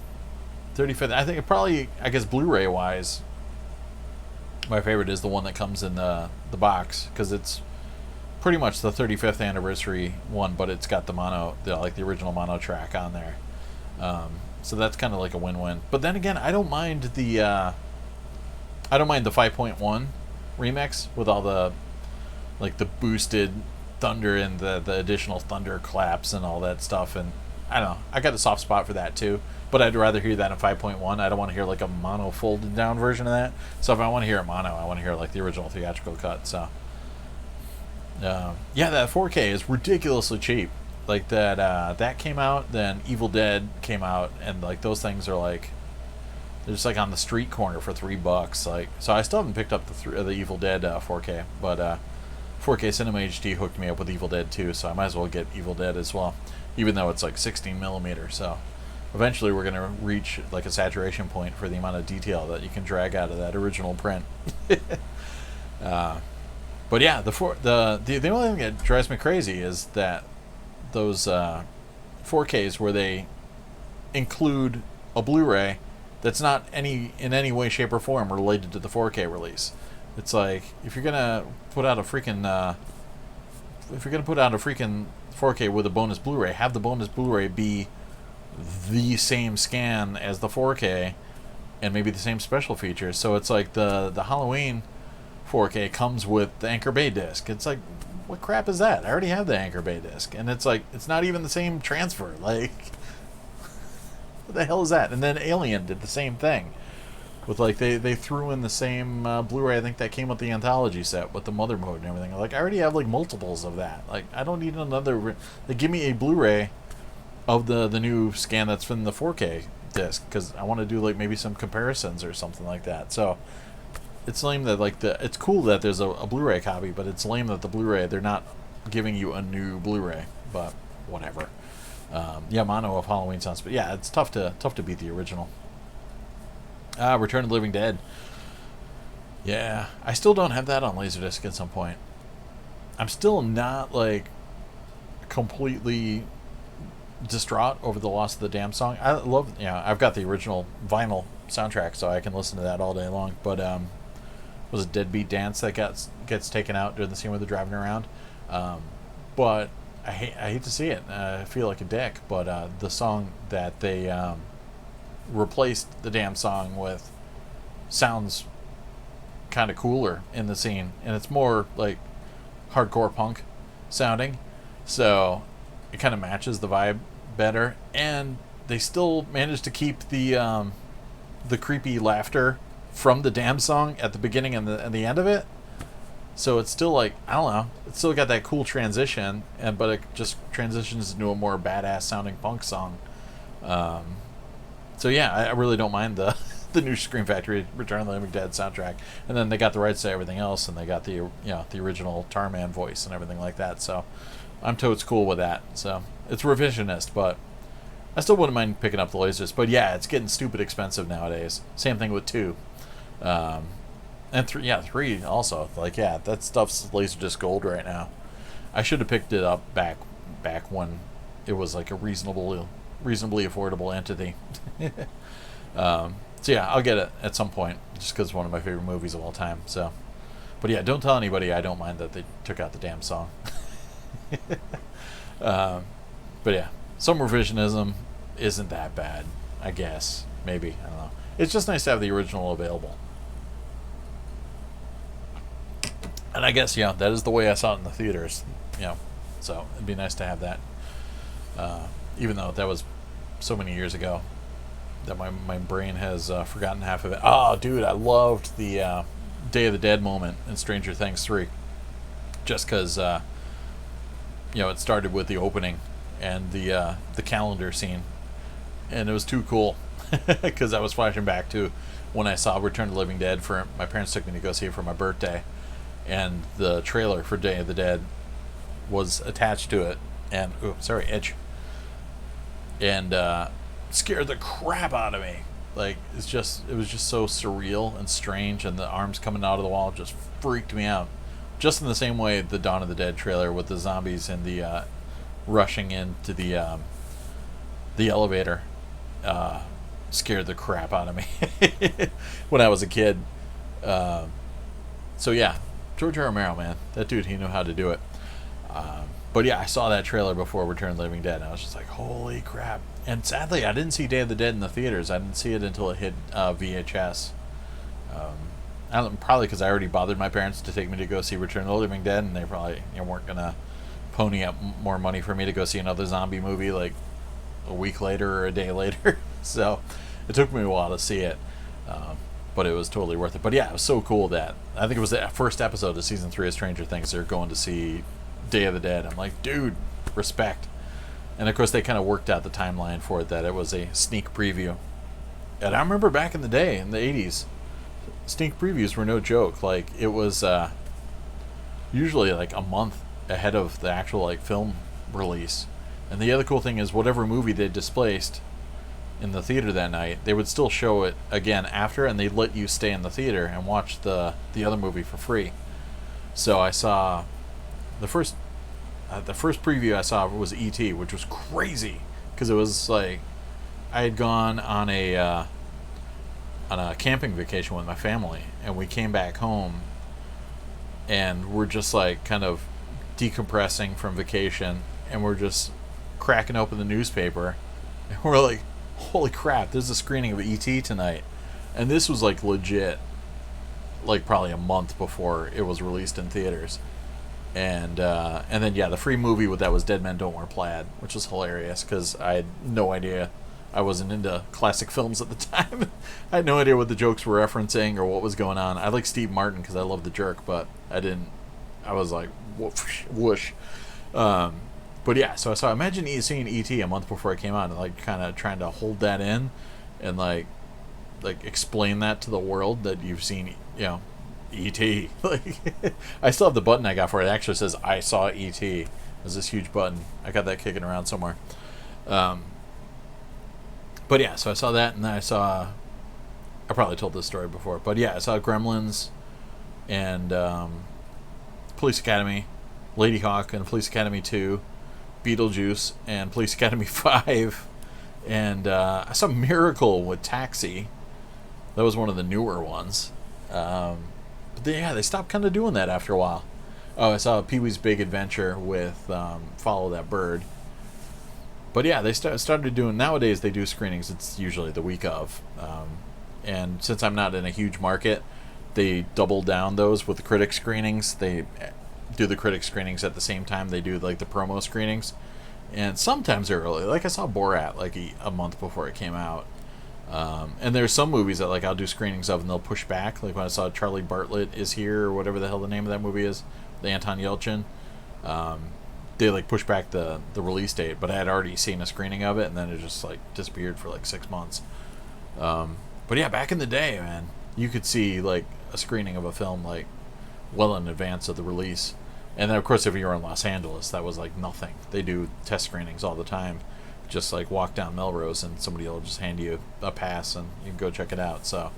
35th. I think I guess Blu-ray wise, my favorite is the one that comes in the box, because it's pretty much the 35th anniversary one, but it's got the original mono track on there. So that's kind of like a win-win. But then again, I don't mind the 5.1 remix with all the boosted thunder and the additional thunder claps and all that stuff. And I don't know, I got a soft spot for that too. But I'd rather hear that in 5.1. I don't want to hear like a mono folded down version of that. So if I want to hear it mono, I want to hear like the original theatrical cut. So yeah, that 4K is ridiculously cheap. Like that came out, then Evil Dead came out, and like those things are like, they're just like on the street corner for $3. Like, so I still haven't picked up the Evil Dead 4K, but 4K Cinema HD hooked me up with Evil Dead 2, so I might as well get Evil Dead as well, even though it's like 16 millimeter. So eventually we're gonna reach like a saturation point for the amount of detail that you can drag out of that original print. But yeah, the only thing that drives me crazy is that those 4Ks where they include a Blu-ray that's not in any way, shape, or form related to the 4K release. It's like, if you're gonna put out a freaking 4K with a bonus Blu-ray, have the bonus Blu-ray be the same scan as the 4K, and maybe the same special features. So it's like the Halloween 4K comes with the Anchor Bay disc. It's like, what crap is that? I already have the Anchor Bay disc, and it's like, it's not even the same transfer. Like, what the hell is that? And then Alien did the same thing with like, they threw in the same Blu-ray, I think, that came with the anthology set with the mother mode and everything. Like, I already have like multiples of that. Like, I don't need another. They give me a Blu-ray of the new scan that's in the 4K disc, because I want to do like maybe some comparisons or something like that. So it's lame that like it's cool that there's a Blu-ray copy, but it's lame that the Blu-ray, they're not giving you a new Blu-ray. But whatever. Yeah, mono of Halloween sounds, but yeah, it's tough to beat the original. Return of the Living Dead. Yeah, I still don't have that on Laserdisc at some point. I'm still not like completely distraught over the loss of the damn song. I love, I've got the original vinyl soundtrack, so I can listen to that all day long. But was it Deadbeat Dance that gets taken out during the scene where they're driving around? But I hate to see it. I feel like a dick. But the song that they replaced the damn song with sounds kind of cooler in the scene, and it's more like hardcore punk sounding, so it kind of matches the vibe better. And they still managed to keep the creepy laughter from the damn song at the beginning and the end of it. So it's still like, I don't know, it's still got that cool transition, but it just transitions into a more badass sounding punk song. So yeah, I really don't mind the new Scream Factory Return of the Living Dead soundtrack. And then they got the rights to everything else, and they got the original Tarman voice and everything like that. So I'm totes cool with that. So it's revisionist, but I still wouldn't mind picking up the Laserdisc. But yeah, it's getting stupid expensive nowadays. Same thing with 2. And 3, 3 also. Like, yeah, that stuff's Laserdisc gold right now. I should have picked it up back when it was like a reasonably affordable entity. So yeah, I'll get it at some point, just because it's one of my favorite movies of all time. So, but yeah, don't tell anybody I don't mind that they took out the damn song. But yeah, some revisionism isn't that bad, I guess. Maybe, I don't know. It's just nice to have the original available. And I guess, that is the way I saw it in the theaters. So it'd be nice to have that. Even though that was so many years ago that my brain has forgotten half of it. Oh, dude, I loved the Day of the Dead moment in Stranger Things 3. Just because, it started with the opening and the calendar scene. And it was too cool. Because I was flashing back to when I saw Return of the Living Dead. My parents took me to go see it for my birthday. And the trailer for Day of the Dead was attached to it. And, itch. And scared the crap out of me. Like, it was just so surreal and strange, and the arms coming out of the wall just freaked me out. just in the same way the Dawn of the Dead trailer with the zombies and the rushing into the elevator scared the crap out of me when I was a kid. So yeah, George R. Romero, man, that dude, he knew how to do it. But yeah, I saw that trailer before Return of the Living Dead, and I was just like, holy crap. And sadly, I didn't see Day of the Dead in the theaters. I didn't see it until it hit VHS. Probably because I already bothered my parents to take me to go see Return of the Living Dead, and they probably weren't going to pony up more money for me to go see another zombie movie like a week later or a day later. So it took me a while to see it. But it was totally worth it. But yeah, it was so cool that I think it was the first episode of season 3 of Stranger Things. They're going to see Day of the Dead. I'm like, dude, respect. And of course, they kind of worked out the timeline for it, that it was a sneak preview. And I remember back in the day, in the 80s, sneak previews were no joke. Like, it was usually like a month ahead of the actual like film release. And the other cool thing is, whatever movie they displaced in the theater that night, they would still show it again after, and they'd let you stay in the theater and watch the other movie for free. So I saw the first preview I saw was E.T., which was crazy because it was like I had gone on a camping vacation with my family, and we came back home and we're just like kind of decompressing from vacation, and we're just cracking open the newspaper, and we're like, holy crap, there's a screening of E.T. tonight. And this was like legit, like probably a month before it was released in theaters. And then yeah, the free movie with that was Dead Men Don't Wear Plaid, which was hilarious because I had no idea. I wasn't into classic films at the time. I had no idea what the jokes were referencing or what was going on. I like Steve Martin because I love The Jerk, but I was like, whoosh. But yeah, so imagine seeing E.T. a month before it came out and like kind of trying to hold that in and like explain that to the world that you've seen, E.T. Like, I still have the button I got for it. It actually says I saw E.T. There's this huge button. I got that kicking around somewhere. But yeah, so I saw that, and then I probably told this story before, but yeah, I saw Gremlins and Police Academy, Lady Hawk and Police Academy 2, Beetlejuice and Police Academy 5, and I saw Miracle with Taxi. That was one of the newer ones. But they stopped kind of doing that after a while. Oh, I saw Pee-wee's Big Adventure with Follow That Bird. But yeah, they started doing, nowadays they do screenings, it's usually the week of. And since I'm not in a huge market, they double down those with the critic screenings. They do the critic screenings at the same time they do like the promo screenings. And sometimes they're early. Like I saw Borat like a month before it came out. And there's some movies that like I'll do screenings of and they'll push back. Like when I saw Charlie Bartlett Is Here, or whatever the hell the name of that movie is, the Anton Yelchin. They like push back the release date, but I had already seen a screening of it, and then it just like disappeared for like 6 months. But yeah, back in the day, man, you could see like a screening of a film like well in advance of the release. And then of course if you were in Los Angeles, that was like nothing. They do test screenings all the time. Just like walk down Melrose and somebody will just hand you a pass and you can go check it out. So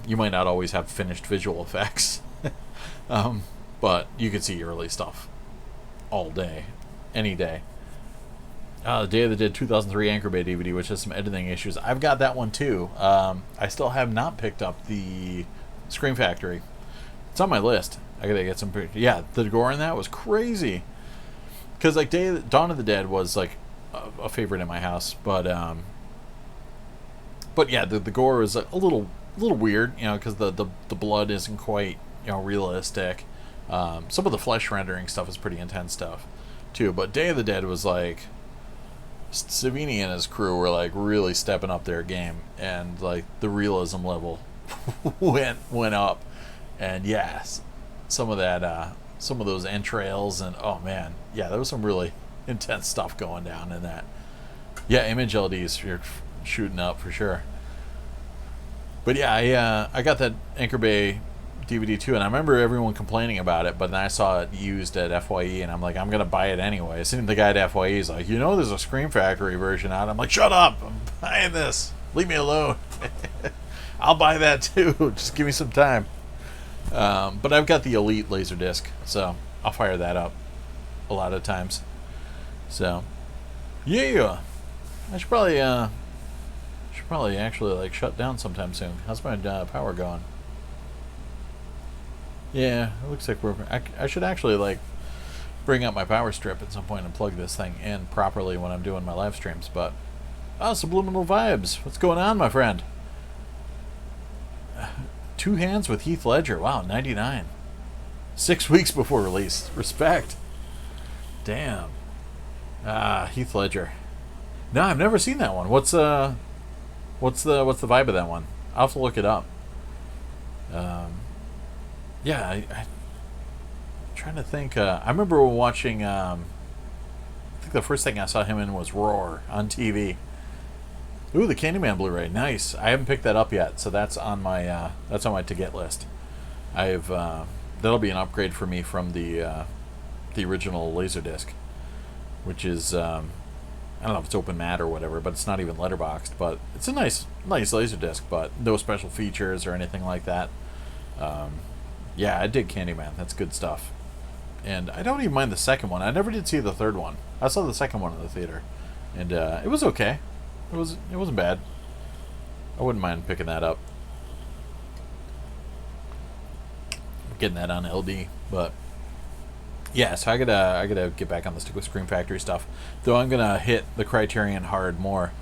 you might not always have finished visual effects, but you could see early stuff all day, any day. Day of the Dead 2003 Anchor Bay DVD, which has some editing issues. I've got that one too. I still have not picked up the Scream Factory. It's on my list. I gotta get some. Yeah, the gore in that was crazy. Because like Dawn of the Dead was like a favorite in my house, but yeah, the gore is a little weird, because the blood isn't quite realistic. Some of the flesh rendering stuff is pretty intense stuff too, but Day of the Dead was like Savini and his crew were like really stepping up their game, and like the realism level went up, and yes, some of those entrails, and oh man, yeah, there was some really intense stuff going down in that. Yeah, image LDs, you're shooting up for sure. But yeah, I got that Anchor Bay DVD too, and I remember everyone complaining about it, but then I saw it used at FYE, and I'm like, I'm gonna buy it anyway. I seen the guy at FYE is like, there's a Scream Factory version out. I'm like, shut up, I'm buying this, leave me alone. I'll buy that too, just give me some time. But I've got the Elite Laserdisc, so I'll fire that up a lot of times. So, yeah, I should probably actually like shut down sometime soon. How's my power going? Yeah, it looks like I should actually like bring up my power strip at some point and plug this thing in properly when I'm doing my live streams. But Subliminal Vibes, what's going on, my friend? Two Hands with Heath Ledger. Wow, 99. 6 weeks before release. Respect. Damn. Heath Ledger. No, I've never seen that one. What's the vibe of that one? I'll have to look it up. Yeah, I'm trying to think. I remember watching. I think the first thing I saw him in was Roar on TV. Ooh, the Candyman Blu-ray, nice. I haven't picked that up yet, so that's on my to get list. That'll be an upgrade for me from the original Laserdisc, which is I don't know if it's open mat or whatever, but it's not even letterboxed. But it's a nice Laserdisc, but no special features or anything like that. Yeah, I dig Candyman. That's good stuff. And I don't even mind the second one. I never did see the third one. I saw the second one in the theater, and it was okay. It wasn't bad. I wouldn't mind picking that up. Getting that on LD, but yeah. So I gotta get back on the stick with Scream Factory stuff. Though I'm gonna hit the Criterion hard more.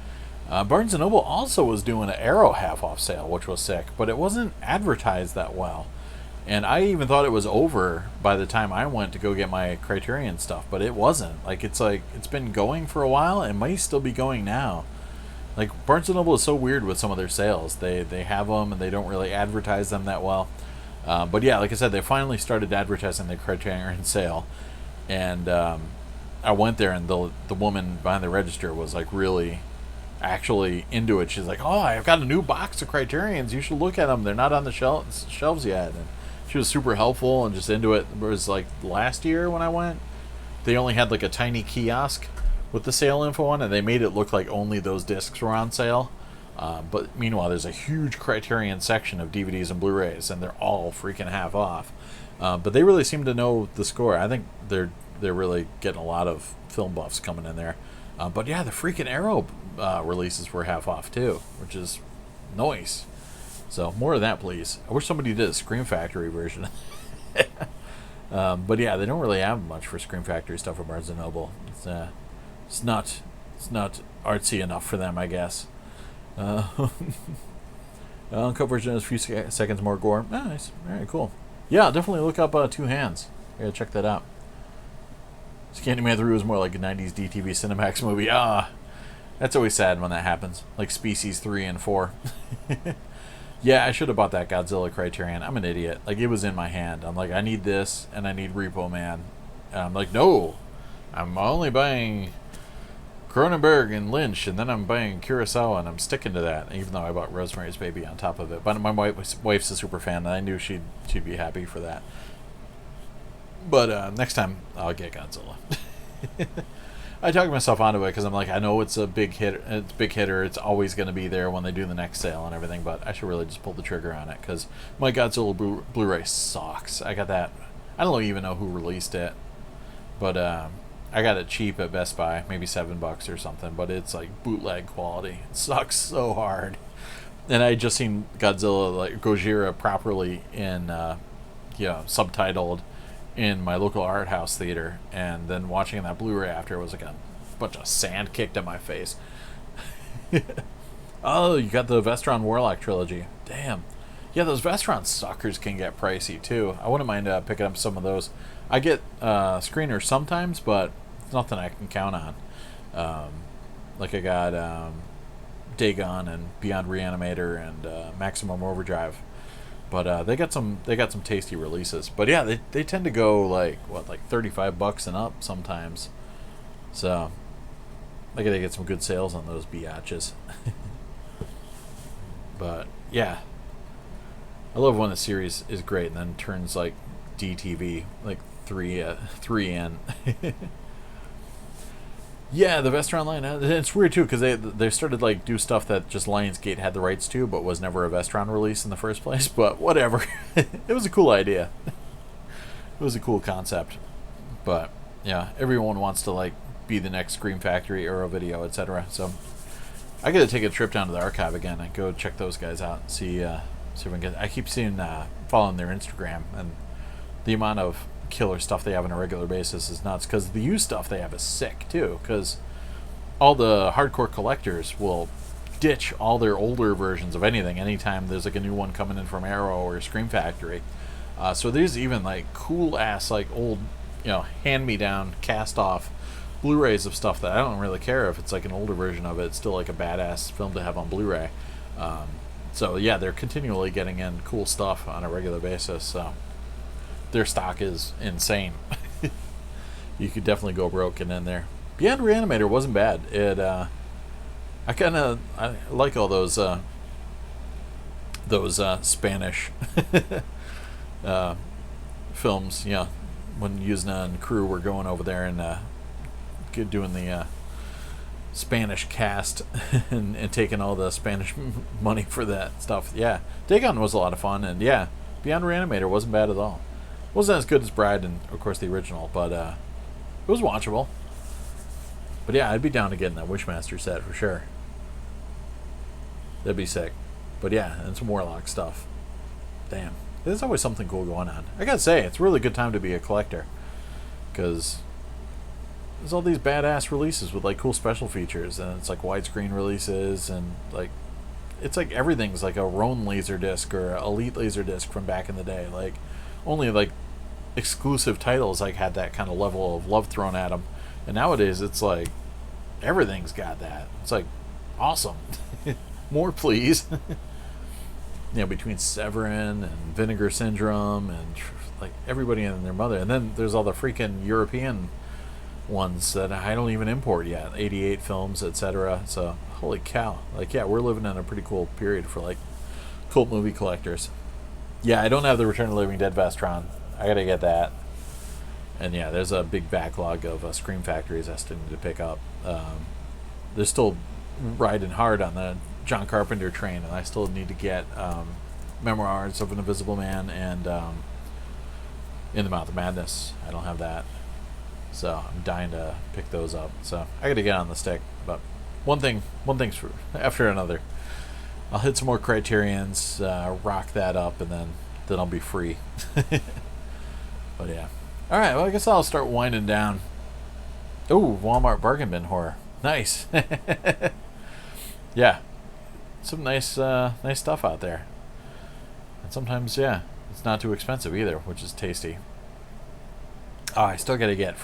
Barnes & Noble also was doing an Arrow half-off sale, which was sick, but it wasn't advertised that well. And I even thought it was over by the time I went to go get my Criterion stuff, but it wasn't. Like it's been going for a while. It might still be going now. Like Barnes & Noble is so weird with some of their sales. They have them and they don't really advertise them that well. But yeah, like I said, they finally started advertising the Criterion sale, and I went there, and the woman behind the register was like really actually into it. She's like, "Oh, I've got a new box of Criterions. You should look at them. They're not on the shelves yet." And she was super helpful and just into it. It was like last year when I went, they only had like a tiny kiosk with the sale info on, and they made it look like only those discs were on sale. But meanwhile, there's a huge Criterion section of DVDs and Blu-rays, and they're all freaking half off. But they really seem to know the score. I think they're really getting a lot of film buffs coming in there. But yeah, the freaking Arrow releases were half off too, which is nice. So more of that, please. I wish somebody did a Scream Factory version. But yeah, they don't really have much for Scream Factory stuff at Barnes & Noble. It's not artsy enough for them, I guess. Uncut version is a few seconds more gore. Nice. Alright, cool. Yeah, definitely look up Two Hands. I gotta check that out. Candyman 3 was more like a 90s DTV Cinemax movie. That's always sad when that happens. Like Species 3 and 4. Yeah, I should have bought that Godzilla Criterion. I'm an idiot. Like, it was in my hand. I'm like, I need this, and I need Repo Man. And I'm like, no! I'm only buying Cronenberg and Lynch, and then I'm buying Kurosawa, and I'm sticking to that, even though I bought Rosemary's Baby on top of it. But my wife's a super fan, and I knew she'd be happy for that. But next time, I'll get Godzilla. I talk myself onto it because I'm like, I know it's a big hit. It's a big hitter. It's always going to be there when they do the next sale and everything. But I should really just pull the trigger on it because my Godzilla Blu-ray sucks. I got that. I don't even know who released it, but I got it cheap at Best Buy, maybe $7 or something. But it's like bootleg quality. It sucks so hard. And I just seen Godzilla, like Gojira, properly in, subtitled in my local art house theater, and then watching that Blu-ray after was like a bunch of sand kicked in my face. Oh, you got the Vestron Warlock trilogy. Damn. Yeah, those Vestron suckers can get pricey too. I wouldn't mind picking up some of those. I get screeners sometimes, but it's nothing I can count on. Like I got Dagon and Beyond Reanimator and Maximum Overdrive. But they got some tasty releases. But yeah, they tend to go like $35 and up sometimes. So I gotta get some good sales on those biatches. But yeah, I love when the series is great and then turns like DTV, like three in. Yeah, the Vestron line. It's weird too because they started like do stuff that just Lionsgate had the rights to, but was never a Vestron release in the first place. But whatever, it was a cool idea. It was a cool concept. But yeah, everyone wants to like be the next Scream Factory, Arrow Video, etc. So I got to take a trip down to the archive again and go check those guys out. And see if we can get. I keep seeing following their Instagram, and the amount of killer stuff they have on a regular basis is nuts. Because the used stuff they have is sick too. Because all the hardcore collectors will ditch all their older versions of anything anytime there's like a new one coming in from Arrow or Scream Factory. So there's even like cool ass like old, hand me down cast off Blu-rays of stuff that I don't really care if it's like an older version of it. It's still like a badass film to have on Blu-ray. So yeah, they're continually getting in cool stuff on a regular basis. So their stock is insane. You could definitely go broke in there. Beyond Reanimator wasn't bad. I like all those Spanish films. Yeah, when Yuzna and crew were going over there and doing the Spanish cast and taking all the Spanish money for that stuff. Yeah, Dagon was a lot of fun, and yeah, Beyond Reanimator wasn't bad at all. Wasn't as good as Bride and of course the original, but it was watchable. But yeah, I'd be down to getting that Wishmaster set for sure. That'd be sick. But yeah, and some Warlock stuff. Damn, there's always something cool going on. I gotta say, it's a really good time to be a collector, because there's all these badass releases with like cool special features, and it's like widescreen releases, and like it's like everything's like a Roan Laserdisc or Elite Laserdisc from back in the day. Like only like exclusive titles like had that kind of level of love thrown at them, and nowadays it's like everything's got that. It's like awesome. More please. Between Severin and Vinegar Syndrome and like everybody and their mother, and then there's all the freaking European ones that I don't even import yet, 88 films, etc. So holy cow, like yeah, we're living in a pretty cool period for like cult movie collectors. Yeah, I don't have the Return of the Living Dead Vestron. I gotta get that. And yeah, there's a big backlog of Scream Factories I still need to pick up. They're still riding hard on the John Carpenter train, and I still need to get Memoirs of an Invisible Man and In the Mouth of Madness. I don't have that, so I'm dying to pick those up. So I got to get on the stick. But one thing's after another. I'll hit some more Criterions, rock that up, and then I'll be free. But yeah. All right. Well, I guess I'll start winding down. Oh, Walmart bargain bin horror. Nice. Yeah. Some nice stuff out there. And sometimes, yeah, it's not too expensive either, which is tasty. Oh, I still gotta get the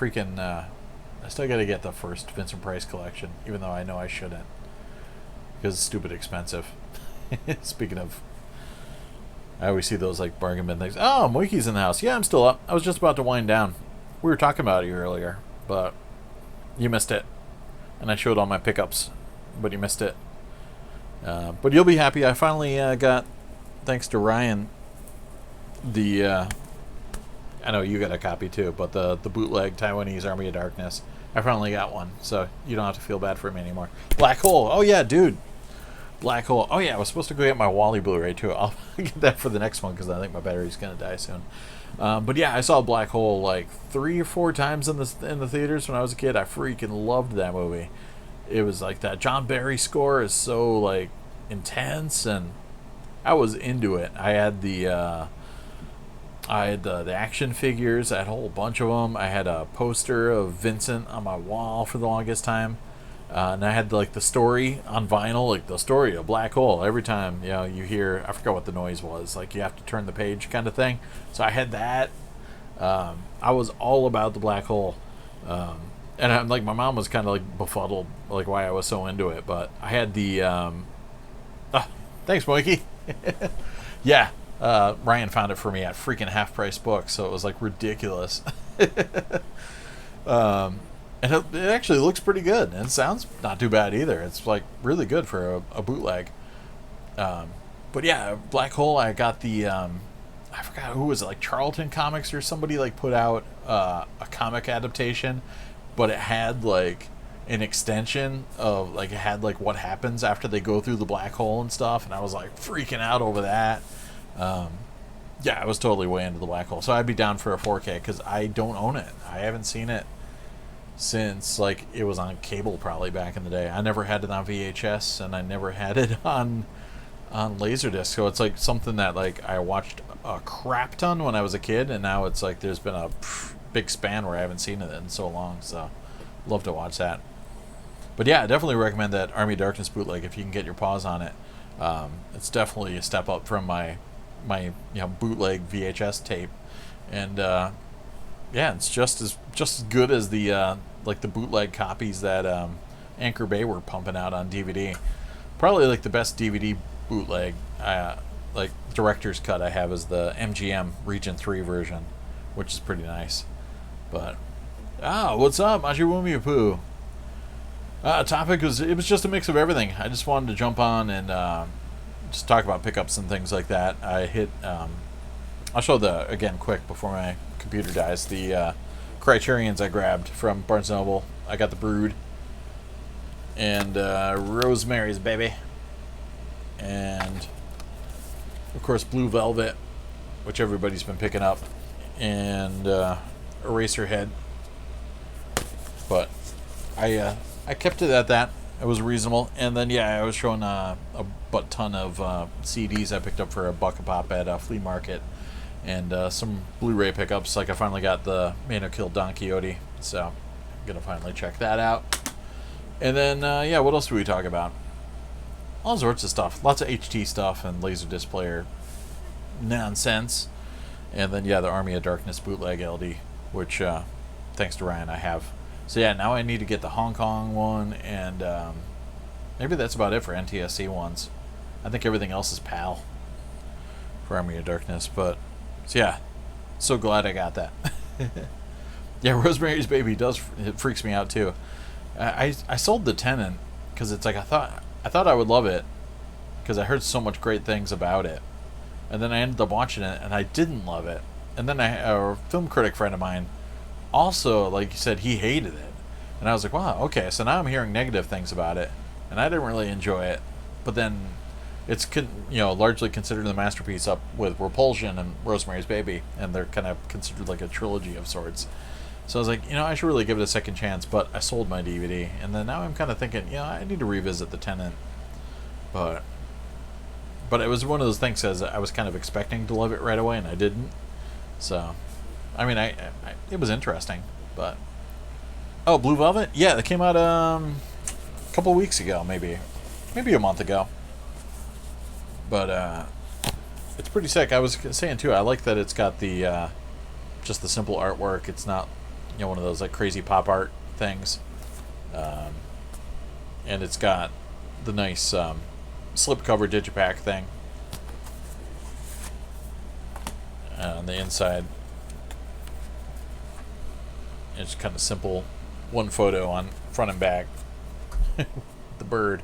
first Vincent Price collection, even though I know I shouldn't, because it's stupid expensive. Speaking of, I always see those like bargain bin things. Oh, Moiki's in the house. Yeah, I'm still up. I was just about to wind down. We were talking about you earlier, but you missed it, and I showed all my pickups, but you missed it. But you'll be happy. I finally got, thanks to Ryan, I know you got a copy too, but the bootleg Taiwanese Army of Darkness. I finally got one, so you don't have to feel bad for me anymore. Black Hole. Oh yeah, dude. Black Hole. Oh yeah, I was supposed to go get my Wally Blu-ray too. I'll get that for the next one because I think my battery's gonna die soon. But yeah, I saw Black Hole like 3 or 4 times in the theaters when I was a kid. I freaking loved that movie. It was like that John Barry score is so like intense, and I was into it. I had the action figures. I had a whole bunch of them. I had a poster of Vincent on my wall for the longest time, and I had like the story on vinyl, like the story of Black Hole. Every time you hear, I forgot what the noise was, like you have to turn the page kind of thing. So I had that. I was all about the Black Hole. And I'm like, my mom was kind of like befuddled, like why I was so into it. But I had the, thanks, Mikey. Yeah, Ryan found it for me at freaking Half Price Books, so it was like ridiculous. And it actually looks pretty good, and it sounds not too bad either. It's like really good for a bootleg. But yeah, Black Hole. I got the, I forgot who was it, like Charlton Comics or somebody like put out a comic adaptation. But it had like an extension of like it had like what happens after they go through the black hole and stuff, and I was like freaking out over that. Yeah, I was totally way into the black hole, so I'd be down for a 4K because I don't own it. I haven't seen it since like it was on cable probably back in the day. I never had it on VHS, and I never had it on Laserdisc. So it's like something that like I watched a crap ton when I was a kid, and now it's like there's been a big span where I haven't seen it in so long. So love to watch that. But yeah, I definitely recommend that Army of Darkness bootleg if you can get your paws on it. It's definitely a step up from my bootleg VHS tape, and yeah, it's just as good as the like the bootleg copies that Anchor Bay were pumping out on DVD. Probably like the best DVD bootleg, like director's cut I have is the MGM Region 3 version, which is pretty nice. But what's up, Majiwumi Poo? Topic was just a mix of everything. I just wanted to jump on and just talk about pickups and things like that. I hit. I'll show again quick before my computer dies. The Criterions I grabbed from Barnes & Noble. I got the Brood and Rosemary's Baby, and of course Blue Velvet, which everybody's been picking up, and Eraserhead. But I kept it at that. It was reasonable. And then yeah, I was showing a butt ton of CDs I picked up for $1 a pop at a flea market, and some Blu-ray pickups. Like I finally got the Man Who Killed Don Quixote, so I'm gonna finally check that out. And then yeah, what else do we talk about? All sorts of stuff. Lots of HT stuff and Laserdisc player nonsense. And then yeah, the Army of Darkness bootleg LD, which thanks to Ryan I have. So yeah, now I need to get the Hong Kong one, and maybe that's about it for NTSC ones. I think everything else is PAL for Army of Darkness. But so yeah, so glad I got that. Yeah, Rosemary's Baby it freaks me out too. I sold the Tenant because it's like I thought I would love it because I heard so much great things about it, and then I ended up watching it and I didn't love it. And then a film critic friend of mine also, like you said, he hated it, and I was like, wow, okay, so now I'm hearing negative things about it, and I didn't really enjoy it. But then it's largely considered the masterpiece up with Repulsion and Rosemary's Baby, and they're kind of considered like a trilogy of sorts. So I was like, I should really give it a second chance. But I sold my DVD, and then now I'm kind of thinking, I need to revisit the Tenant. But it was one of those things as I was kind of expecting to love it right away, and I didn't. So I mean, it was interesting, but Blue Velvet, yeah, that came out a couple weeks ago, maybe a month ago. But it's pretty sick. I was saying too, I like that it's got the just the simple artwork. It's not one of those like crazy pop art things, and it's got the nice slipcover digipack thing on the inside. It's kind of simple, one photo on front and back, the bird,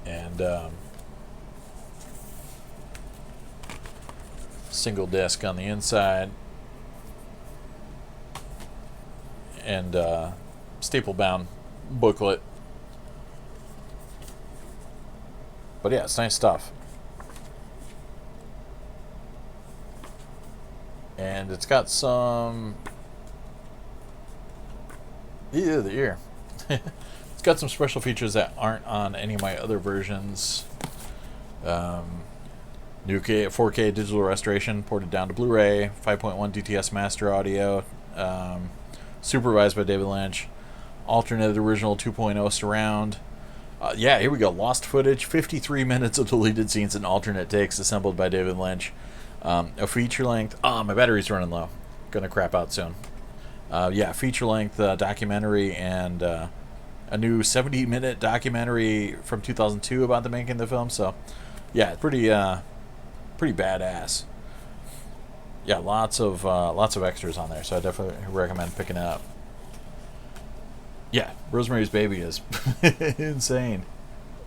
and single disc on the inside, and staple bound booklet. But yeah, it's nice stuff. And it's got some... the ear. It's got some special features that aren't on any of my other versions. New 4K digital restoration ported down to Blu-ray, 5.1 DTS master audio, supervised by David Lynch, alternate original 2.0 surround. Yeah, here we go. Lost footage, 53 minutes of deleted scenes and alternate takes assembled by David Lynch. A feature length. My battery's running low. Gonna crap out soon. Yeah, feature length documentary and a new 70-minute documentary from 2002 about the making of the film. So, yeah, pretty badass. Yeah, lots of extras on there. So I definitely recommend picking it up. Yeah, Rosemary's Baby is insane.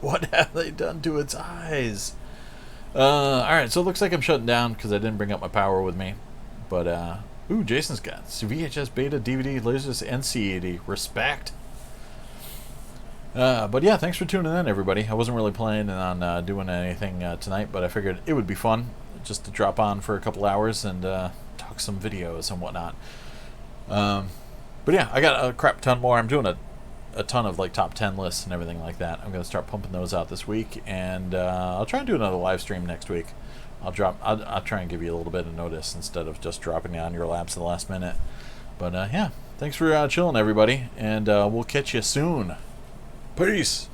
What have they done to its eyes? Alright, so it looks like I'm shutting down because I didn't bring up my power with me. But Ooh, Jason's got VHS, Beta, DVD, Laserdisc, and CAD. Respect. But yeah, thanks for tuning in, everybody. I wasn't really planning on doing anything tonight, but I figured it would be fun just to drop on for a couple hours and talk some videos and whatnot. But yeah, I got a crap ton more. I'm doing a ton of like top 10 lists and everything like that. I'm going to start pumping those out this week, and I'll try and do another live stream next week. I'll try and give you a little bit of notice instead of just dropping it on your laps at the last minute. But yeah, thanks for chilling, everybody, and we'll catch you soon. Peace.